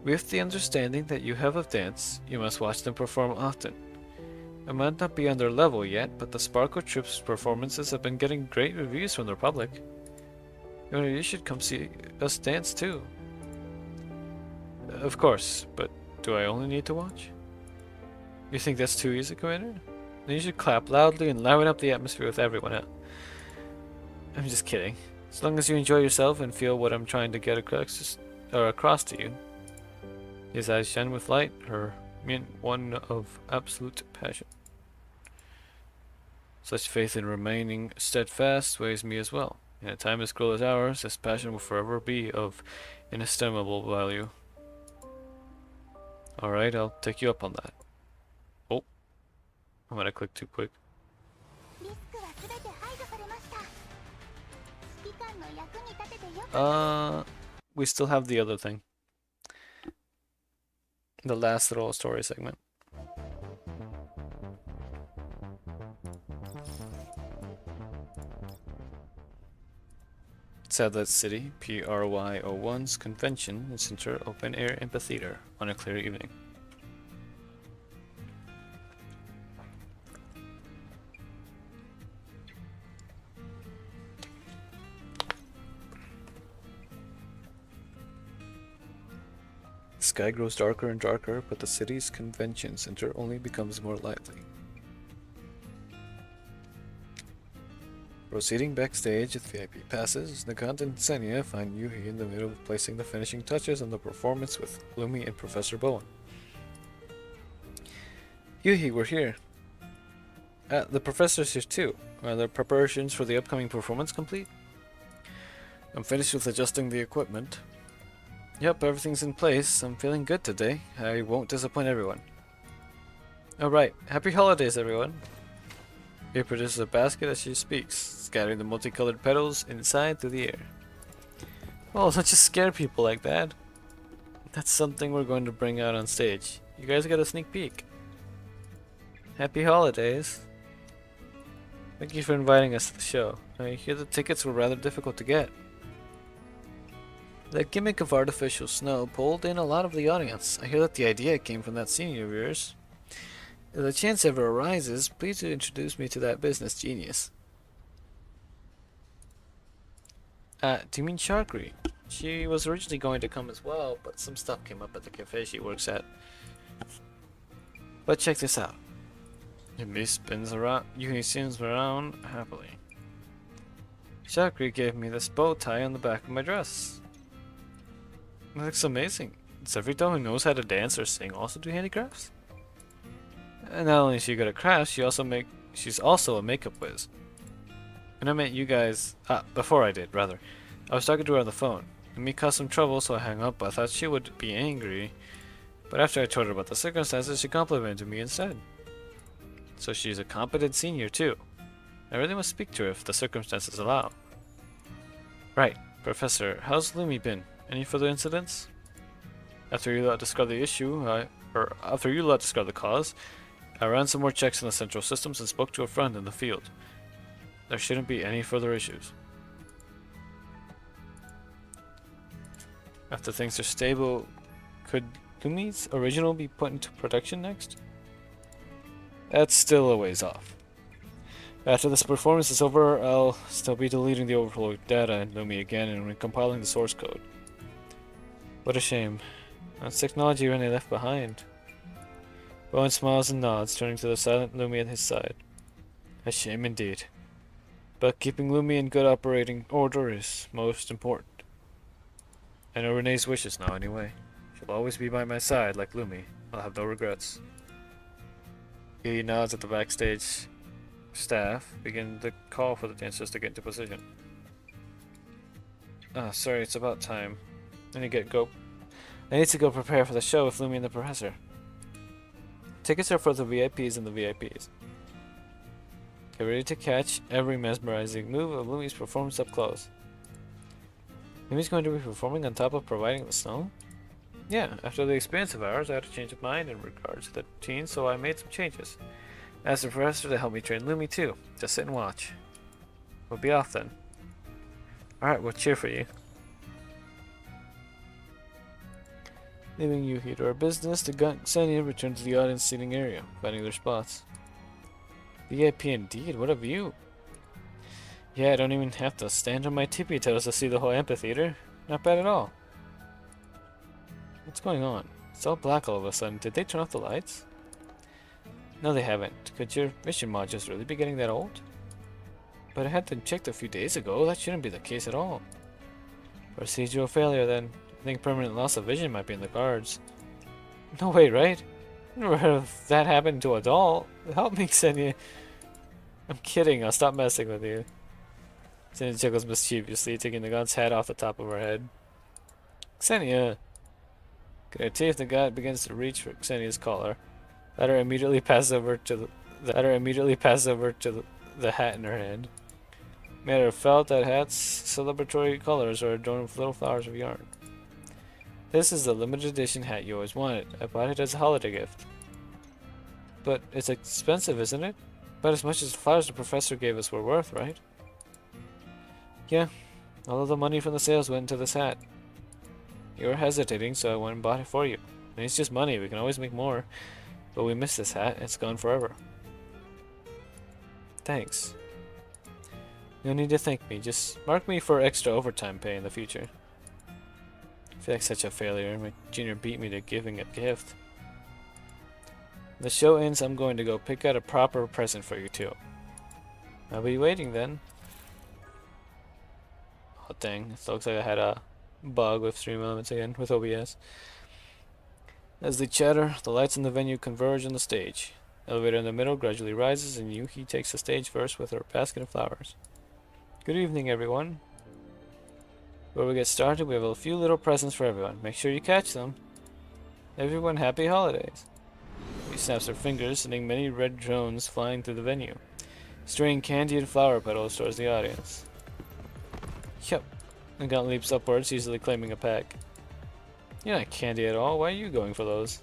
With the understanding that you have of dance, you must watch them perform often. I might not be on their level yet, but the Sparkle Troop's performances have been getting great reviews from their public. You should come see us dance too. Of course, but do I only need to watch? You think that's too easy, Commander? Then you should clap loudly and liven up the atmosphere with everyone else. I'm just kidding. As long as you enjoy yourself and feel what I'm trying to get across to you. His eyes shine with light, her mien one of absolute passion. Such faith in remaining steadfast sways me as well. In a time as cruel as ours, this passion will forever be of inestimable value. Alright, I'll take you up on that. Oh, I might have clicked too quick. リスクは全て排除されました。指揮官の役に立ててよかった。 We still have the other thing. The last little story segment. Sadlet City, PRY01's convention and center open air amphitheater on a clear evening. The sky grows darker and darker, but the city's convention center only becomes more lively. Proceeding backstage with VIP passes, Nagant and Senya find Yuhi in the middle of placing the finishing touches on the performance with Lumi and Professor Bowen. Yuhi, we're here. The professor's here too. Are the preparations for the upcoming performance complete? I'm finished with adjusting the equipment. Yep, everything's in place. I'm feeling good today. I won't disappoint everyone. Alright, happy holidays everyone. He produces a basket as she speaks, scattering the multicolored petals inside through the air. Oh, don't just scare people like that. That's something we're going to bring out on stage. You guys got a sneak peek. Happy holidays. Thank you for inviting us to the show. I hear the tickets were rather difficult to get. The gimmick of artificial snow pulled in a lot of the audience. I hear that the idea came from that senior of yours. If the chance ever arises, please do introduce me to that business genius. Do you mean Sharkry? She was originally going to come as well, but some stuff came up at the cafe she works at. But check this out. Yuhi spins around happily. Sharkry gave me this bow tie on the back of my dress. It looks amazing. Does everyone who knows how to dance or sing also do handicrafts? And not only is she good at crafts, she's also a makeup whiz. When I met you guys, before I did, rather, I was talking to her on the phone. It may cause some trouble, so I hung up. I thought she would be angry, but after I told her about the circumstances, she complimented me instead. So she's a competent senior too. I really must speak to her if the circumstances allow. Right, Professor, how's Lumi been? Any further incidents? After you lot described the issue, after you lot described the cause, I ran some more checks in the central systems and spoke to a friend in the field. There shouldn't be any further issues. After things are stable, could Lumi's original be put into production next? That's still a ways off. After this performance is over, I'll still be deleting the overflow data in Lumi again and recompiling the source code. What a shame. That's technology Rennie left behind. Bowen smiles and nods, turning to the silent Lumi at his side. A shame indeed. But keeping Lumi in good operating order is most important. I know Renee's wishes now anyway. She'll always be by my side like Lumi. I'll have no regrets. He nods at the backstage staff, begin the call for the dancers to get into position. Sorry, it's about time. I need to go prepare for the show with Lumi and the Professor. Tickets are for the VIPs and the VIPs. Get ready to catch every mesmerizing move of Lumi's performance up close. Lumi's going to be performing on top of providing the snow? Yeah, after the experience of ours, I had a change of mind in regards to the routine, so I made some changes. I asked the Professor to help me train Lumi too. Just sit and watch. We'll be off then. Alright, we'll cheer for you. Leaving Yuhi to our business, the Senya returned to the audience seating area, finding their spots. VIP indeed, what a view! Yeah, I don't even have to stand on my tippy toes to see the whole amphitheater. Not bad at all. What's going on? It's all black all of a sudden. Did they turn off the lights? No, they haven't. Could your mission modules really be getting that old? But I had them checked a few days ago. That shouldn't be the case at all. Procedural failure then. I think permanent loss of vision might be in the cards. No way, right? Never heard of that happened to a doll. Help me, Xenia. I'm kidding. I'll stop messing with you. Xenia chuckles mischievously, taking the god's hat off the top of her head. Xenia! Can I tell if the god begins to reach for Xenia's collar? Let her immediately pass over to the hat in her hand. Matter of fact, that hat's celebratory colors are adorned with little flowers of yarn. This is the limited edition hat you always wanted. I bought it as a holiday gift. But it's expensive, isn't it? But as much as the flowers the professor gave us were worth, right? Yeah, all of the money from the sales went into this hat. You were hesitating, so I went and bought it for you. And it's just money, we can always make more. But we missed this hat, it's gone forever. Thanks. No need to thank me, just mark me for extra overtime pay in the future. I feel like such a failure. My junior beat me to giving a gift. When the show ends, I'm going to go pick out a proper present for you too. I'll be waiting then. Oh, dang. It looks like I had a bug with stream elements again with OBS. As they chatter, the lights in the venue converge on the stage. The elevator in the middle gradually rises, and Yuki takes the stage first with her basket of flowers. Good evening, everyone. Before we get started, we have a few little presents for everyone. Make sure you catch them. Everyone, happy holidays. She snaps her fingers, sending many red drones flying through the venue, straying candy and flower petals towards the audience. Yup. The gun leaps upwards, easily claiming a peck. You're not candy at all. Why are you going for those?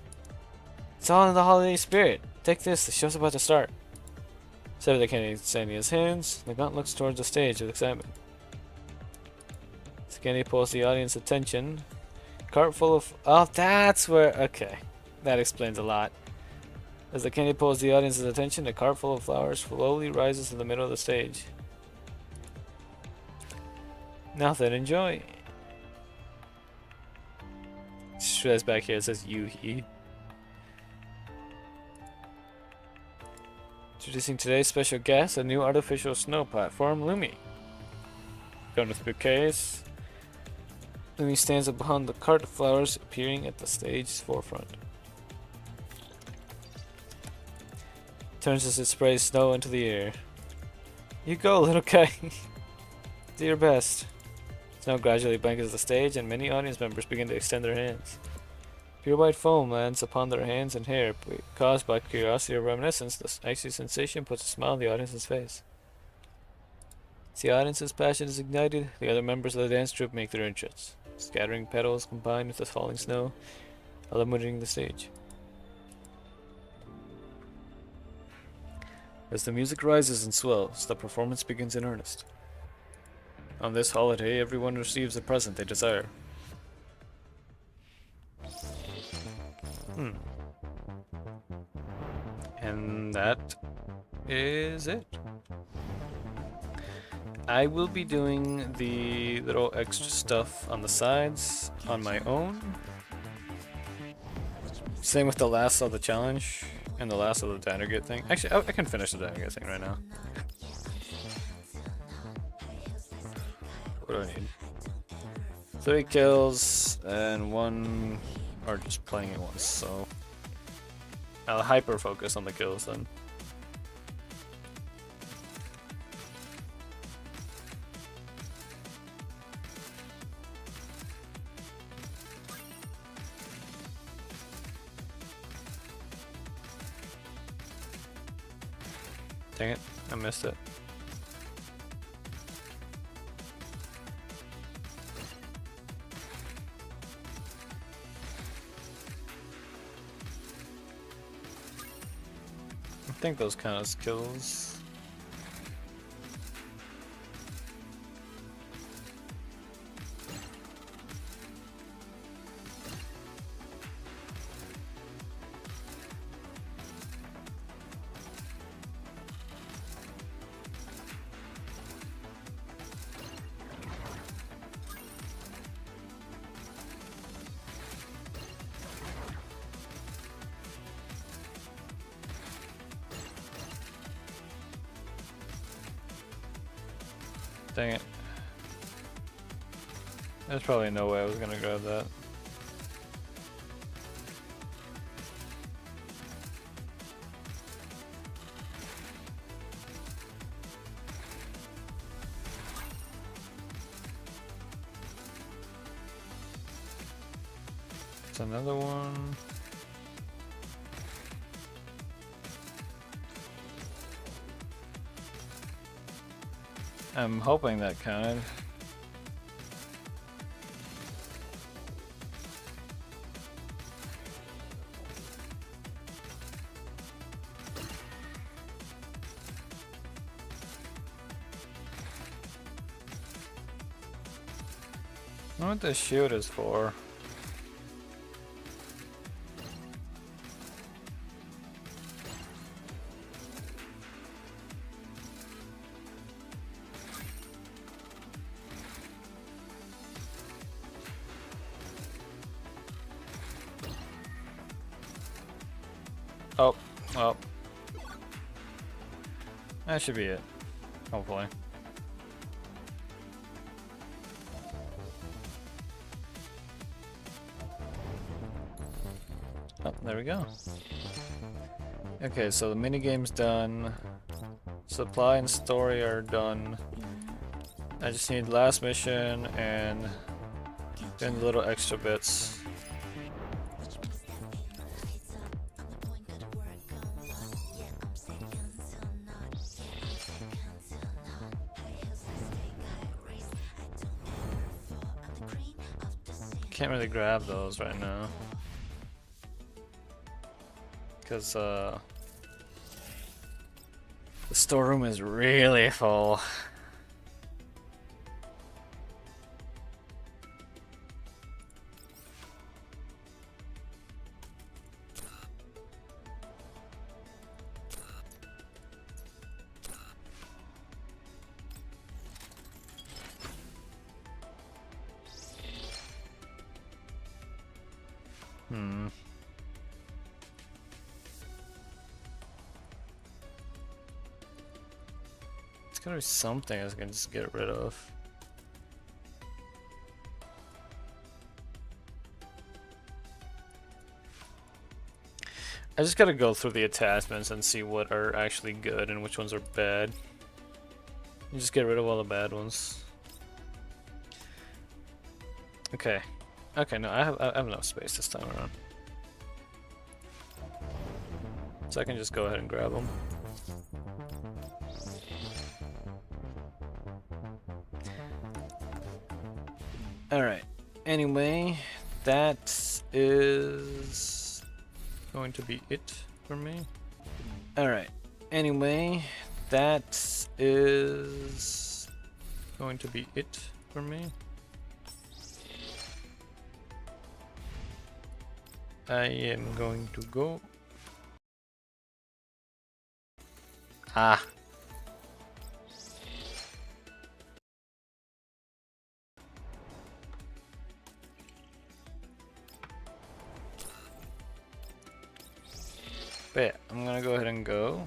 It's all in the holiday spirit. Take this. The show's about to start. Instead of the candy staying in his hands, the Gaunt looks towards the stage with excitement. As candy pulls the audience attention, cart full of... Oh, that's where... Okay. That explains a lot. As the candy pulls the audience's attention, a cart full of flowers slowly rises to the middle of the stage. Now then, enjoy. Stress back here, it says Yuhi. Introducing today's special guest, a new artificial snow platform, Lumi. Going with bouquets. Lumi stands up behind the cart of flowers, appearing at the stage's forefront. Turns as it sprays snow into the air. You go, little guy. Do your best. Snow gradually blankets the stage, and many audience members begin to extend their hands. Pure white foam lands upon their hands and hair, caused by curiosity or reminiscence. This icy sensation puts a smile on the audience's face. As the audience's passion is ignited, the other members of the dance troupe make their entrance. Scattering petals combined with the falling snow, illuminating the stage. As the music rises and swells, the performance begins in earnest. On this holiday, everyone receives the present they desire. And that is it. I will be doing the little extra stuff on the sides on my own. Same with the last of the challenge and the last of the diner get thing. Actually, I can finish the diner get thing right now. What do I need? 3 kills and 1 or just playing it once, so I'll hyper focus on the kills then. Dang it, I missed it. I think those kind of skills. Dang it. There's probably no way I was gonna grab that. It's another one. I'm hoping that counted. I know what this shield is for. Oh, well. That should be it. Hopefully. Oh, there we go. Okay, so the minigame's done. Supply and story are done. I just need last mission and doing the little extra bits. Can't really grab those right now. Because, the storeroom is really full. It's gotta be something I can just get rid of. I just gotta go through the attachments and see what are actually good and which ones are bad. You just get rid of all the bad ones. Okay. Okay, no, I have enough space this time around. So I can just go ahead and grab them. Alright. Anyway, that is going to be it for me. Alright. Anyway, that is going to be it for me. I am going to go. Ah. But yeah, I'm gonna go ahead and go.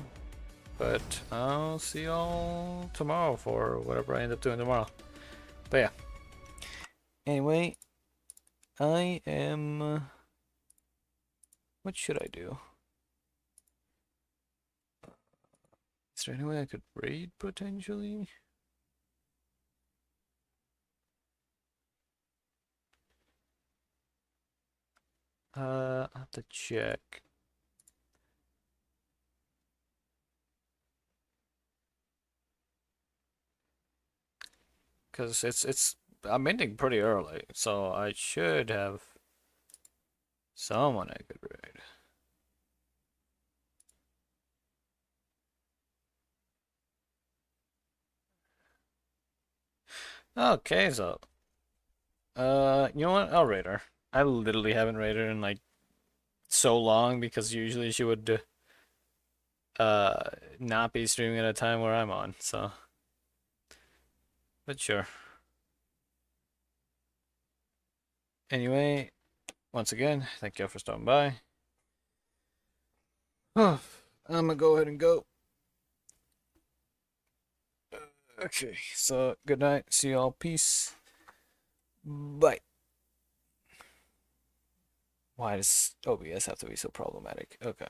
But I'll see y'all tomorrow for whatever I end up doing tomorrow. But yeah. Anyway, I am... what should I do? Is there any way I could raid potentially? I'll have to check. Cause I'm ending pretty early, so I should have someone I could raid. Okay, so you know what? I'll raid her. I literally haven't raided her in like so long because usually she would not be streaming at a time where I'm on, so but sure. Anyway, once again, thank y'all for stopping by. I'm gonna go ahead and go. Okay, so good night. See y'all. Peace. Bye. Why does OBS have to be so problematic? Okay.